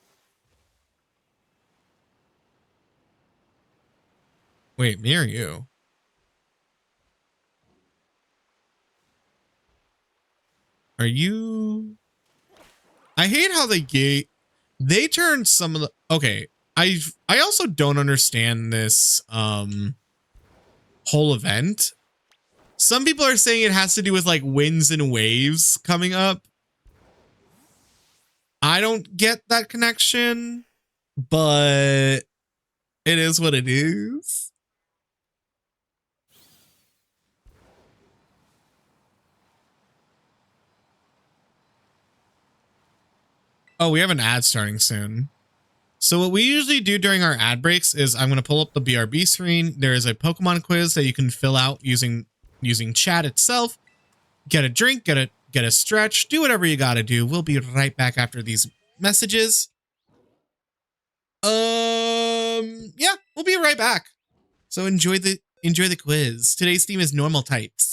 Speaker 1: Wait, me or you? Are you? I hate how they turned some of the, okay. I also don't understand this whole event. Some people are saying it has to do with like winds and waves coming up. I don't get that connection, but it is what it is. Oh, we have an ad starting soon. So what we usually do during our ad breaks is I'm going to pull up the BRB screen. There is a Pokemon quiz that you can fill out using chat itself. Get a drink, get a stretch, do whatever you got to do. We'll be right back after these messages. Yeah, we'll be right back. So enjoy the quiz. Today's theme is normal types.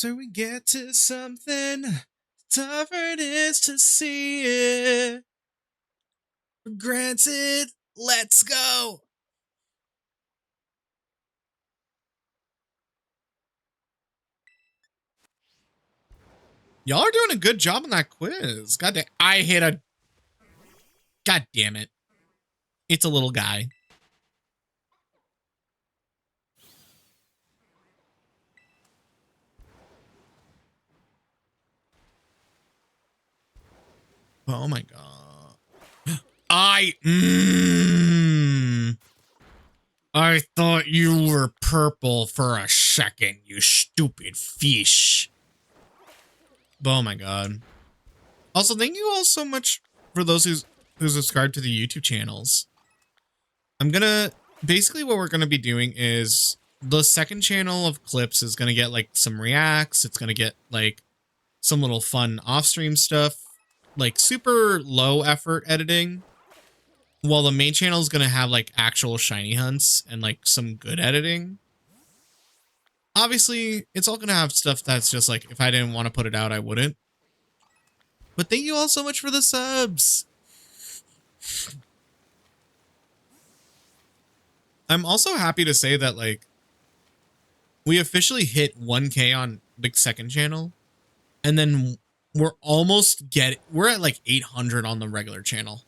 Speaker 1: So we get to something, tougher it is to see it. Granted, let's go. Y'all are doing a good job on that quiz. God damn, I hit a... God damn it. It's a little guy. Oh my god. I thought you were purple for a second, you stupid fish. Oh my god. Also, thank you all so much for those who subscribe to the YouTube channels. Basically what we're gonna be doing is the second channel of clips is gonna get like some reacts. It's gonna get like some little fun off-stream stuff, like super low effort editing. While the main channel is gonna have like actual shiny hunts and like some good editing. Obviously, it's all gonna have stuff that's just like, if I didn't want to put it out, I wouldn't. But thank you all so much for the subs. I'm also happy to say that like we officially hit 1K on the second channel, and then we're at like 800 on the regular channel,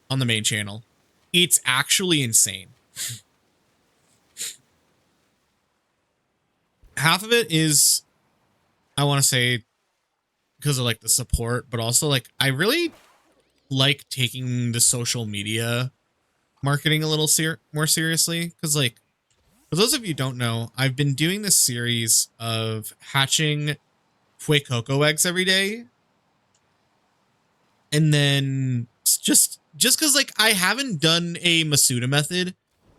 Speaker 1: on the main channel. It's actually insane. Half of it is, I want to say, because of like the support, but also like I really like taking the social media marketing a little more seriously, because like for those of you who don't know, I've been doing this series of hatching Cocoa eggs every day, and then just because like I haven't done a Masuda method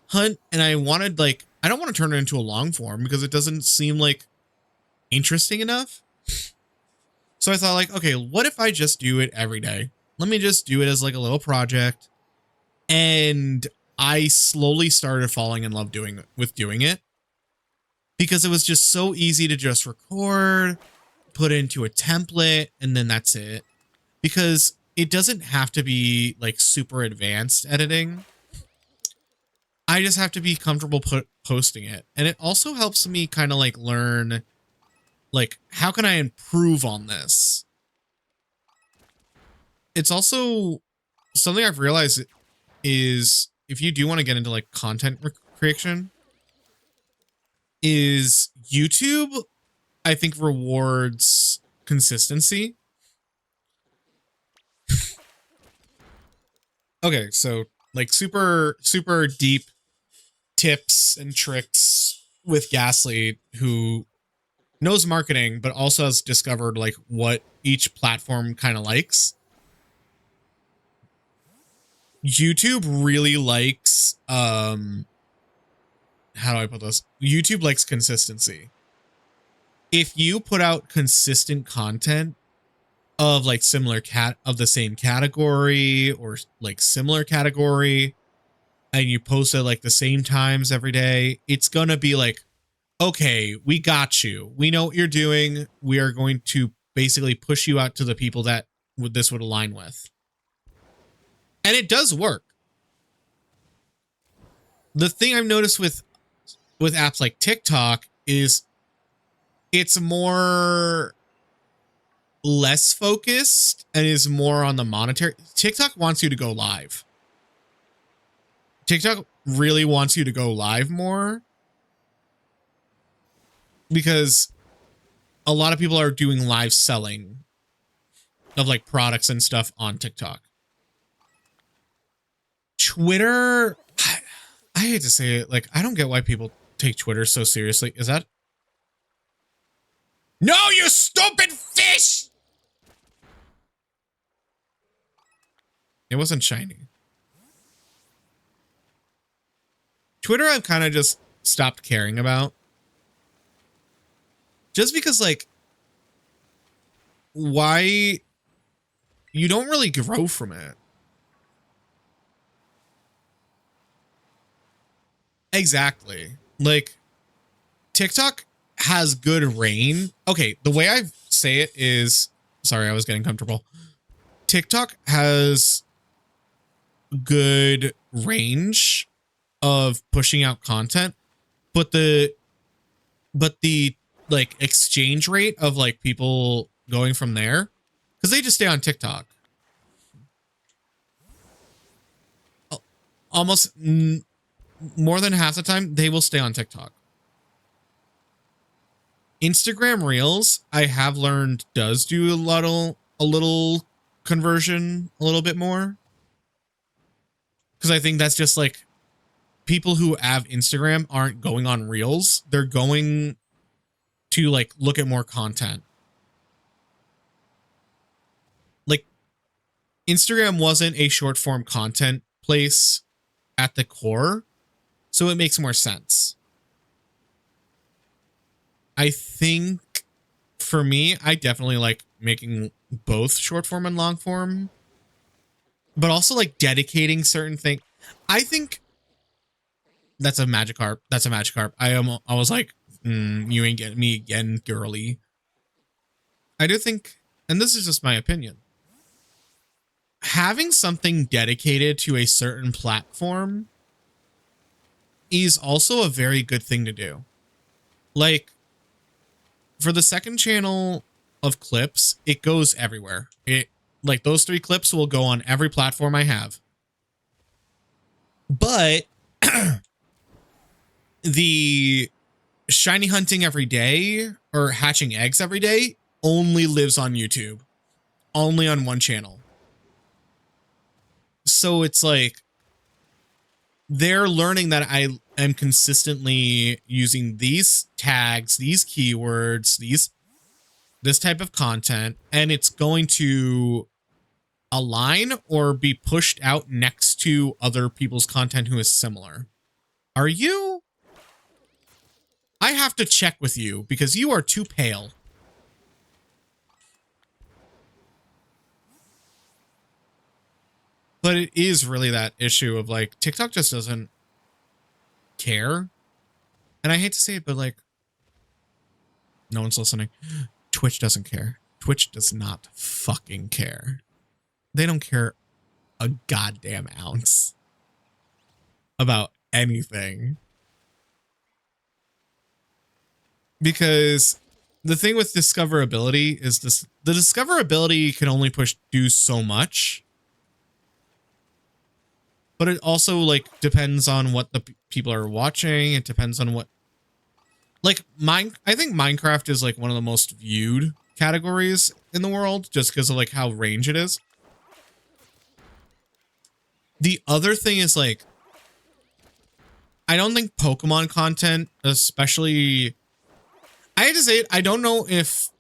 Speaker 1: hunt, and I wanted like, I don't want to turn it into a long form because it doesn't seem like interesting enough. So I thought like, okay, what if I just do it every day? Let me just do it as like a little project. And I slowly started falling in love with doing it because it was just so easy to just record, put it into a template, and then that's it. Because it doesn't have to be like super advanced editing. I just have to be comfortable posting it. And it also helps me kind of like learn, like, how can I improve on this? It's also something I've realized is, if you do want to get into like content creation, is YouTube, I think, rewards consistency. Okay, so like super deep tips and tricks with Ghastly, who knows marketing but also has discovered like what each platform kind of likes. YouTube really likes how do I put this? YouTube likes consistency. If you put out consistent content of like of the same category or like similar category, and you post it like the same times every day, it's gonna be like, okay, we got you. We know what you're doing. We are going to basically push you out to the people that this would align with. And it does work. The thing I've noticed with apps like TikTok is it's less focused and is more on the monetary. TikTok wants you to go live. TikTok really wants you to go live more because a lot of people are doing live selling of like products and stuff on TikTok. Twitter, I hate to say it, like, I don't get why people take Twitter so seriously. Is that? No, you stupid fish! It wasn't shiny. Twitter, I've kind of just stopped caring about. Just because, like, why? You don't really grow from it. Exactly. Like, TikTok has good rain. Okay, the way I say it is, sorry, I was getting comfortable. TikTok has good range of pushing out content, but the like exchange rate of like people going from there, because they just stay on TikTok. Almost more than half the time, they will stay on TikTok. Instagram Reels, I have learned, does do a little conversion, a little bit more. Because I think that's just like people who have Instagram aren't going on Reels. They're going to like look at more content. Like Instagram wasn't a short form content place at the core, so it makes more sense. I think for me, I definitely like making both short form and long form, but also like dedicating certain things. I think that's a Magikarp. That's a Magikarp. I was like, you ain't getting me again, girly. I do think, and this is just my opinion, having something dedicated to a certain platform is also a very good thing to do. Like, for the second channel of clips, it goes everywhere. It like those 3 clips will go on every platform I have. But the shiny hunting every day or hatching eggs every day only lives on YouTube. Only on one channel. So it's like they're learning that I am consistently using these tags, these keywords, this type of content, and it's going to align or be pushed out next to other people's content who is similar. Are you? I have to check with you because you are too pale. But it is really that issue of like TikTok just doesn't care. And I hate to say it, but like no one's listening. Twitch doesn't care. Twitch does not fucking care. They don't care a goddamn ounce about anything. Because the thing with discoverability is this: the discoverability can only do so much. But it also like depends on what the people are watching. It depends on what, like I think Minecraft is like one of the most viewed categories in the world just because of like how range it is. The other thing is like, I don't think Pokemon content, especially, I hate to say it, I don't know if,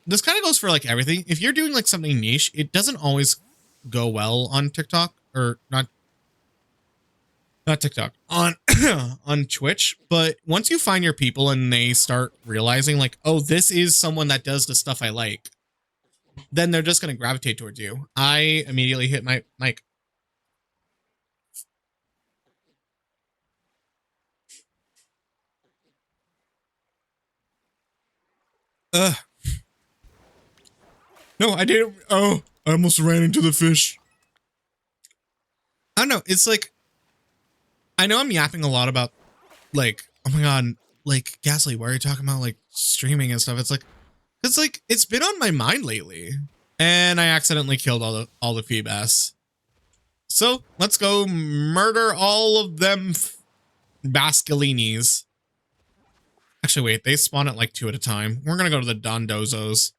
Speaker 1: this kind of goes for like everything. If you're doing like something niche, it doesn't always go well on TikTok, or not TikTok, on on Twitch. But once you find your people and they start realizing like, oh, this is someone that does the stuff I like, then they're just going to gravitate towards you. I immediately hit my mic. No, I didn't. Oh, I almost ran into the fish. I don't know. It's like, I know I'm yapping a lot about like, oh my God, like Ghastly, why are you talking about like streaming and stuff? It's like, it's been on my mind lately, and I accidentally killed all the Feebas. So let's go murder all of them Bascalinis. Actually, wait, they spawn at like 2 at a time. We're gonna go to the Dondozos.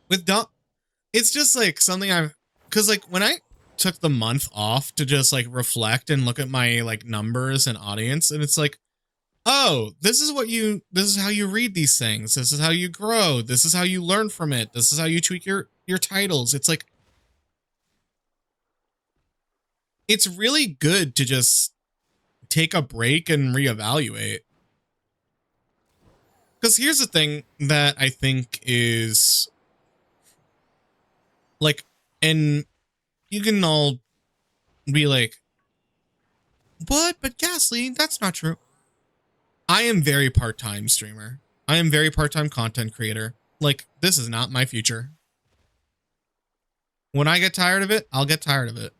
Speaker 1: With it's just like something because like when I took the month off to just like reflect and look at my like numbers and audience, and it's like, oh, this is how you read these things. This is how you grow. This is how you learn from it. This is how you tweak your titles. It's like, it's really good to just take a break and reevaluate. Because here's the thing that I think is like, and you can all be like, what? But Ghastly, that's not true. I am very part-time streamer. I am very part-time content creator. Like, this is not my future. When I get tired of it, I'll get tired of it.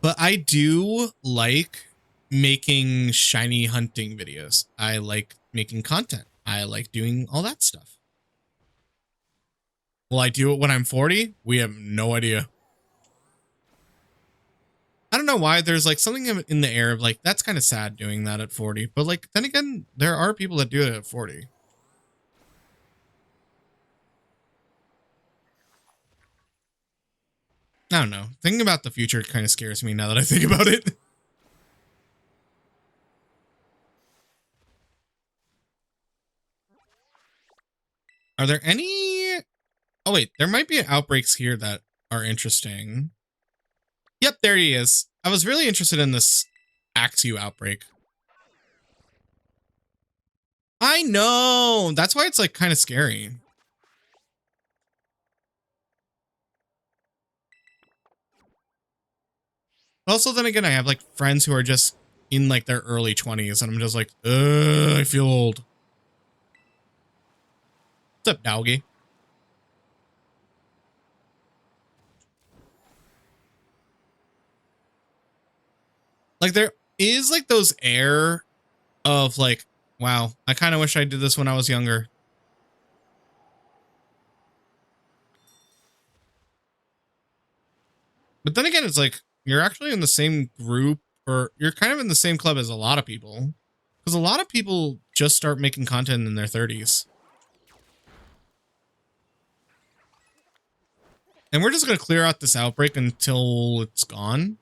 Speaker 1: But I do like making shiny hunting videos. I like making content. I like doing all that stuff. Will I do it when I'm 40? We have no idea. I don't know why there's like something in the air of like, that's kind of sad doing that at 40. But like, then again, there are people that do it at 40. I don't know. Thinking about the future kind of scares me now that I think about it. Are there any... Oh, wait. There might be outbreaks here that are interesting. Yep, there he is. I was really interested in this Axew outbreak. I know! That's why it's like kind of scary. Also, then again, I have like friends who are just in like their early 20s and I'm just like, I feel old. What's up, doggy? Like there is like those air of like, wow, I kind of wish I did this when I was younger. But then again, it's like, you're actually in the same group, or you're kind of in the same club as a lot of people. Because a lot of people just start making content in their 30s. And we're just going to clear out this outbreak until it's gone.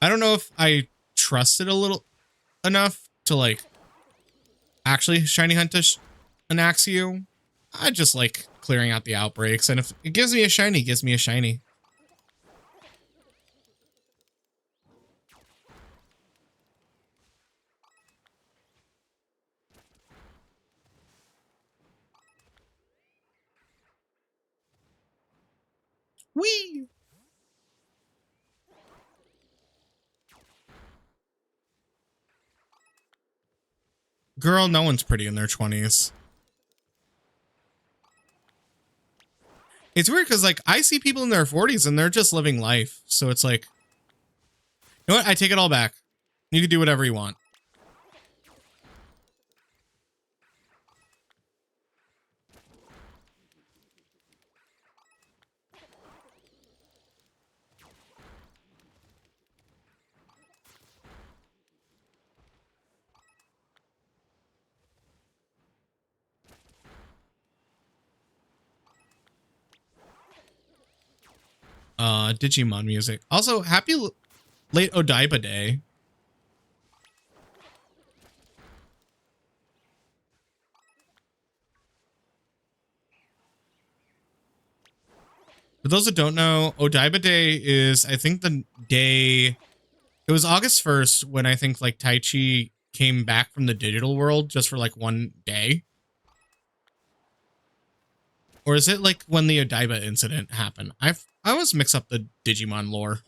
Speaker 1: I don't know if I trust it a little enough to like actually shiny hunt an Axew. I just like clearing out the outbreaks. And if it gives me a shiny, it gives me a shiny. Whee! Girl, no one's pretty in their 20s. It's weird because, like, I see people in their 40s and they're just living life. So it's like, you know what? I take it all back. You can do whatever you want. Digimon music. Also, happy late Odaiba Day. For those that don't know, Odaiba Day is, I think, the day... It was August 1st when I think, like, Taichi came back from the digital world just for, like, one day. Or is it, like, when the Odaiba incident happened? I always mix up the Digimon lore.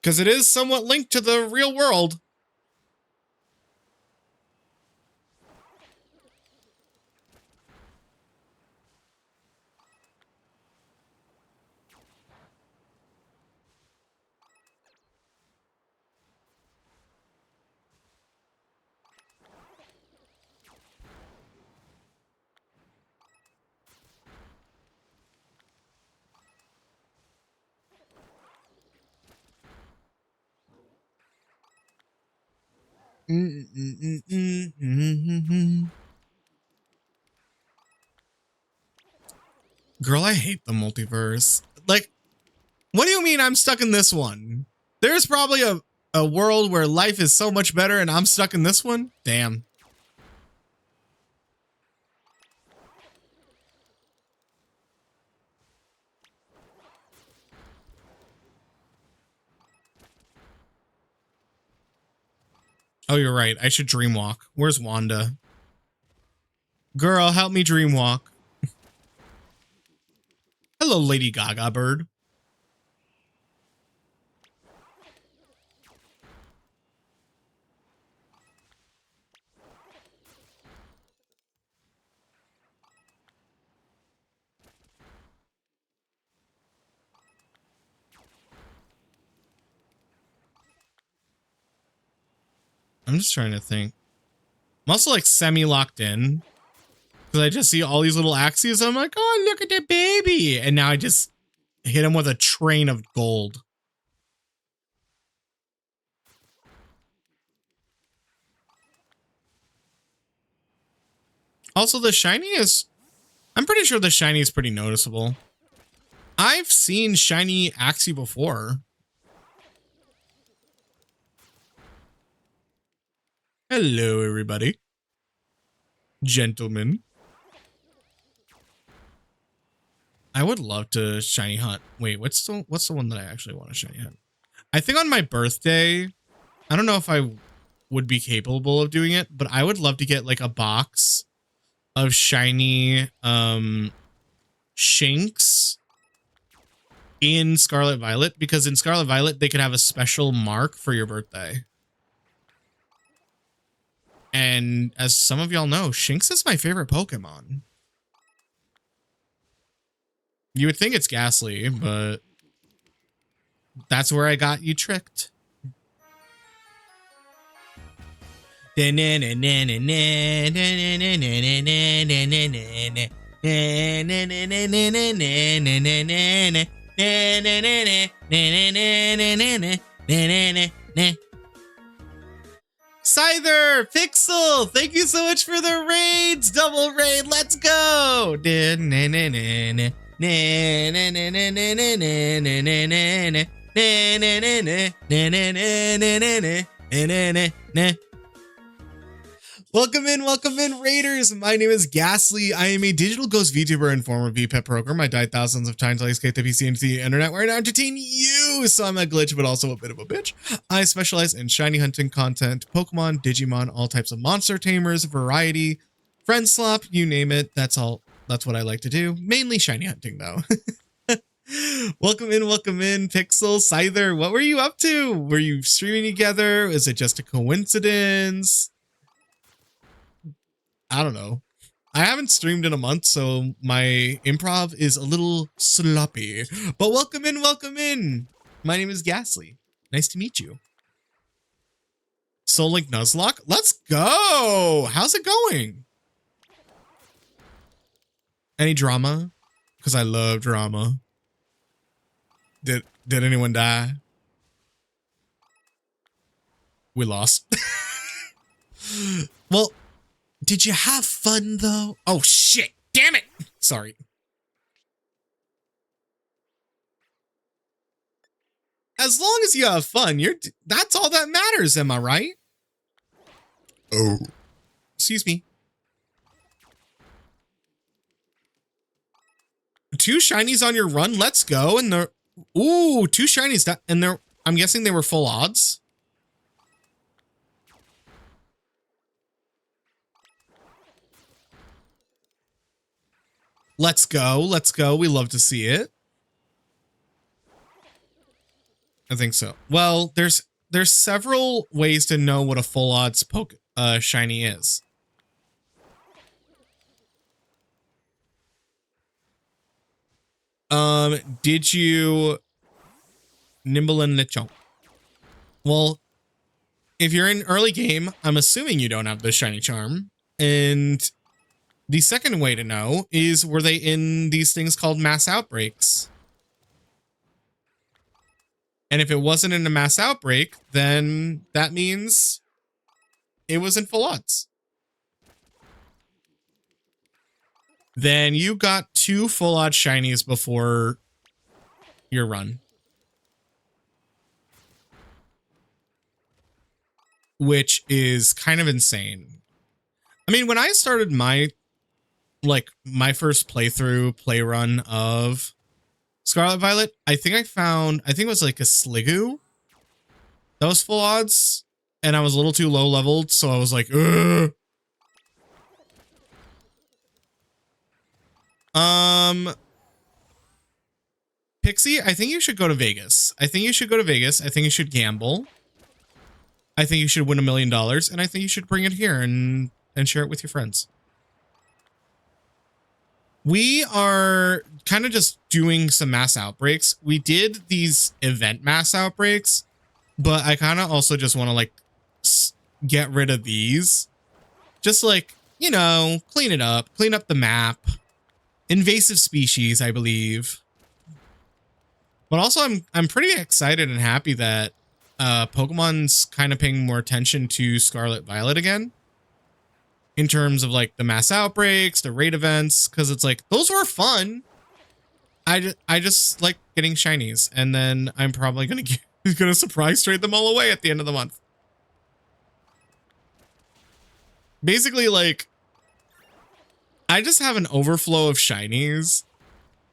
Speaker 1: Because it is somewhat linked to the real world. Girl, I hate the multiverse. Like, what do you mean I'm stuck in this one? There's probably a world where life is so much better and I'm stuck in this one? Damn. Oh, you're right. I should dreamwalk. Where's Wanda? Girl, help me dreamwalk. Hello, Lady Gaga bird. I'm just trying to think. I'm also like semi-locked in because I just see all these little axes. I'm like, oh, look at the baby. And now I just hit him with a train of gold. Also, the shiny is, I'm pretty sure the shiny is pretty noticeable. I've seen shiny Axie before. Hello, everybody. Gentlemen. I would love to shiny hunt. Wait, what's the one that I actually want to shiny hunt? I think on my birthday, I don't know if I would be capable of doing it, but I would love to get like a box of shiny Shinx in Scarlet Violet, because in Scarlet Violet they could have a special mark for your birthday. And as some of y'all know, Shinx is my favorite Pokemon. You would think it's Ghastly, but that's where I got you tricked. Scyther, Pixel, thank you so much for the raids. Double raid, let's go. Welcome in, Raiders. My name is Ghastly. I am a digital ghost VTuber and former VPET program. I died thousands of times. I escaped the PC and the internet where I now entertain you. So I'm a glitch, but also a bit of a bitch. I specialize in shiny hunting content, Pokemon, Digimon, all types of monster tamers, variety, friend slop, you name it. That's all. That's what I like to do. Mainly shiny hunting, though. Welcome in, Pixel, Scyther. What were you up to? Were you streaming together? Is it just a coincidence? I don't know. I haven't streamed in a month, so my improv is a little sloppy. But welcome in. My name is Ghastly. Nice to meet you. Soul Link Nuzlocke? Let's go! How's it going? Any drama? Because I love drama. Did anyone die? We lost. Well, did you have fun though? Oh shit, damn it. Sorry. As long as you have fun, that's all that matters, am I right? Oh. Excuse me. 2 shinies on your run, let's go. And they're, ooh, 2 shinies, and they're, I'm guessing they were full odds. Let's go. We love to see it. I think so. Well, there's several ways to know what a full odds shiny is. Did you nimble and lechon? Well, if you're in early game, I'm assuming you don't have the shiny charm. And the second way to know is, were they in these things called mass outbreaks? And if it wasn't in a mass outbreak, then that means it was in full odds. Then you got 2 full odds shinies before your run. Which is kind of insane. I mean, when I started my first play run of Scarlet Violet, I think it was like a Sliggoo that was full odds, and I was a little too low leveled, so I was like, ugh. Pixie, I think you should go to Vegas. I think you should gamble. I think you should win $1 million, and I think you should bring it here and share it with your friends. We are kind of just doing some mass outbreaks. We did these event mass outbreaks, but I kind of also just want to like get rid of these. Just like, you know, clean it up, clean up the map. Invasive species, I believe. But also I'm pretty excited and happy that Pokemon's kind of paying more attention to Scarlet Violet again. In terms of like the mass outbreaks, the raid events, because it's like those were fun. I just like getting shinies, and then I'm probably gonna surprise trade them all away at the end of the month. Basically, like I just have an overflow of shinies,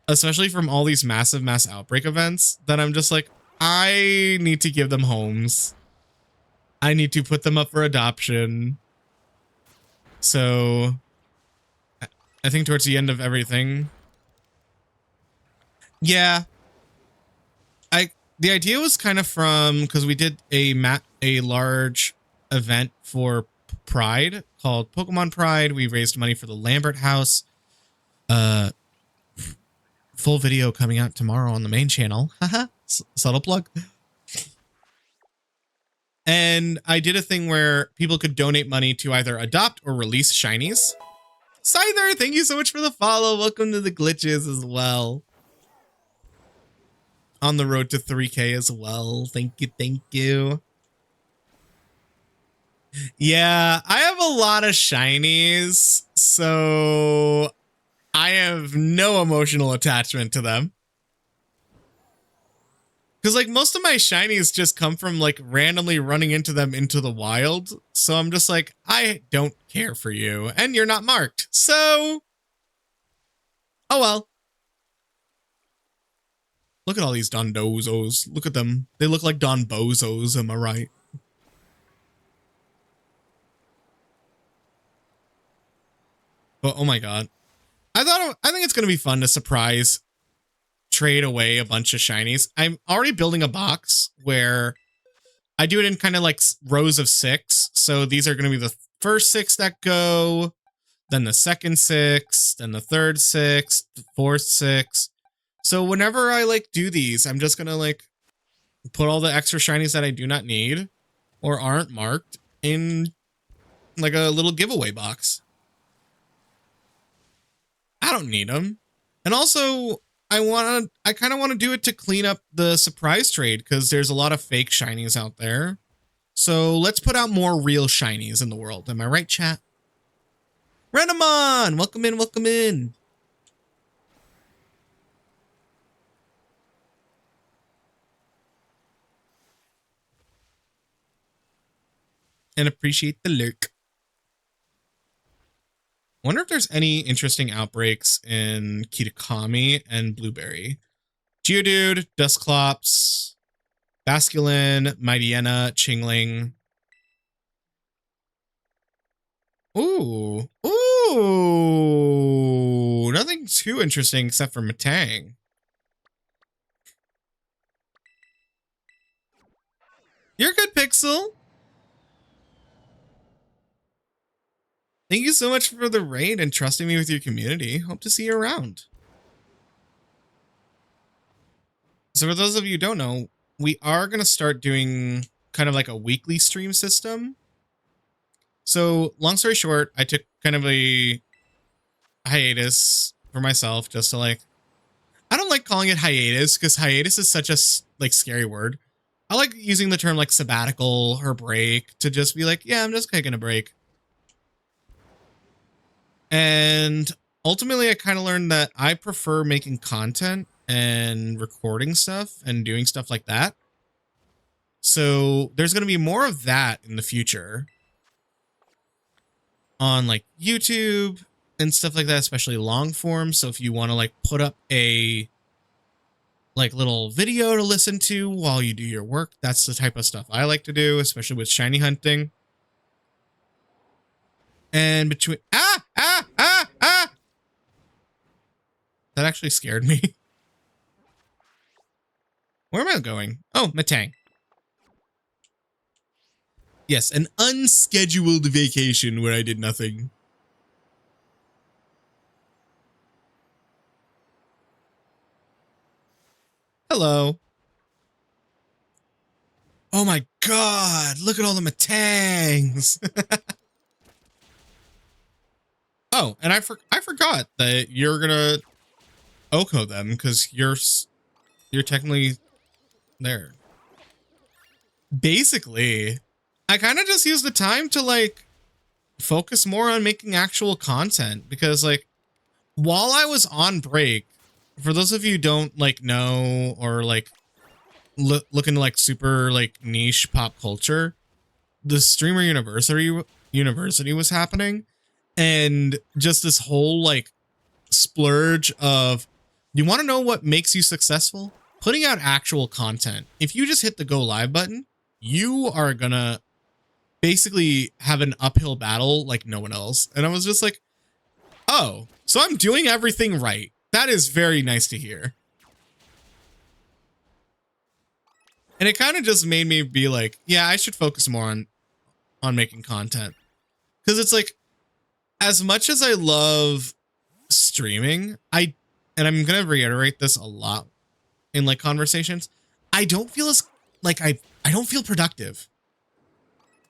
Speaker 1: especially from all these massive mass outbreak events, that I'm just like, I need to give them homes. I need to put them up for adoption. So I think towards the end of everything. Yeah. The idea was kind of from, because we did a large event for Pride called Pokemon Pride. We raised money for the Lambert House. Full video coming out tomorrow on the main channel. Haha. Subtle plug. And I did a thing where people could donate money to either adopt or release shinies. Scyther, thank you so much for the follow. Welcome to the glitches as well. On the road to 3K as well. Thank you, thank you. Yeah, I have a lot of shinies, so I have no emotional attachment to them. Because like most of my shinies just come from like randomly running into them into the wild. So I'm just like, I don't care for you and you're not marked. So, oh well. Look at all these Dondozos. Look at them. They look like Don Bozos, am I right? But oh my god. I think it's going to be fun to surprise trade away a bunch of shinies. I'm already building a box where I do it in kind of like rows of 6. So these are going to be the first 6 that go, then the second 6, then the third 6, the fourth 6. So whenever I like do these, I'm just going to like put all the extra shinies that I do not need or aren't marked in like a little giveaway box. I don't need them. And also I kind of want to do it to clean up the surprise trade because there's a lot of fake shinies out there. So let's put out more real shinies in the world. Am I right, chat? Renamon, welcome in, welcome in. And appreciate the lurk. Wonder if there's any interesting outbreaks in Kitakami and Blueberry. Geodude, Dusclops, Basculin, Mightyena, Chingling. Ooh. Ooh. Nothing too interesting except for Matang. You're good, Pixel. Thank you so much for the raid and trusting me with your community. Hope to see you around. So for those of you who don't know, we are going to start doing kind of like a weekly stream system. So long story short, I took kind of a hiatus for myself just to like, I don't like calling it hiatus because hiatus is such a like scary word. I like using the term like sabbatical or break to just be like, yeah, I'm just taking a break. And ultimately, I kind of learned that I prefer making content and recording stuff and doing stuff like that. So there's going to be more of that in the future on like YouTube and stuff like that, especially long form. So if you want to like put up a like little video to listen to while you do your work, that's the type of stuff I like to do, especially with shiny hunting. And between that actually scared me. Where am I going? Oh, Matang. Yes, an unscheduled vacation where I did nothing. Hello. Oh my god, look at all the matangs. Oh, and I forgot that you're gonna Oko them because you're technically there. Basically, I kind of just use the time to like focus more on making actual content because like while I was on break, for those of you who don't like know or like look into like super like niche pop culture, the streamer university was happening, and just this whole like splurge of, you want to know what makes you successful? Putting out actual content. If you just hit the go live button, you are gonna basically have an uphill battle like no one else. And I was just like, oh, so I'm doing everything right. That is very nice to hear. And it kind of just made me be like, yeah, I should focus more on making content. Because it's like, as much as I love streaming, and I'm going to reiterate this a lot in like conversations, I don't feel as like, I don't feel productive.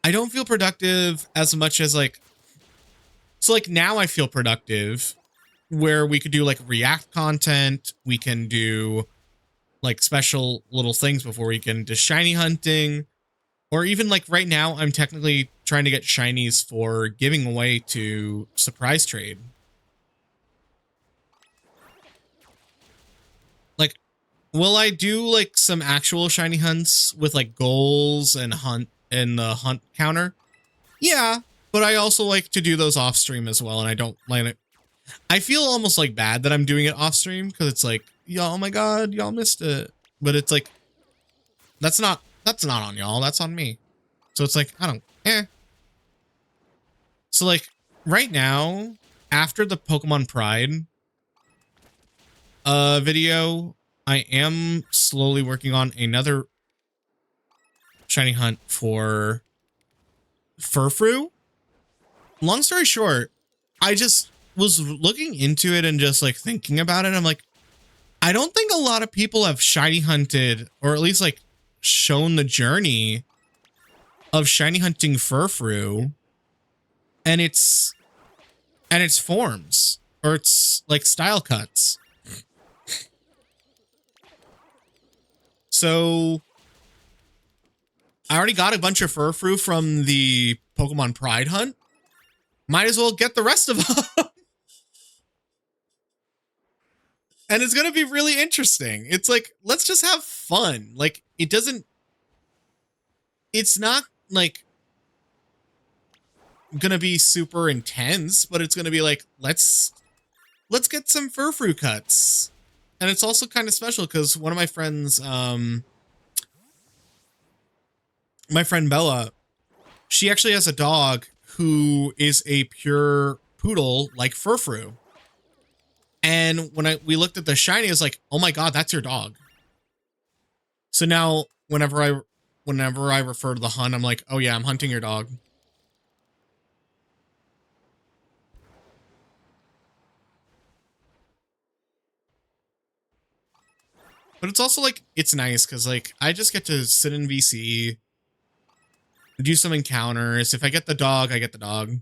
Speaker 1: I don't feel productive as much as like, so like now I feel productive where we could do like react content. We can do like special little things before we get into shiny hunting, or even like right now I'm technically trying to get shinies for giving away to surprise trade. Like, will I do like some actual shiny hunts with like goals and the hunt counter? Yeah, but I also like to do those off stream as well, and I don't like it. I feel almost like bad that I'm doing it off stream because it's like, y'all, oh my god, y'all missed it. But it's like, that's not on y'all, that's on me. So it's like, So like right now, after the Pokemon Pride video, I am slowly working on another shiny hunt for Furfrou. Long story short, I just was looking into it and just like thinking about it. I'm like, I don't think a lot of people have shiny hunted, or at least like shown the journey of shiny hunting Furfrou and its forms, or its like style cuts. So I already got a bunch of Furfrou from the Pokemon Pride hunt. Might as well get the rest of them. And it's going to be really interesting. It's like, let's just have fun. Like, it's not like going to be super intense, but it's going to be like, let's get some Furfrou cuts. And it's also kind of special because one of my friends, my friend Bella, she actually has a dog who is a pure poodle like Furfrou. And when we looked at the shiny, I was like, oh my god, that's your dog. So now whenever I refer to the hunt, I'm like, oh yeah, I'm hunting your dog. But it's also like, it's nice because like I just get to sit in VC, do some encounters. If I get the dog, I get the dog.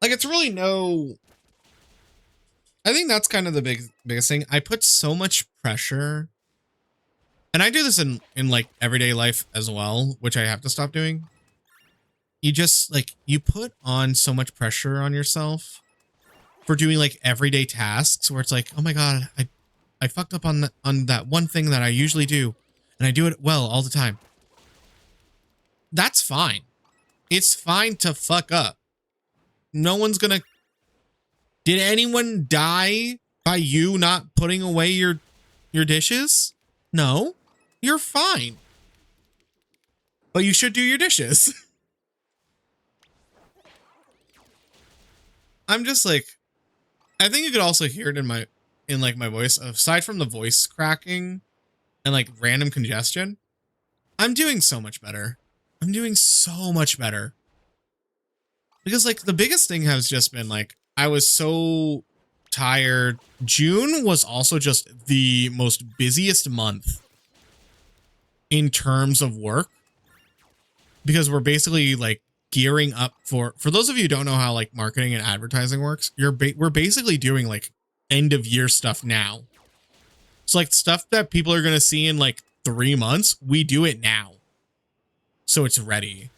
Speaker 1: Like, it's really I think that's kind of the biggest thing. I put so much pressure, and I do this in like everyday life as well, which I have to stop doing. You just like, you put on so much pressure on yourself for doing like everyday tasks where it's like, oh my god, I fucked up on that one thing that I usually do, and I do it well all the time. That's fine. It's fine to fuck up. No one's gonna... Did anyone die by you not putting away your dishes? No. You're fine. But you should do your dishes. I'm just like... I think you could also hear it in my voice. Aside from the voice cracking and like random congestion, I'm doing so much better. I'm doing so much better. Because like the biggest thing has just been like, I was so tired. June was also just the most busiest month in terms of work. Because we're basically like gearing up for those of you who don't know how like marketing and advertising works, we're basically doing like end of year stuff now. So like stuff that people are going to see in like 3 months, we do it now. So it's ready.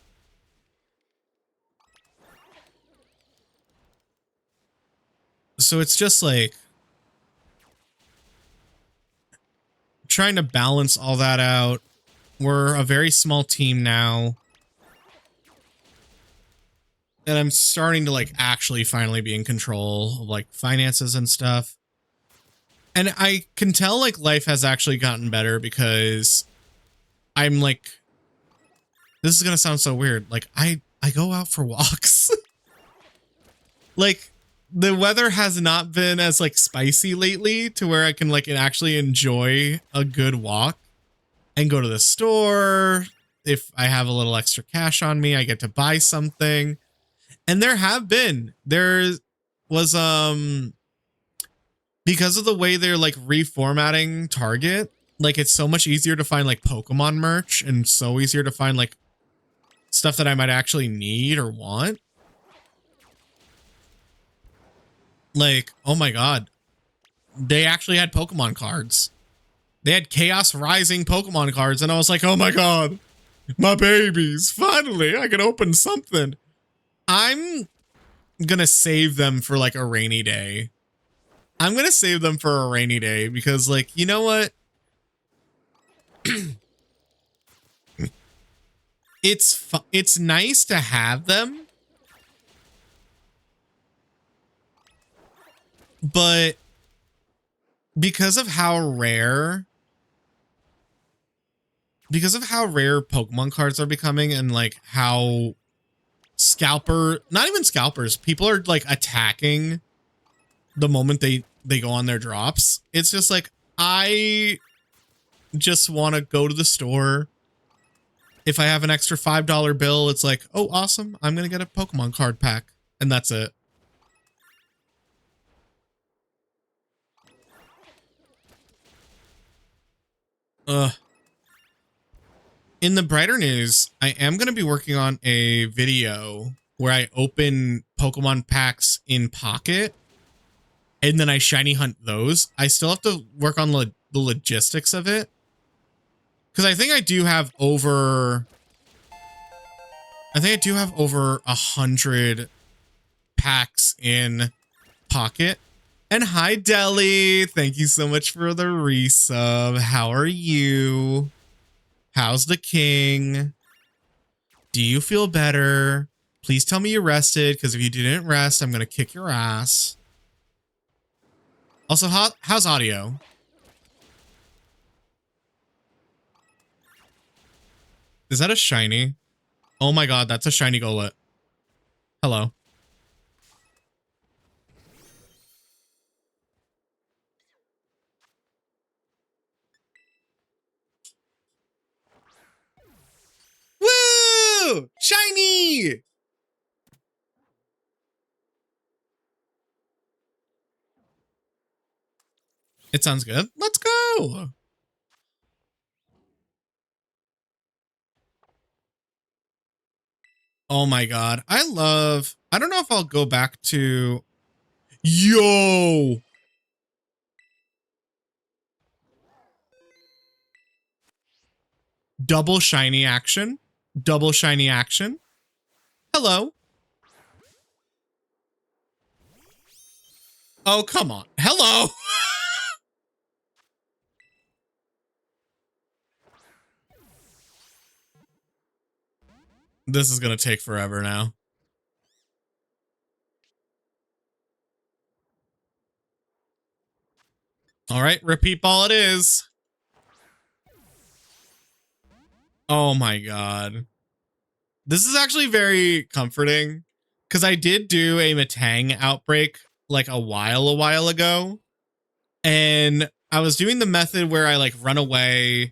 Speaker 1: So it's just like trying to balance all that out. We're a very small team now. And I'm starting to like actually finally be in control of like finances and stuff. And I can tell like life has actually gotten better because I'm like, this is going to sound so weird. Like I go out for walks. Like the weather has not been as like spicy lately to where I can like actually enjoy a good walk and go to the store. If I have a little extra cash on me, I get to buy something. And there was, because of the way they're like reformatting Target, like it's so much easier to find like Pokemon merch and so easier to find like stuff that I might actually need or want. Like, oh my God, they actually had Pokemon cards. They had Chaos Rising Pokemon cards. And I was like, oh my God, my babies, finally I can open something. I'm gonna save them for like a rainy day. I'm gonna save them for a rainy day because like, you know what? It's nice to have them. But because of how rare Pokemon cards are becoming and like how not even scalpers, people are like attacking the moment they go on their drops. It's just like, I just want to go to the store. If I have an extra $5 bill, it's like, oh, awesome, I'm going to get a Pokemon card pack. And that's it. In the brighter news, I am going to be working on a video where I open Pokemon packs in Pocket and then I shiny hunt those. I still have to work on the logistics of it. Because I think I do have over 100 packs in Pocket. And hi, Deli. Thank you so much for the resub. How are you? How's the king? Do you feel better? Please tell me you rested, because if you didn't rest, I'm going to kick your ass. Also, how's audio? Is that a shiny? Oh my God, that's a shiny Golett. Hello. Woo! Shiny! It sounds good. Let's go. Oh my God. I don't know if I'll go back to, yo. Double shiny action. Double shiny action. Hello. Oh, come on. Hello. This is going to take forever now. All right, repeat ball it is. Oh my God. This is actually very comforting because I did do a Matang outbreak like a while ago. And I was doing the method where I like run away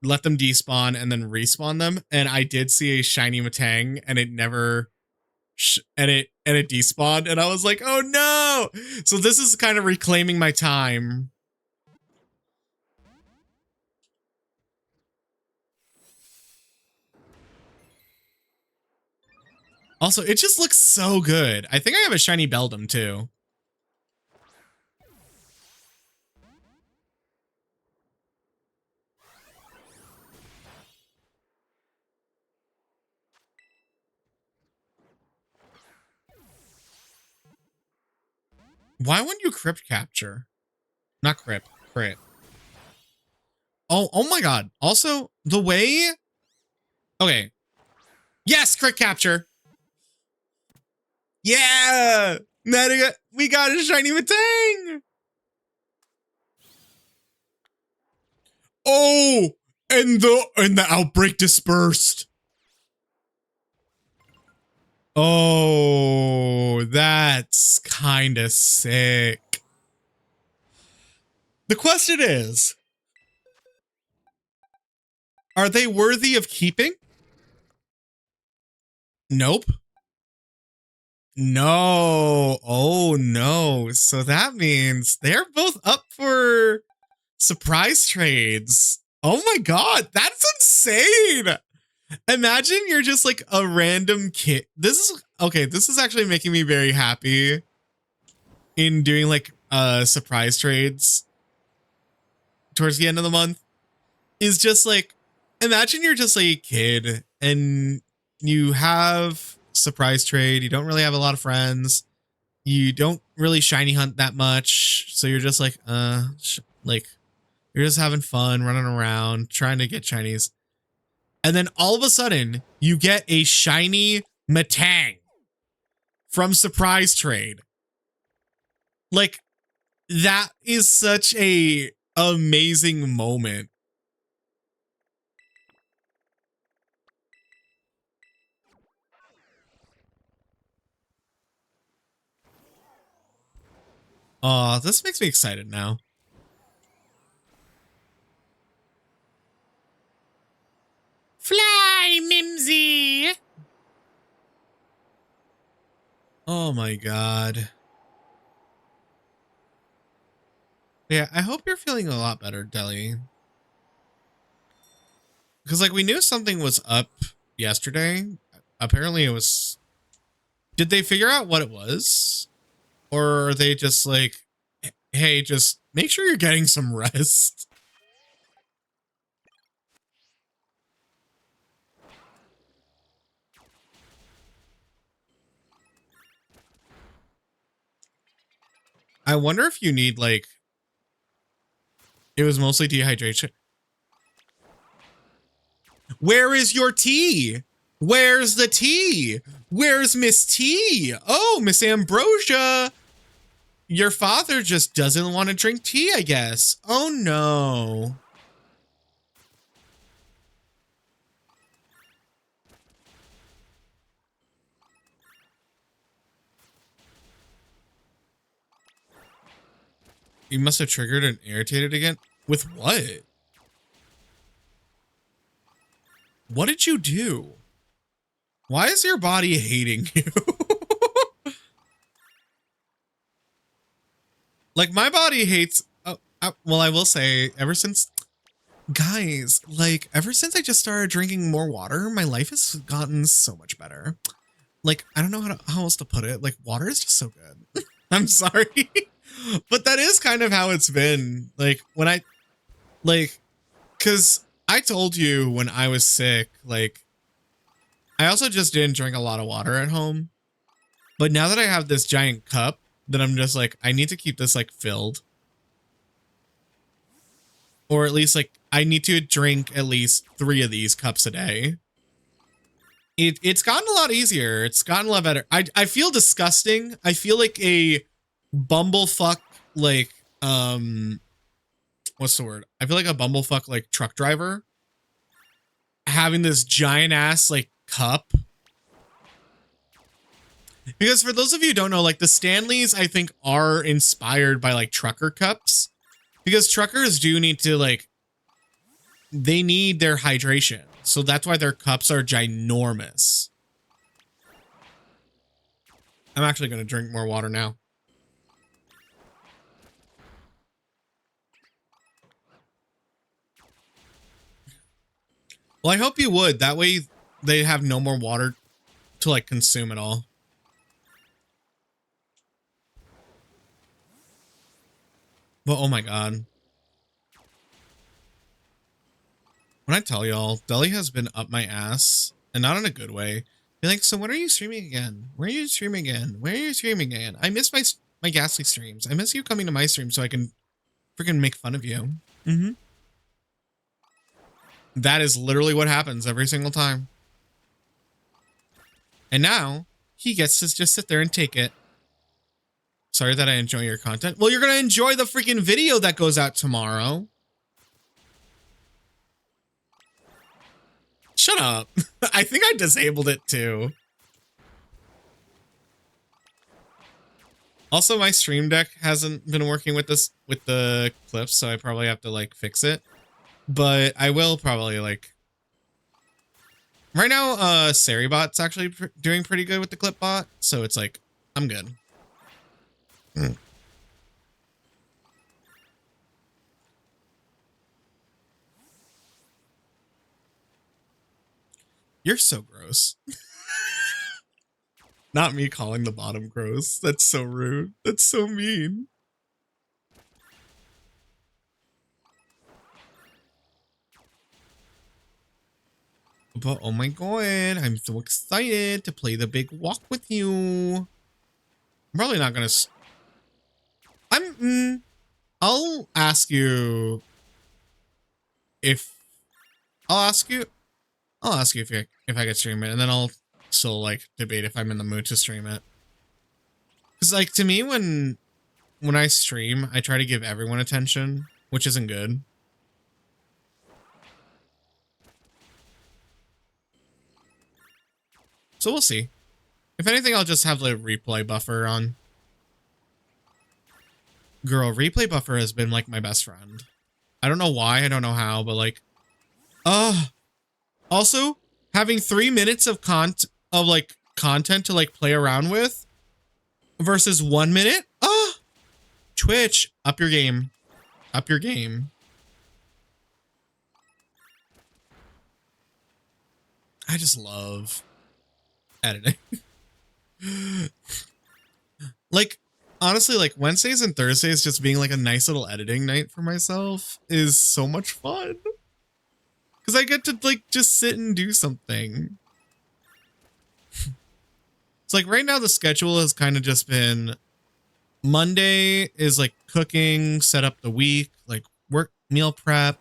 Speaker 1: let them despawn and then respawn them. And I did see a shiny Matang and it never, and it despawned. And I was like, oh no. So this is kind of reclaiming my time. Also, it just looks so good. I think I have a shiny Beldum too. Why wouldn't you crypt capture? Not crypt, crit. Oh my god. Also, the way... Okay. Yes, crit capture. Yeah! We got a shiny Matang! Oh! And the outbreak dispersed. Oh, that's kind of sick. The question is, are they worthy of keeping? Nope. No. Oh, no. So that means they're both up for surprise trades. Oh my god, that's insane. Imagine you're just like a random kid. This is actually making me very happy in doing like surprise trades towards the end of the month. Is just like, imagine you're just like a kid and you have surprise trade. You don't really have a lot of friends. You don't really shiny hunt that much. So you're just like, you're just having fun, running around, trying to get shinies. And then all of a sudden, you get a shiny Matang from surprise trade. Like, that is such a amazing moment. Oh, this makes me excited now. Fly, Mimsy! Oh my god. Yeah, I hope you're feeling a lot better, Deli. Because, like, we knew something was up yesterday. Apparently it was... Did they figure out what it was? Or are they just like, hey, just make sure you're getting some rest? I wonder if you need, like, it was mostly dehydration. Where is your tea? Where's the tea? Where's Miss T? Oh, Miss Ambrosia. Your father just doesn't want to drink tea, I guess. Oh, no. You must have triggered and irritated again. With what? What did you do? Why is your body hating you? Like, my body hates... well, I will say, ever since... Guys, like, ever since I just started drinking more water, my life has gotten so much better. Like, I don't know how else to put it. Like, water is just so good. I'm sorry. But that is kind of how it's been. Like, when I... Like, because I told you when I was sick, like... I also just didn't drink a lot of water at home. But now that I have this giant cup, then I'm just like, I need to keep this, like, filled. Or at least, like, I need to drink at least 3 of these cups a day. It's gotten a lot easier. It's gotten a lot better. I feel disgusting. I feel like a bumblefuck, like, what's the word? I feel like a bumblefuck, like, truck driver. Having this giant ass, like, cup. Because for those of you who don't know, like, the Stanleys, I think, are inspired by, like, trucker cups. Because truckers do need to, like, they need their hydration. So that's why their cups are ginormous. I'm actually going to drink more water now. Well, I hope you would. That way they have no more water to like consume at all. But oh my God. When I tell y'all, Deli has been up my ass, and not in a good way. Be like, so when are you streaming again? Where are you streaming again? Where are you streaming again? I miss my Ghastly streams. I miss you coming to my stream so I can freaking make fun of you. Mm-hmm. That is literally what happens every single time. And now he gets to just sit there and take it. Sorry that I enjoy your content. Well, you're going to enjoy the freaking video that goes out tomorrow. Shut up. I think I disabled it too. Also, my stream deck hasn't been working with the clips, so I probably have to like fix it. But I will probably like... Right now, Saribot's actually doing pretty good with the clip bot, so it's like, I'm good. You're so gross. Not me calling the bottom gross. That's so rude. That's so mean. But oh my God, I'm so excited to play the big walk with you. I'm probably not gonna... I'll ask you if... I'll ask you if I could stream it, and then I'll still like debate if I'm in the mood to stream it. Because like to me, when I stream, I try to give everyone attention, which isn't good. So we'll see. If anything, I'll just have the replay buffer on. Girl, replay buffer has been like my best friend. I don't know why, I don't know how, but like, also having 3 minutes of content to like play around with versus 1 minute. Twitch, up your game. Up your game. I just love editing. Like, honestly, like Wednesdays and Thursdays just being like a nice little editing night for myself is so much fun. Because I get to like just sit and do something. It's like right now the schedule has kind of just been Monday is like cooking, set up the week, like work, meal prep.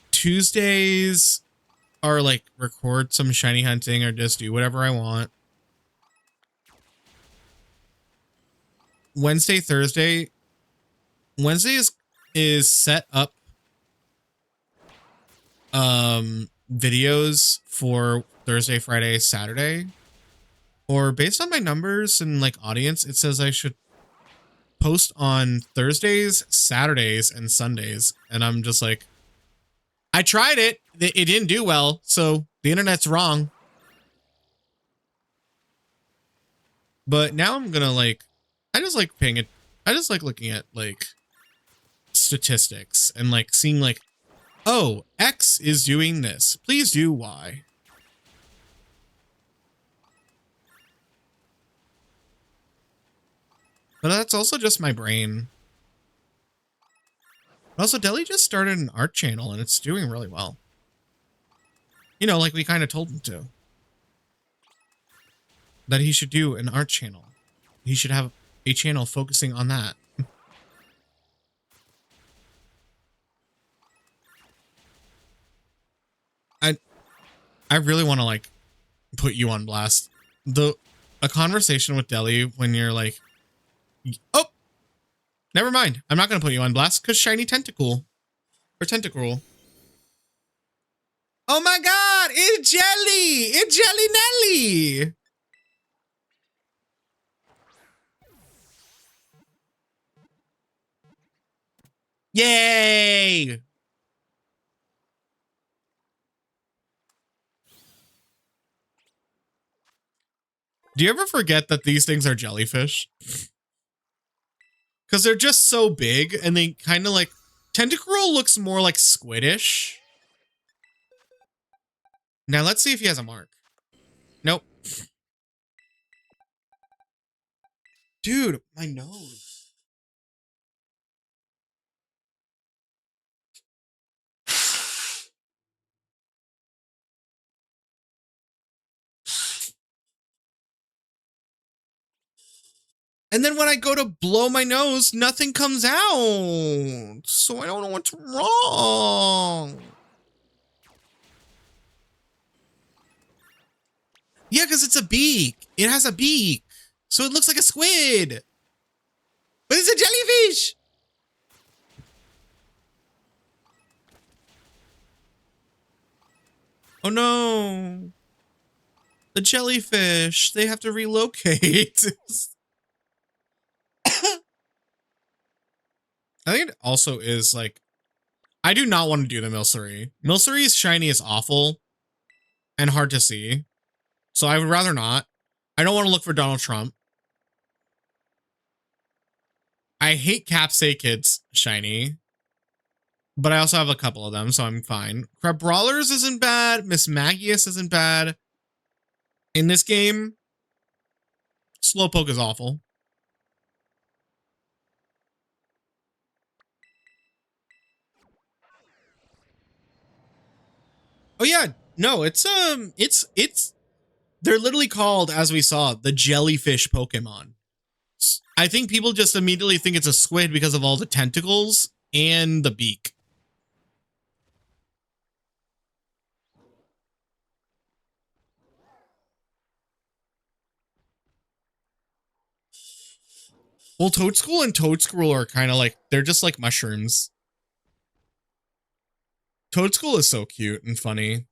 Speaker 1: Tuesdays are like record some shiny hunting or just do whatever I want. Wednesday, Thursday. Wednesday is set up videos for Thursday, Friday, Saturday. Or based on my numbers and like audience, it says I should post on Thursdays, Saturdays, and Sundays. And I'm just like, I tried it. It didn't do well. So the internet's wrong. But now I'm gonna like, I just like paying it. I just like looking at like statistics and like seeing like, oh, X is doing this. Please do Y. But that's also just my brain. Also, Deli just started an art channel and it's doing really well. You know, like we kind of told him to. That he should do an art channel. He should have a channel focusing on that. I really want to like put you on blast. A conversation with Deli when you're like, oh, never mind. I'm not going to put you on blast because shiny tentacle or tentacruel. Oh my God, it's Jelly. It's Jelly Nelly. Yay. Do you ever forget that these things are jellyfish? Because they're just so big and they kind of like... Tentacruel looks more like squiddish. Now let's see if he has a mark. Nope. Dude, my nose. And then when I go to blow my nose, nothing comes out. So I don't know what's wrong. Yeah, because it's a beak. It has a beak. So it looks like a squid. But it's a jellyfish. Oh no. The jellyfish. They have to relocate. I think it also is like, I do not want to do the Milcery. Milcery's shiny is awful and hard to see. So I would rather not. I don't want to look for Donald Trump. I hate Capsakid's shiny. But I also have a couple of them, so I'm fine. Crab Brawlers isn't bad. Miss Magius isn't bad. In this game, Slowpoke is awful. Oh yeah, no, it's they're literally called, as we saw, the jellyfish Pokemon. I think people just immediately think it's a squid because of all the tentacles and the beak. Well, Toadstool and Toadscruel are kind of like, they're just like mushrooms. Toadstool is so cute and funny.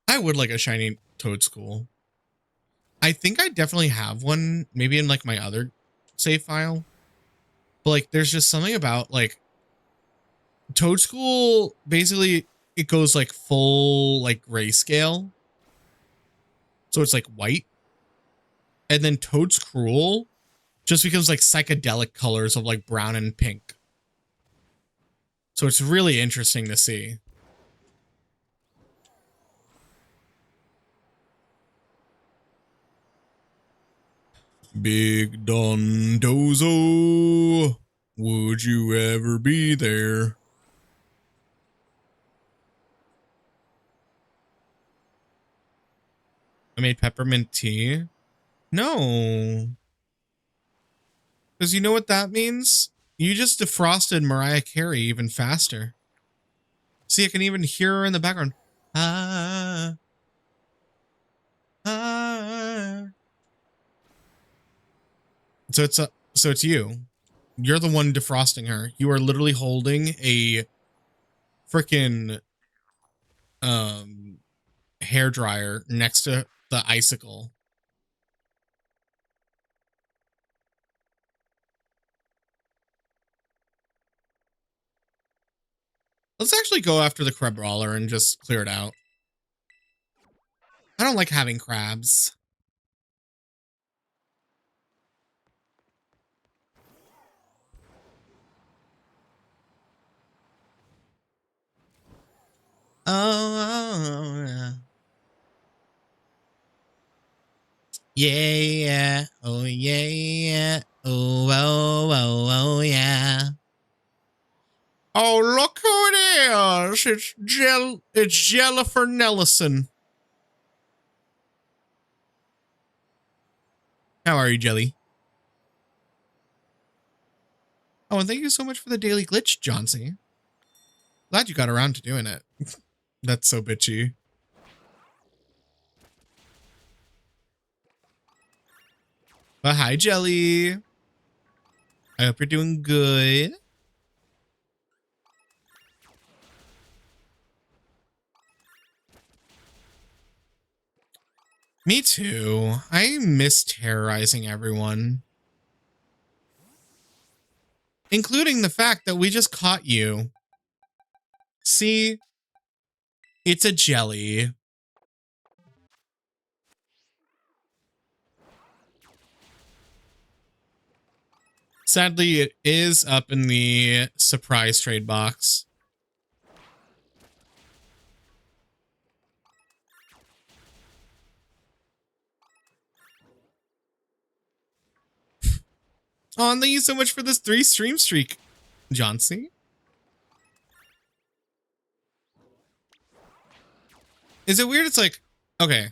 Speaker 1: I would like a shiny Toadstool. I think I definitely have one, maybe in like my other save file. But like, there's just something about like Toadstool, basically it goes like full like grayscale. So it's like white. And then Toadscruel just becomes like psychedelic colors of like brown and pink. So it's really interesting to see. Big Dondozo, would you ever be there? I made peppermint tea. No. Because you know what that means? You just defrosted Mariah Carey even faster. See, I can even hear her in the background. Ah. Ah. So it's you. You're the one defrosting her. You are literally holding a freaking hair dryer next to the icicle. Let's actually go after the crab brawler and just clear it out. I don't like having crabs. Oh, yeah. Oh, yeah. Oh, oh, oh, oh, yeah. Oh, look who it is. It's Jennifer Nellison. How are you, Jelly? Oh, and thank you so much for the daily glitch, Johnsy. Glad you got around to doing it. That's so bitchy. But hi, Jelly. I hope you're doing good. Me too. I miss terrorizing everyone. Including the fact that we just caught you. See? It's a jelly. Sadly, it is up in the surprise trade box. Oh, and thank you so much for this 3 stream streak, John C. Is it weird? It's like, okay.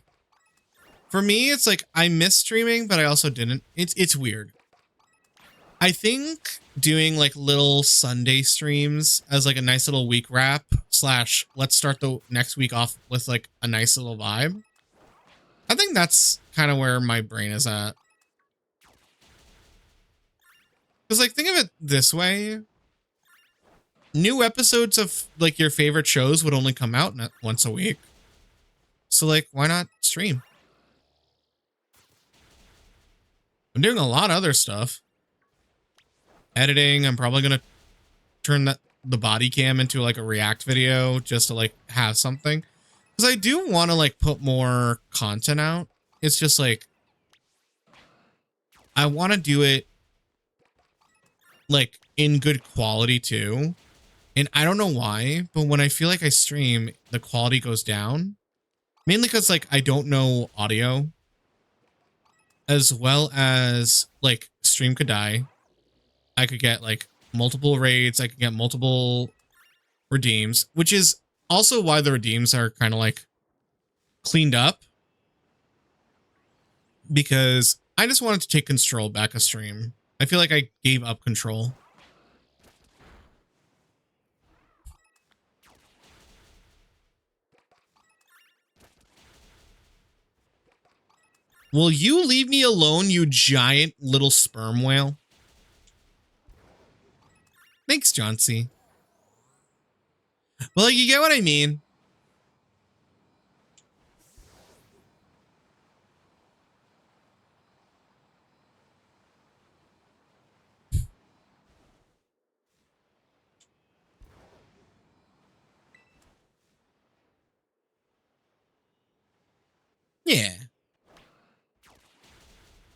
Speaker 1: For me, it's like I miss streaming, but I also didn't. It's weird. I think doing like little Sunday streams as like a nice little week wrap / let's start the next week off with like a nice little vibe. I think that's kind of where my brain is at. Because like, think of it this way. New episodes of like your favorite shows would only come out once a week. So like, why not stream? I'm doing a lot of other stuff. Editing, I'm probably going to turn the body cam into like a React video just to like have something. Because I do want to like put more content out. It's just like, I want to do it like in good quality too. And I don't know why, but when I feel like I stream, the quality goes down. Mainly because like I don't know audio. As well as like stream could die. I could get like multiple raids. I could get multiple redeems, which is also why the redeems are kind of like cleaned up. Because I just wanted to take control back of stream. I feel like I gave up control. Will you leave me alone, you giant little sperm whale? Thanks, John C. Well, you get what I mean. Yeah.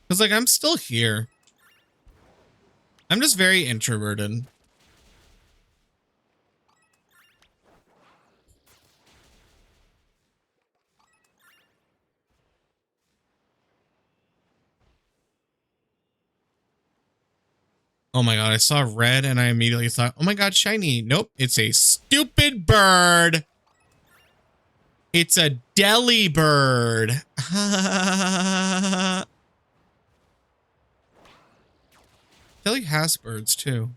Speaker 1: Because, like, I'm still here. I'm just very introverted. Oh my god, I saw red and I immediately thought, oh my god, shiny. Nope, it's a stupid bird. It's a deli bird. Deli has birds too.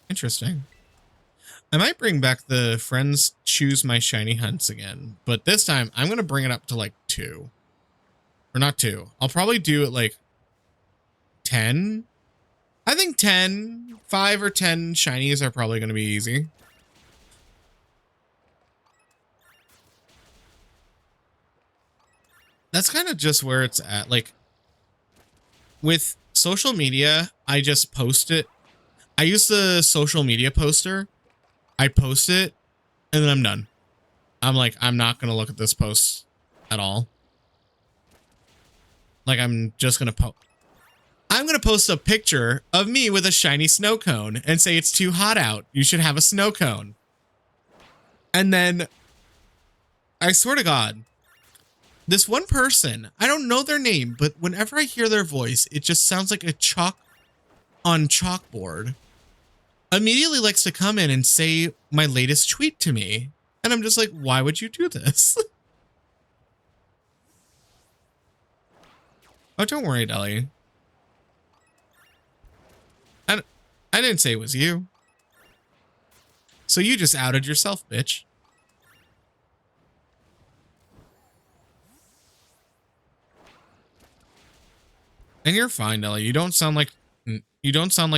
Speaker 1: Interesting. I might bring back the friends choose my shiny hunts again, but this time I'm going to bring it up to like 2. Or not 2. I'll probably do it like 10. I think 10, 5 or 10 shinies are probably going to be easy. That's kind of just where it's at. Like with social media, I just post it. I use the social media poster. I post it and then I'm done. I'm like, I'm not going to look at this post at all. Like, I'm just going to I'm going to post a picture of me with a shiny snow cone and say it's too hot out. You should have a snow cone. And then I swear to God, this one person, I don't know their name, but whenever I hear their voice, it just sounds like a chalk on chalkboard. Immediately likes to come in and say my latest tweet to me. And I'm just like, why would you do this? Oh, don't worry, Deli. I didn't say it was you. So you just outed yourself, bitch. And you're fine, Deli. You don't sound like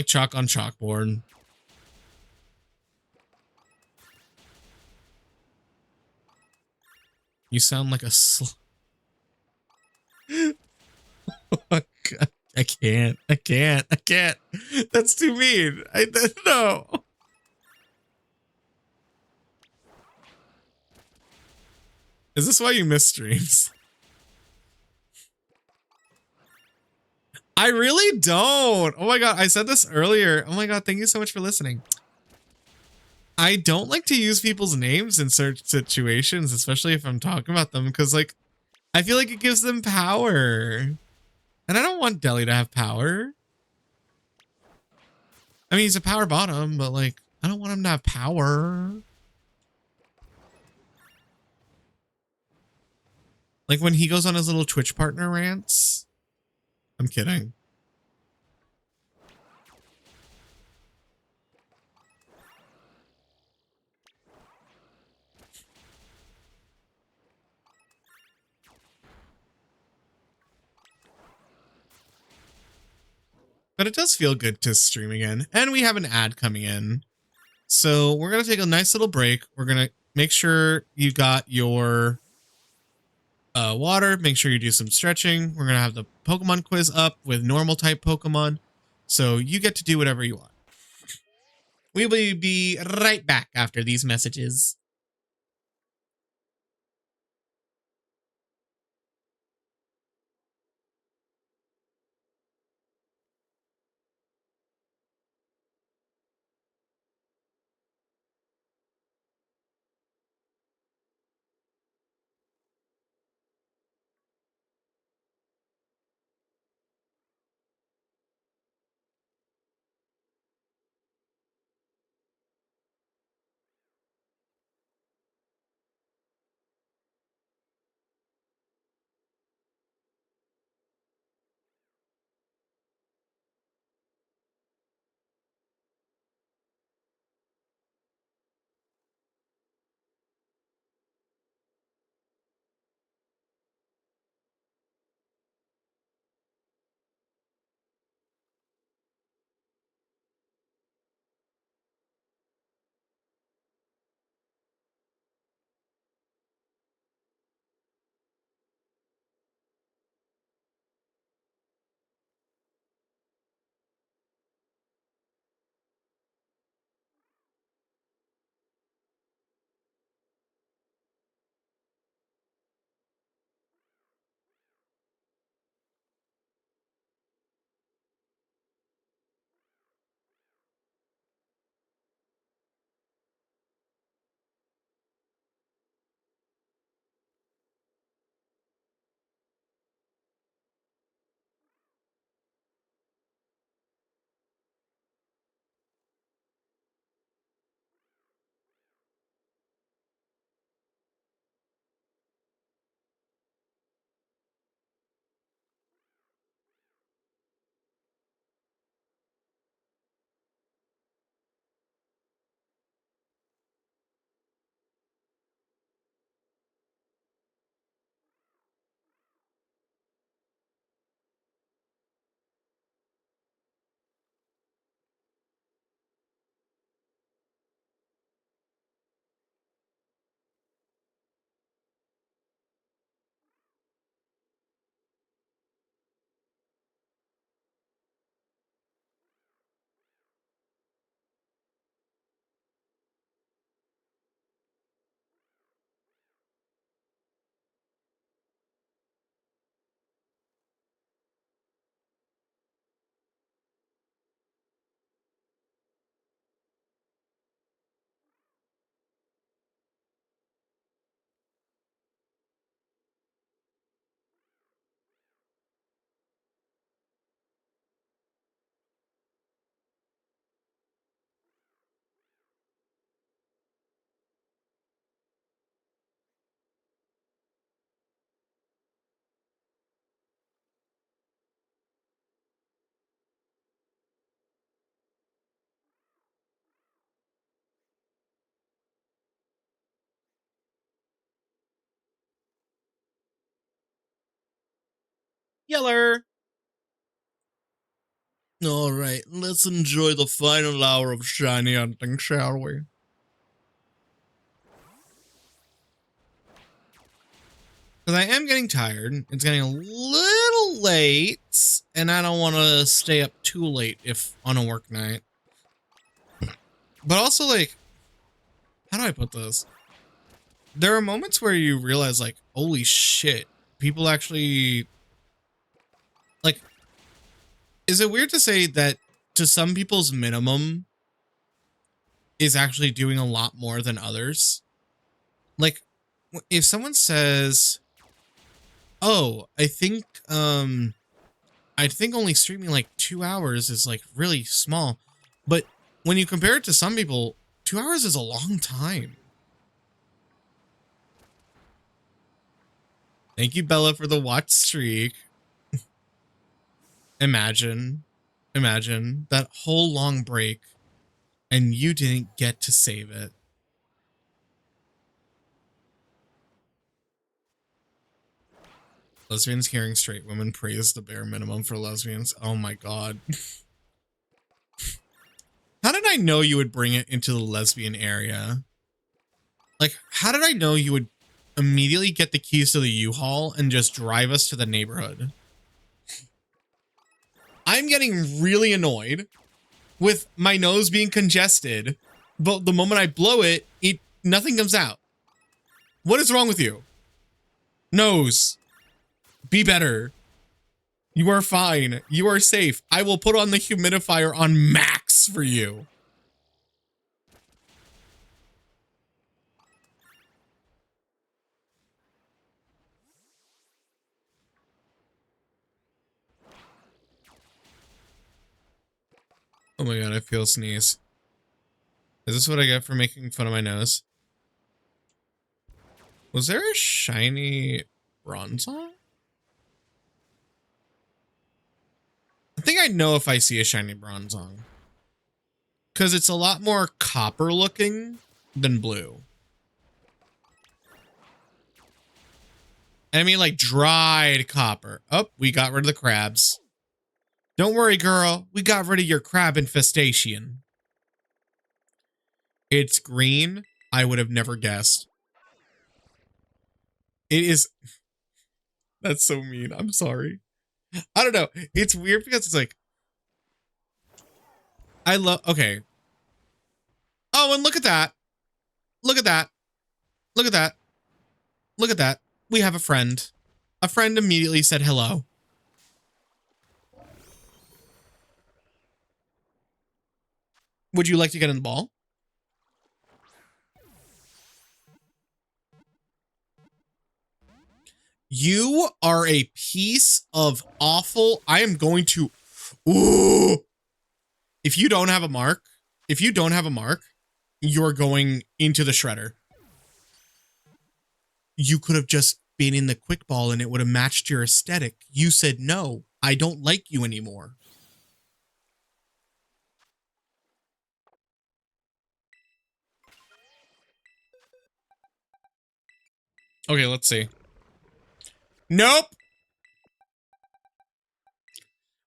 Speaker 1: chalk on chalkboard. You sound like a oh my God. I can't. That's too mean. No. Is this why you miss streams? I really don't. Oh my God. I said this earlier. Oh my God. Thank you so much for listening. I don't like to use people's names in certain situations, especially if I'm talking about them, because like, I feel like it gives them power. And I don't want Deli to have power. I mean, he's a power bottom, but like, I don't want him to have power. Like when he goes on his little Twitch partner rants. I'm kidding. But it does feel good to stream again. And we have an ad coming in. So we're going to take a nice little break. We're going to make sure you got your water. Make sure you do some stretching. We're going to have the Pokemon quiz up with normal type Pokemon. So you get to do whatever you want. We will be right back after these messages. Yeller. All right, let's enjoy the final hour of shiny hunting, shall we? Because I am getting tired. It's getting a little late, and I don't want to stay up too late if on a work night. But also, like, how do I put this? There are moments where you realize, like, holy shit, people actually, like, Is it weird to say that to some people's minimum is actually doing a lot more than others? Like, if someone says, oh, I think only streaming like 2 hours is like really small. But when you compare it to some people, 2 hours is a long time. Thank you, Bella, for the watch streak. Imagine that whole long break and you didn't get to save it. Lesbians hearing straight women praise the bare minimum for lesbians. Oh my God. How did I know you would bring it into the lesbian area? Like, how did I know you would immediately get the keys to the U-Haul and just drive us to the neighborhood? I'm getting really annoyed with my nose being congested, but the moment I blow it, nothing comes out. What is wrong with you? Nose. Be better. You are fine. You are safe. I will put on the humidifier on max for you. Oh my God, I feel a sneeze. Is this what I get for making fun of my nose? Was there a shiny bronze on? I think I know if I see a shiny bronze on. Because it's a lot more copper looking than blue. I mean like dried copper. Oh, we got rid of the crabs. Don't worry, girl. We got rid of your crab infestation. It's green. I would have never guessed. It is. That's so mean. I'm sorry. I don't know. It's weird because it's like. I love. Okay. Oh, and look at that. Look at that. Look at that. Look at that. We have a friend. A friend immediately said hello. Would you like to get in the ball? You are a piece of awful. I am going to. Ooh. If you don't have a mark, you're going into the shredder. You could have just been in the quick ball and it would have matched your aesthetic. You said, no, I don't like you anymore. Okay, let's see. Nope.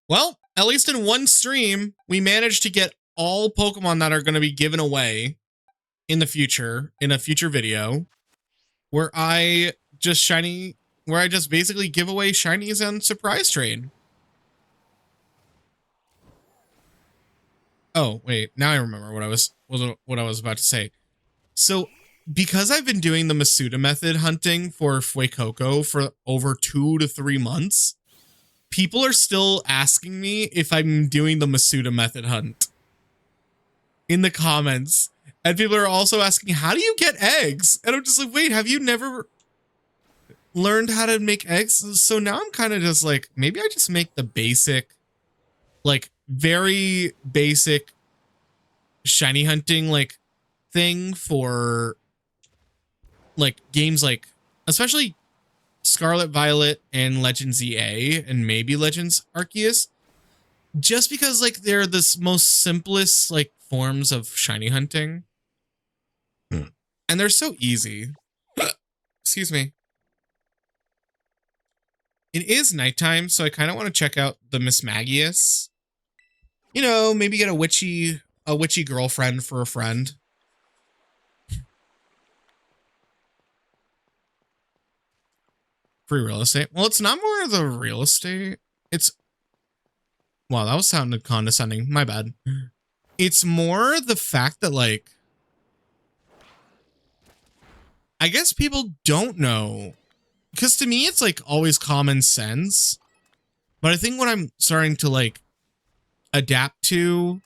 Speaker 1: Well, at least in one stream, we managed to get all Pokemon that are going to be given away in the future, in a future video, where I just basically give away shinies and surprise trade. Oh, wait, now I remember what I was about to say. So, because I've been doing the Masuda method hunting for Fuecoco for over 2 to 3 months, people are still asking me if I'm doing the Masuda method hunt in the comments. And people are also asking, how do you get eggs? And I'm just like, wait, have you never learned how to make eggs? So now I'm kind of just like, maybe I just make the basic, like very basic shiny hunting like thing for like games like especially Scarlet Violet and Legends EA and maybe Legends Arceus, just because like they're the most simplest like forms of shiny hunting and they're so easy. Excuse me. It is nighttime, so I kind of want to check out the Miss Magius. You know, maybe get a witchy girlfriend for a friend. Free real estate. Well, it's not more of the real estate. It's... Wow, that was sounded condescending. My bad. It's more the fact that, like... I guess people don't know. Because to me, it's, like, always common sense. But I think what I'm starting to, like, adapt to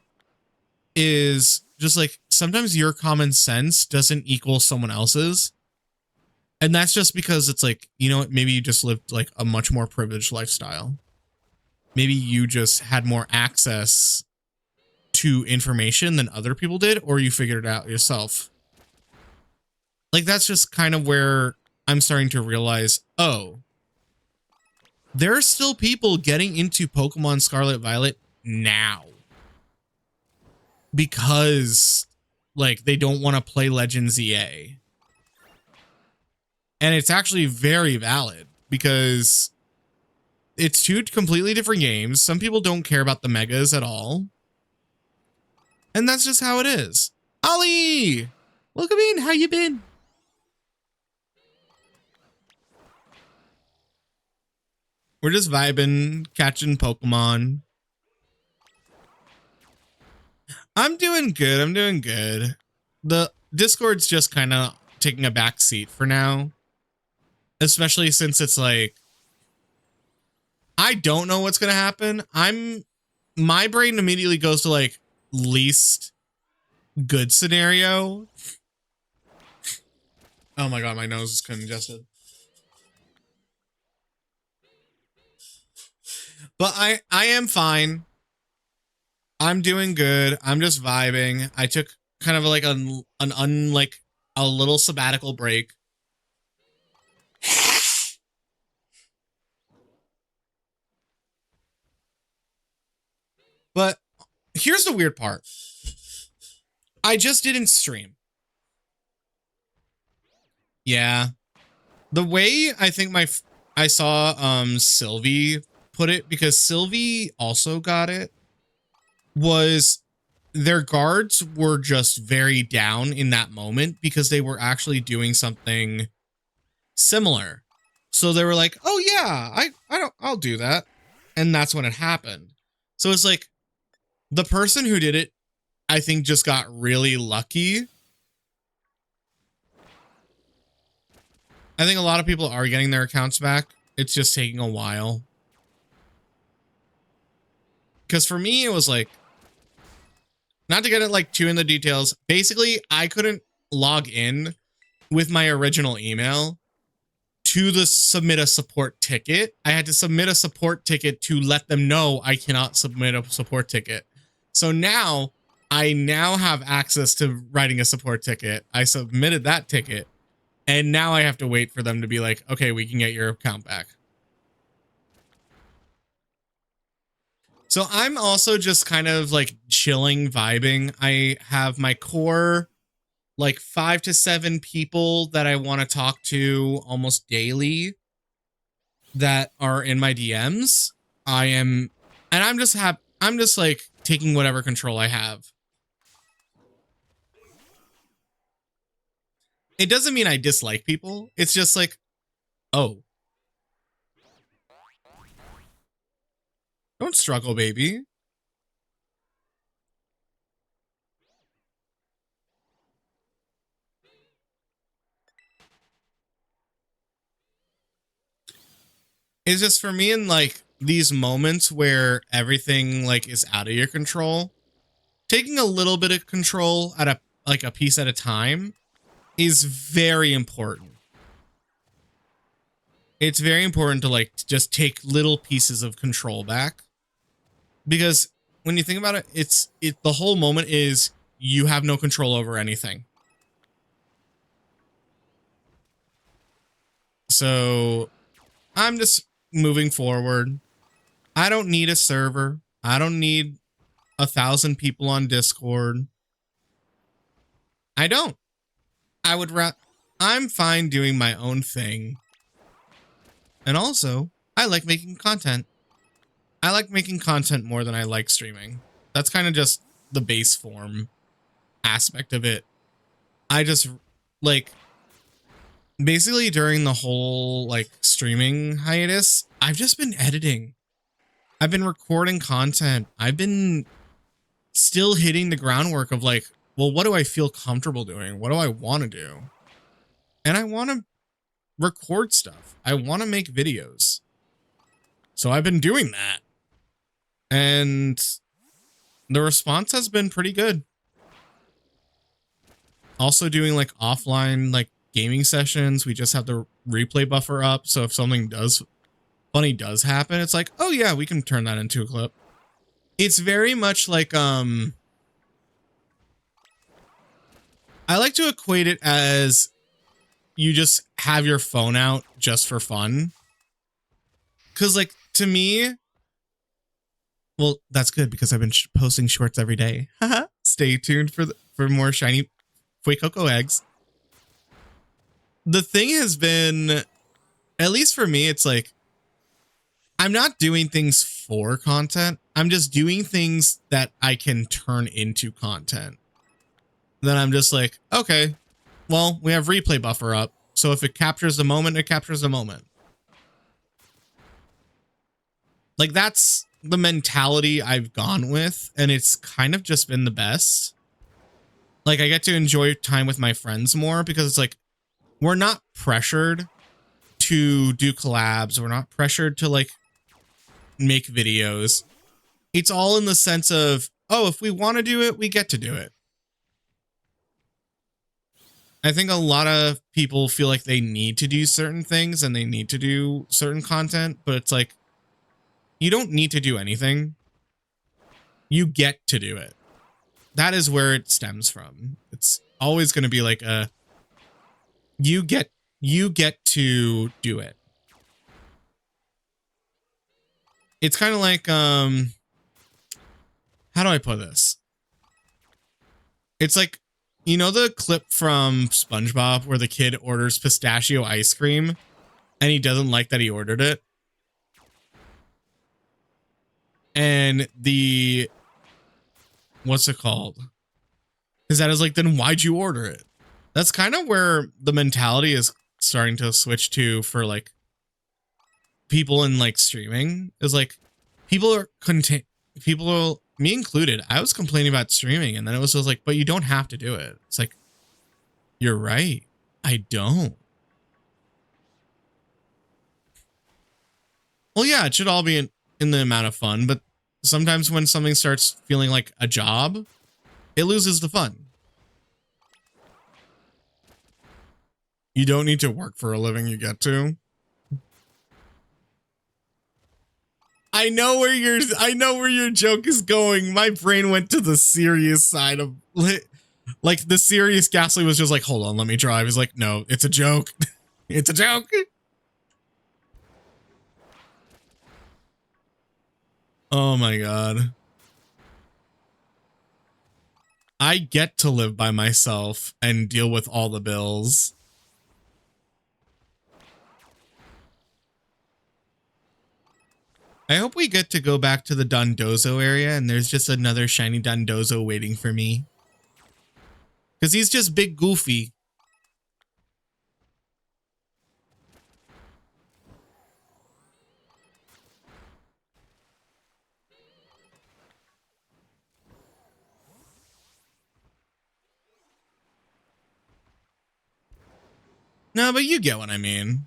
Speaker 1: is just like sometimes your common sense doesn't equal someone else's. And that's just because it's like, you know what, maybe you just lived like a much more privileged lifestyle. Maybe you just had more access to information than other people did, or you figured it out yourself. Like, that's just kind of where I'm starting to realize, oh, there are still people getting into Pokemon Scarlet Violet now because, like, they don't want to play Legends EA. And it's actually very valid because it's two completely different games. Some people don't care about the megas at all. And that's just how it is. Ollie! Welcome in. How you been? We're just vibing, catching Pokemon. I'm doing good. I'm doing good. The Discord's just kind of taking a back seat for now. Especially since it's like, I don't know what's going to happen. My brain immediately goes to like least good scenario. Oh my God, my nose is congested. But I am fine. I'm doing good. I'm just vibing. I took kind of like a little sabbatical break. But here's the weird part. I just didn't stream. Yeah. The way I think I saw Sylvie put it, because Sylvie also got it, was their guards were just very down in that moment because they were actually doing something similar. So they were like, "Oh yeah, I'll do that." And that's when it happened. So it's like the person who did it, I think, just got really lucky. I think a lot of people are getting their accounts back. It's just taking a while. Because for me, it was like, not to get it like too in the details. Basically, I couldn't log in with my original email to the submit a support ticket. I had to submit a support ticket to let them know I cannot submit a support ticket. So now I have access to writing a support ticket. I submitted that ticket, and now I have to wait for them to be like, okay, we can get your account back. So I'm also just kind of like chilling, vibing. I have my core like 5 to 7 people that I want to talk to almost daily that are in my DMs. I'm just like taking whatever control I have. It doesn't mean I dislike people. It's just like, oh. Don't struggle, baby. It's just for me in like these moments where everything like is out of your control, taking a little bit of control at a piece at a time is very important. It's very important to like just take little pieces of control back, because when you think about it, the whole moment is you have no control over anything. So I'm just moving forward. I don't need a server. I don't need 1,000 people on Discord. I don't. I'm fine doing my own thing. And also, I like making content. I like making content more than I like streaming. That's kind of just the base form aspect of it. I just like, basically during the whole like streaming hiatus, I've just been editing. I've been recording content. I've been still hitting the groundwork of like, well, what do I feel comfortable doing? What do I want to do? And I want to record stuff. I want to make videos. So I've been doing that. And The response has been pretty good. Also doing like offline like gaming sessions. We just have the replay buffer up. So if something funny does happen, it's like, oh yeah, we can turn that into a clip. It's very much like, I like to equate it as you just have your phone out just for fun. Cause like to me, well, that's good because I've been posting shorts every day. Stay tuned for more shiny Fuecoco eggs. The thing has been, at least for me, it's like, I'm not doing things for content. I'm just doing things that I can turn into content. Then I'm just like, okay, well, we have replay buffer up. So if it captures the moment, it captures the moment. Like that's the mentality I've gone with, and it's kind of just been the best. Like I get to enjoy time with my friends more because it's like, we're not pressured to do collabs. We're not pressured to like make videos. It's all in the sense of, oh, if we want to do it, we get to do it. I think a lot of people feel like they need to do certain things and they need to do certain content, but it's like, you don't need to do anything. You get to do it. That is where it stems from. It's always going to be like a, you get to do it. It's kind of like, how do I put this? It's like, you know the clip from SpongeBob where the kid orders pistachio ice cream and he doesn't like that he ordered it? And the, what's it called? His dad is like, then why'd you order it? That's kind of where the mentality is starting to switch to for like people in like streaming. Is like people are me included. I was complaining about streaming and then it was just like, but you don't have to do it. It's like, you're right. I don't. Well, yeah, it should all be in the amount of fun, but sometimes when something starts feeling like a job, it loses the fun. You don't need to work for a living, you get to. I know where your joke is going. My brain went to the serious side of like the serious Ghastly was just like, hold on, let me drive. He's like, no, it's a joke. It's a joke. Oh my God. I get to live by myself and deal with all the bills. I hope we get to go back to the Dondozo area and there's just another shiny Dondozo waiting for me. Because he's just big goofy. No, but you get what I mean.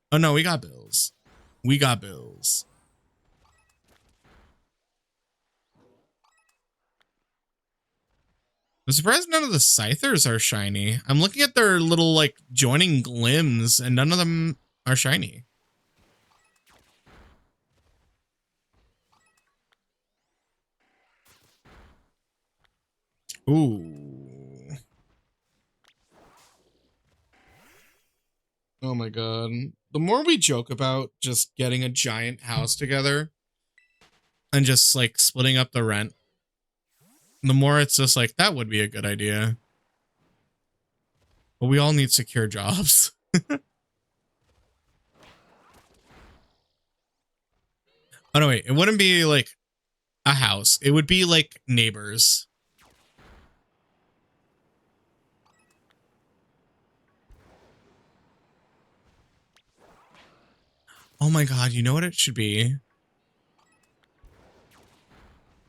Speaker 1: Oh no, we got bills. We got bills. I'm surprised none of the Scythers are shiny. I'm looking at their little like joining limbs and none of them are shiny. Ooh. Oh my God. The more we joke about just getting a giant house together and just like splitting up the rent, the more it's just like, that would be a good idea. But we all need secure jobs. Oh no, wait, it wouldn't be like a house. It would be like neighbors. Oh my God, you know what it should be?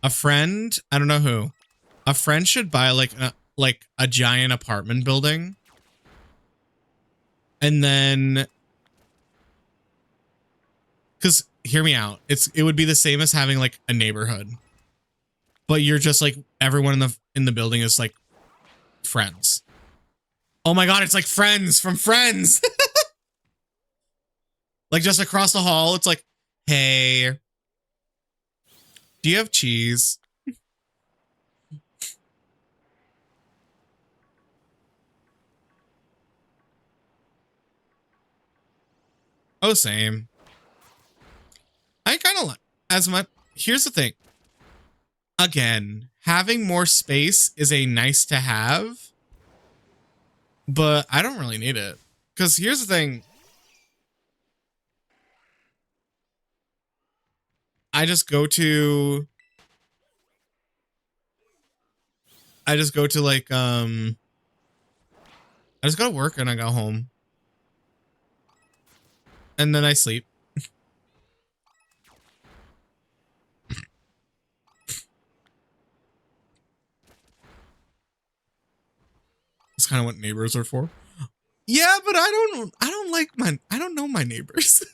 Speaker 1: A friend, I don't know who. A friend should buy like like a giant apartment building. And then, because hear me out, it would be the same as having like a neighborhood, but you're just like everyone in the building is like friends. Oh my god, it's like Friends from Friends. Like just across the hall, it's like, hey, do you have cheese? Oh, same. I kind of like, as much, here's the thing. Again, having more space is a nice to have, but I don't really need it. Because here's the thing. I just go to like, I just go to work and I go home. And then I sleep. That's kind of what neighbors are for. Yeah, but I don't know my neighbors.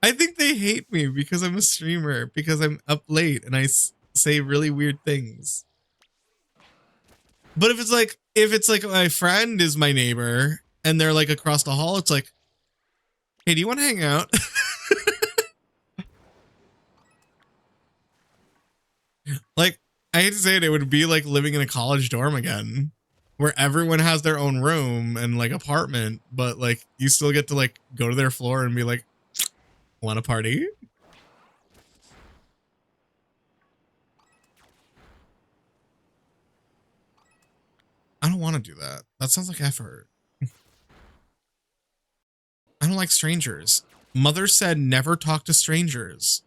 Speaker 1: I think they hate me because I'm a streamer, because I'm up late and I say really weird things. But if it's like my friend is my neighbor and they're like across the hall, it's like, hey, do you want to hang out? Like, I hate to say it, it would be like living in a college dorm again, where everyone has their own room and like apartment, but like you still get to like go to their floor and be like, want a party? I don't want to do that. That sounds like effort. I don't like strangers. Mother said never talk to strangers.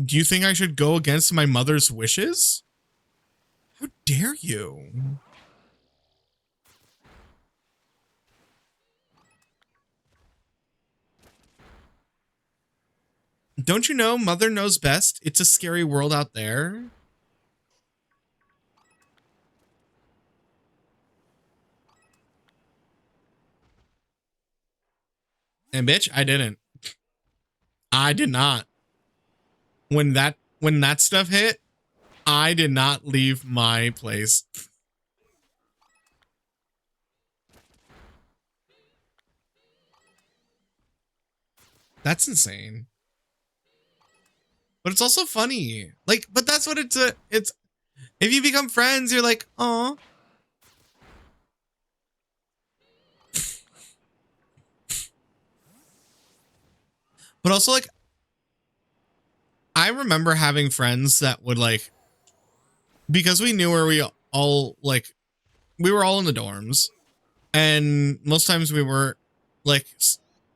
Speaker 1: Do you think I should go against my mother's wishes? How dare you? Don't you know mother knows best? It's a scary world out there. And bitch, I didn't. I did not. When that stuff hit, I did not leave my place. That's insane. But it's also funny. Like, but that's what it's if you become friends, you're like, oh. But also like, I remember having friends that would like, because we knew where we all like, we were all in the dorms, and most times we were like,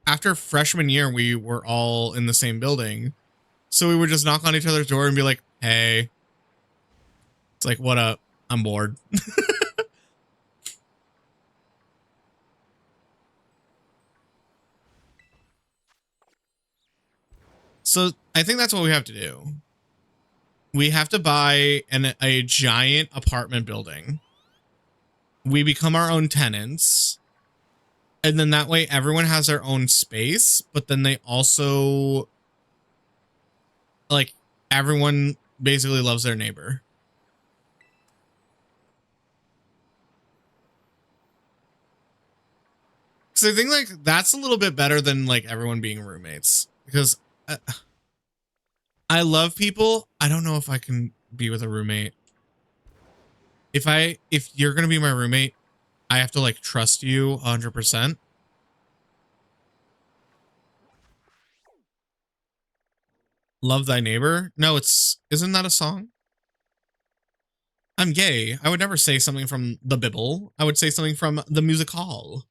Speaker 1: after freshman year, we were all in the same building. So we would just knock on each other's door and be like, hey, it's like, what up? I'm bored. So I think that's what we have to do. We have to buy a giant apartment building. We become our own tenants. And then that way everyone has their own space, but then they also, like, everyone basically loves their neighbor. So I think like that's a little bit better than like everyone being roommates, because I love people. I don't know if I can be with a roommate. If you're going to be my roommate, I have to like trust you 100%. Love thy neighbor. No, isn't that a song? I'm gay. I would never say something from the Bible. I would say something from the music hall.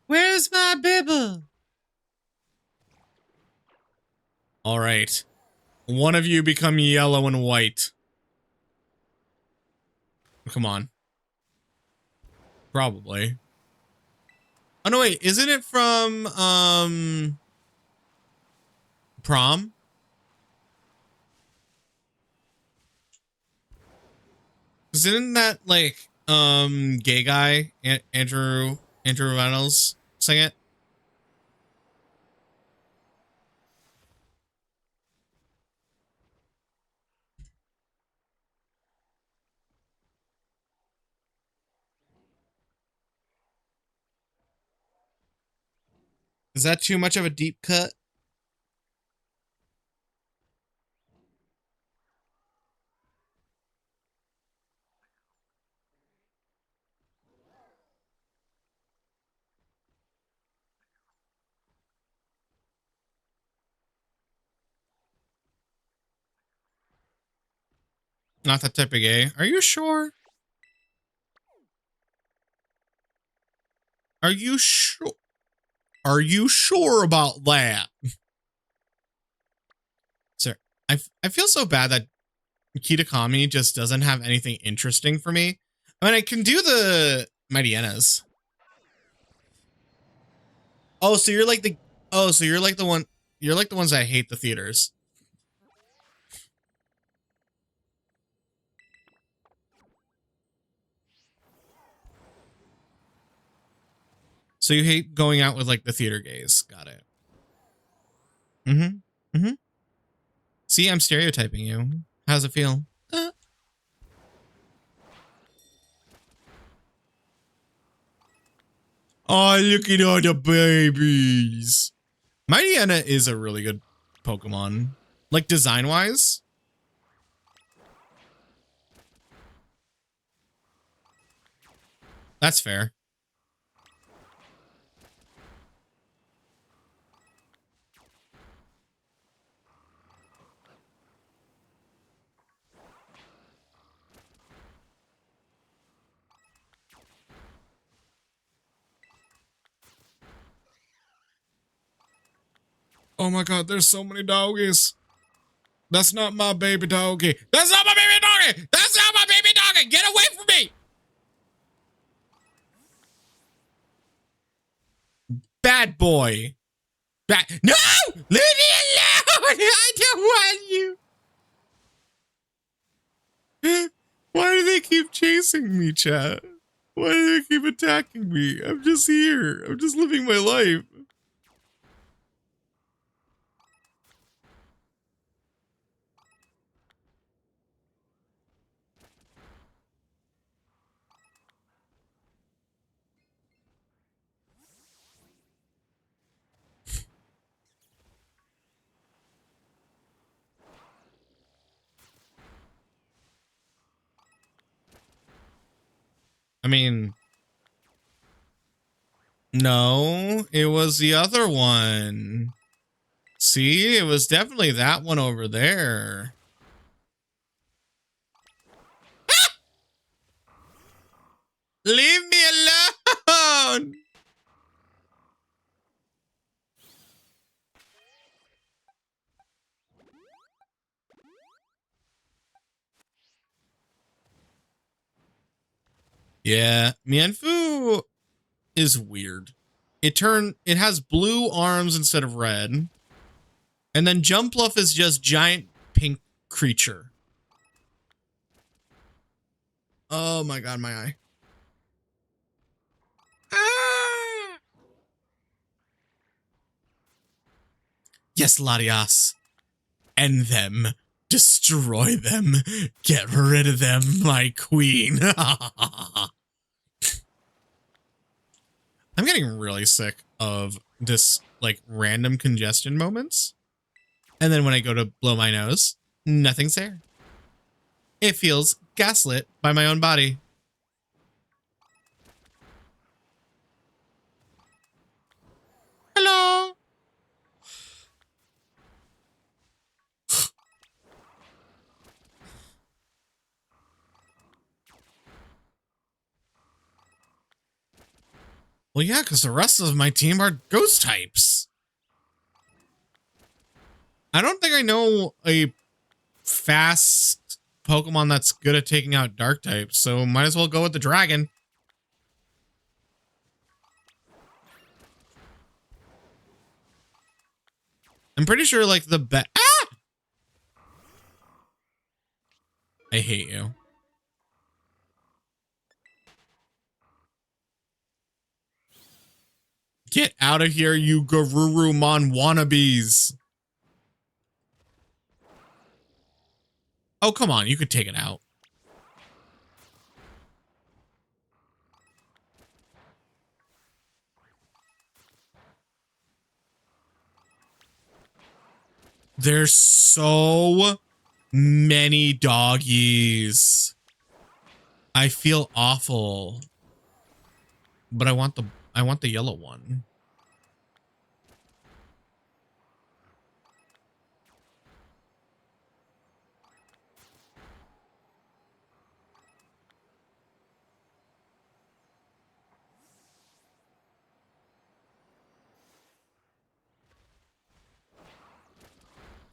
Speaker 1: Where's my Bible? All right. One of you become yellow and white. Come on. Probably. Oh no, wait, isn't it from Prom? Isn't that like gay guy Andrew Reynolds sing it? Is that too much of a deep cut? Not that type of gay. Are you sure? Are you sure? Are you sure about that? Sir, I feel so bad that Kitakami just doesn't have anything interesting for me. I mean, I can do the Marienas. Oh, so you're like the one, you're like the ones that hate the theaters. So you hate going out with like the theater gays. Got it. Mm-hmm. Mm-hmm. See, I'm stereotyping you. How's it feel? Oh, look at all the babies. Mightyena is a really good Pokemon. Like design-wise. That's fair. Oh my god, there's so many doggies. That's not my baby doggy. That's not my baby doggy. That's not my baby doggy. Get away from me. Bad boy. Bad. No! Leave me alone. I don't want you. Why do they keep chasing me, chat? Why do they keep attacking me? I'm just here. I'm just living my life. I mean, no, it was the other one. See, it was definitely that one over there. Ah! Leave me alone. Yeah, Mienfoo is weird. It has blue arms instead of red. And then Jumpluff is just giant pink creature. Oh my god, my eye. Ah! Yes, Latias. End them. Destroy them. Get rid of them, my queen. I'm getting really sick of this, like, random congestion moments. And then when I go to blow my nose, nothing's there. It feels gaslit by my own body. Hello. Well, yeah, because the rest of my team are ghost types. I don't think I know a fast Pokemon that's good at taking out dark types, so might as well go with the dragon. I'm pretty sure like the I hate you. Get out of here, you Garurumon wannabes. Oh, come on. You could take it out. There's so many doggies. I feel awful. But I want the yellow one.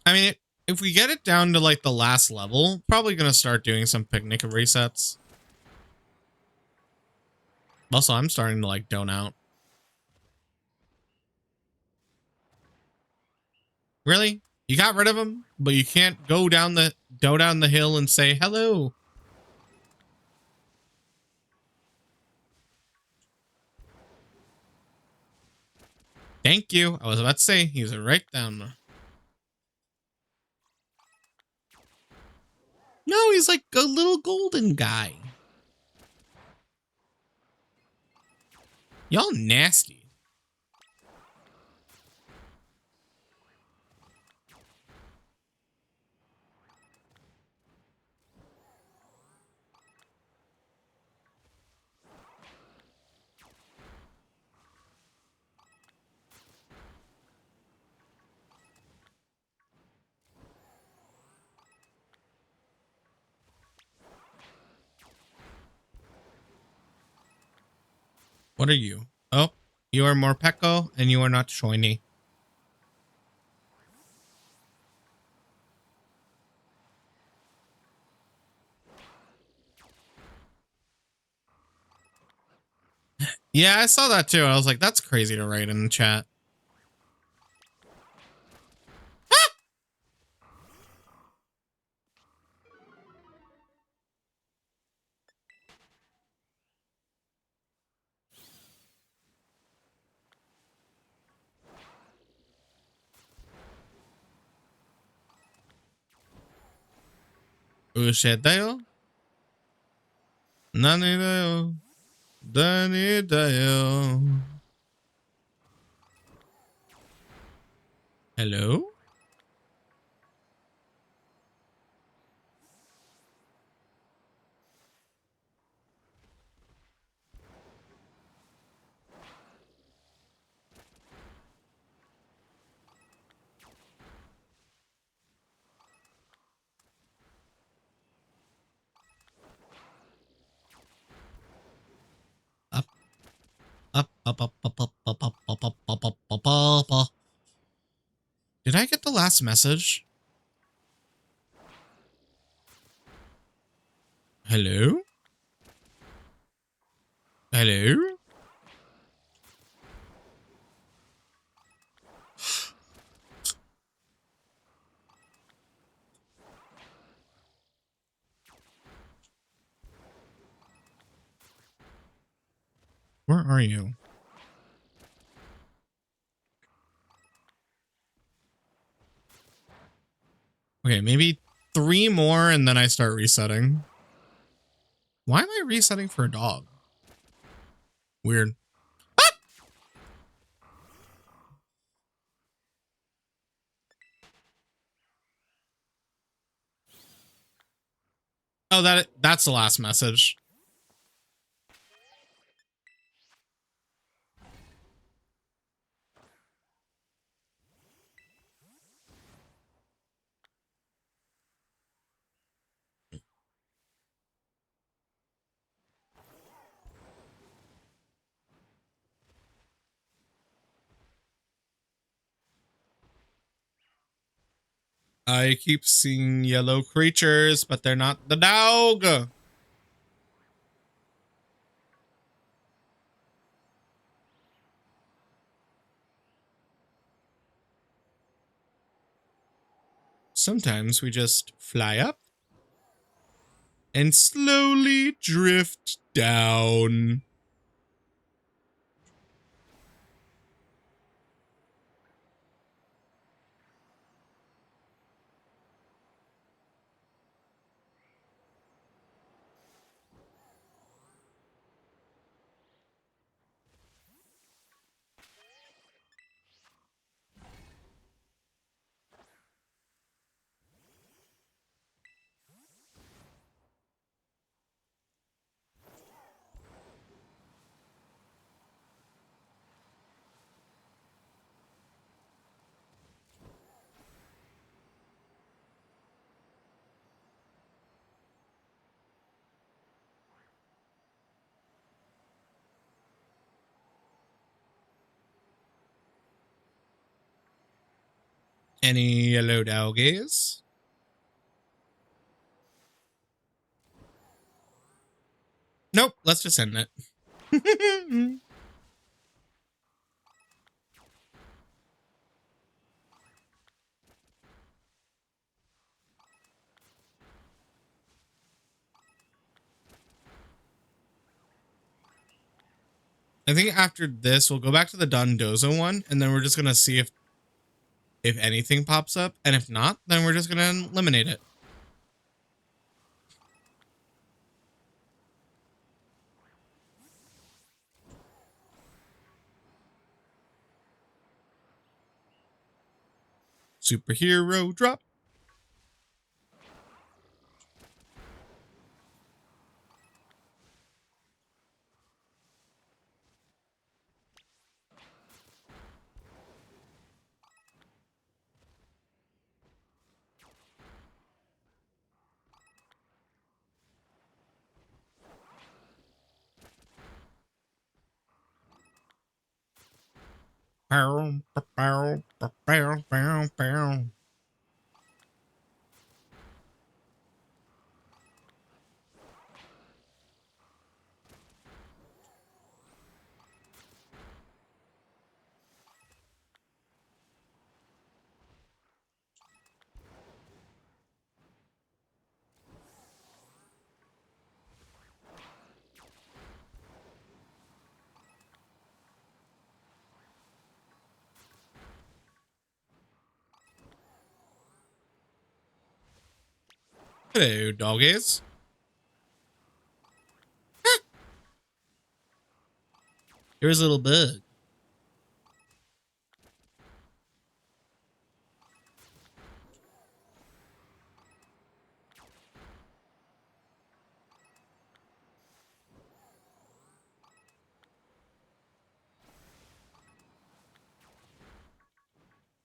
Speaker 1: I mean, if we get it down to like the last level, probably gonna start doing some picnic resets. Also, I'm starting to like done out. Really? You got rid of him, but you can't go down the hill and say hello. Thank you. I was about to say he's right down there. No, he's like a little golden guy. Y'all nasty. What are you? Oh, you are Morpeko and you are not shiny. Yeah, I saw that too. I was like, that's crazy to write in the chat. Ushetayo? Nani da yo. Dani da yo. Hello? Up, up, up, up, up, up, up, up, up, up, up, up, up, up, up. Did I get the last message? Hello? Hello? Where are you? Okay, maybe 3 more and then I start resetting. Why am I resetting for a dog? Weird. Ah! Oh, that's the last message. I keep seeing yellow creatures, but they're not the dog. Sometimes we just fly up and slowly drift down. Any yellow doggies? Nope, let's just end it. I think after this, we'll go back to the Dondozo one, and then we're just going to see if anything pops up. And if not, then we're just going to eliminate it. Superhero drop. Bow, bow, bow, bow, bow, bow. Hello, doggies. Ah. Here's a little bug.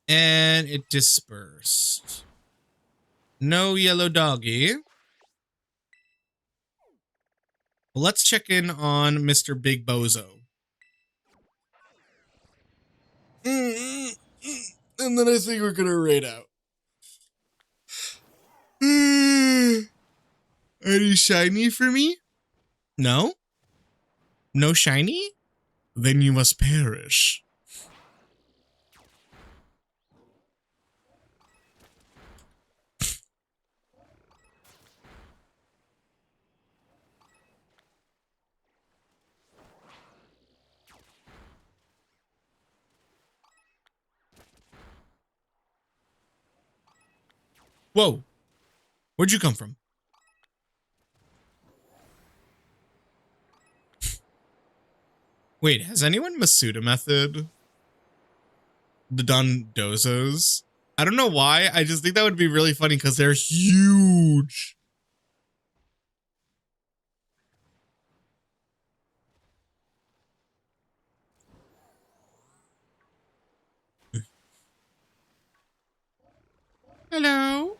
Speaker 1: And it dispersed. No yellow doggy. Well, let's check in on Mr. Big Bozo. And then I think we're gonna raid out. Any shiny for me? No? No shiny? Then you must perish. Whoa. Where'd you come from? Wait, has anyone Masuda method the Dondozos? I don't know why. I just think that would be really funny because they're huge. Hello.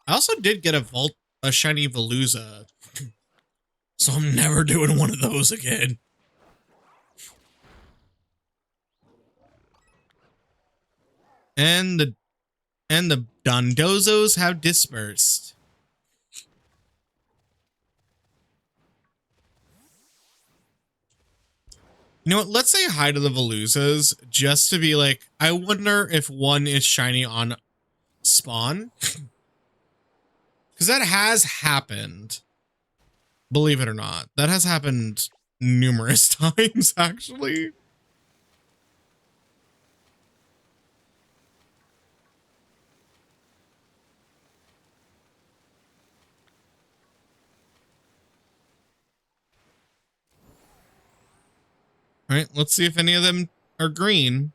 Speaker 1: I also did get a shiny Veluza. So I'm never doing one of those again. And the Dondozos have dispersed. You know what? Let's say hi to the Veluzas just to be like, I wonder if one is shiny on spawn. Because that has happened. Believe it or not. That has happened numerous times, actually. All right, let's see if any of them are green.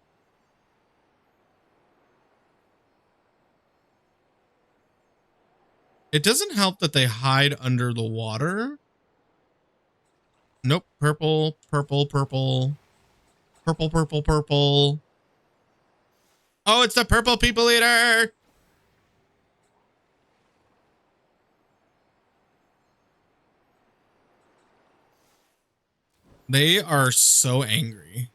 Speaker 1: It doesn't help that they hide under the water. Nope, purple, purple, purple. Purple, purple, purple. Oh, it's the purple people eater! They are so angry.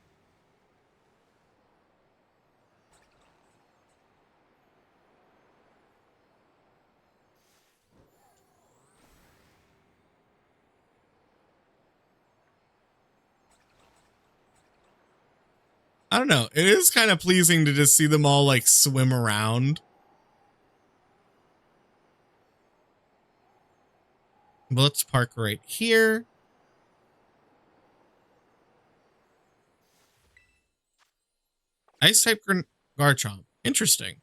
Speaker 1: I don't know. It is kind of pleasing to just see them all like swim around. But let's park right here. Ice type Garchomp. Interesting.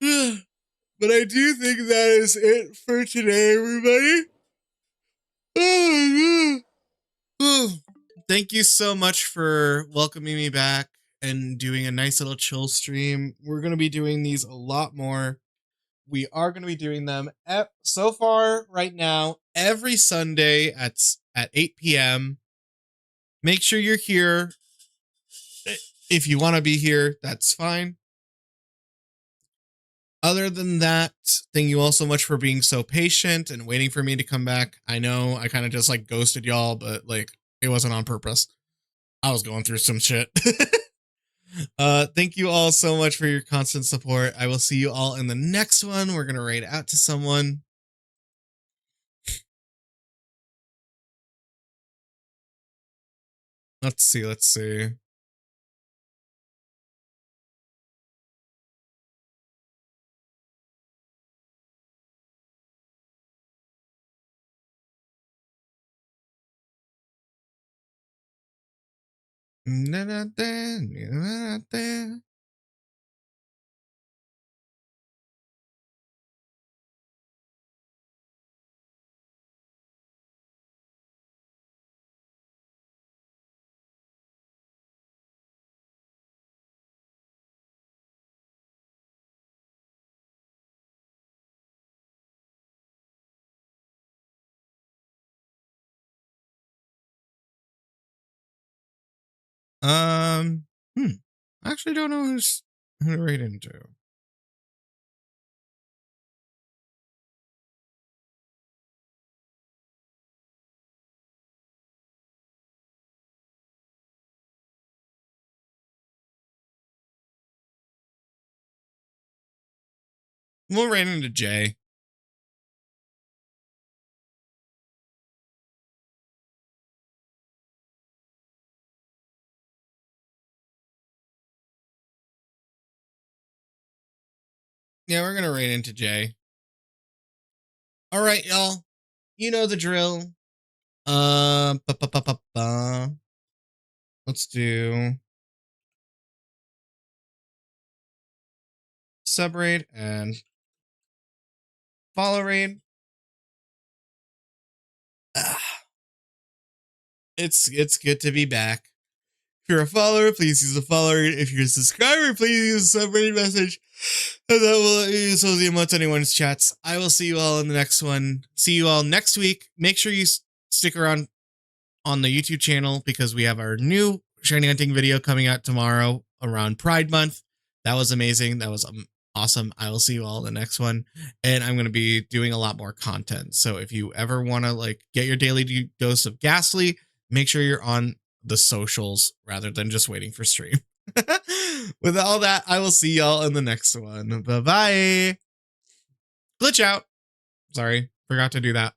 Speaker 1: But I do think that is it for today, everybody. Thank you so much for welcoming me back and doing a nice little chill stream. We're going to be doing these a lot more. We are going to be doing them so far right now every Sunday at 8 p.m. Make sure you're here. If you want to be here, that's fine. Other than that, thank you all so much for being so patient and waiting for me to come back. I know I kind of just like ghosted y'all, but like it wasn't on purpose. I was going through some shit. Thank you all so much for your constant support. I will see you all in the next one. We're going to raid out to someone. Let's see. I actually don't know who to raid into. We'll raid into Jay. Yeah, we're gonna raid into Jay. All right, y'all. You know the drill. Let's do sub raid and follow raid. It's good to be back. If you're a follower, please use the follow raid. If you're a subscriber, please use the sub raid message. And that will use those emotes anyone's chats. I will see you all in the next one. See you all next week. Make sure you stick around on the YouTube channel because we have our new shiny hunting video coming out tomorrow around Pride Month. That was amazing. That was Awesome. I will see you all in the next one. And I'm going to be doing a lot more content. So if you ever want to like get your daily dose of Ghastly, make sure you're on the socials rather than just waiting for stream. With all that, I will see y'all in the next one. Bye-bye. Glitch out. Sorry, forgot to do that.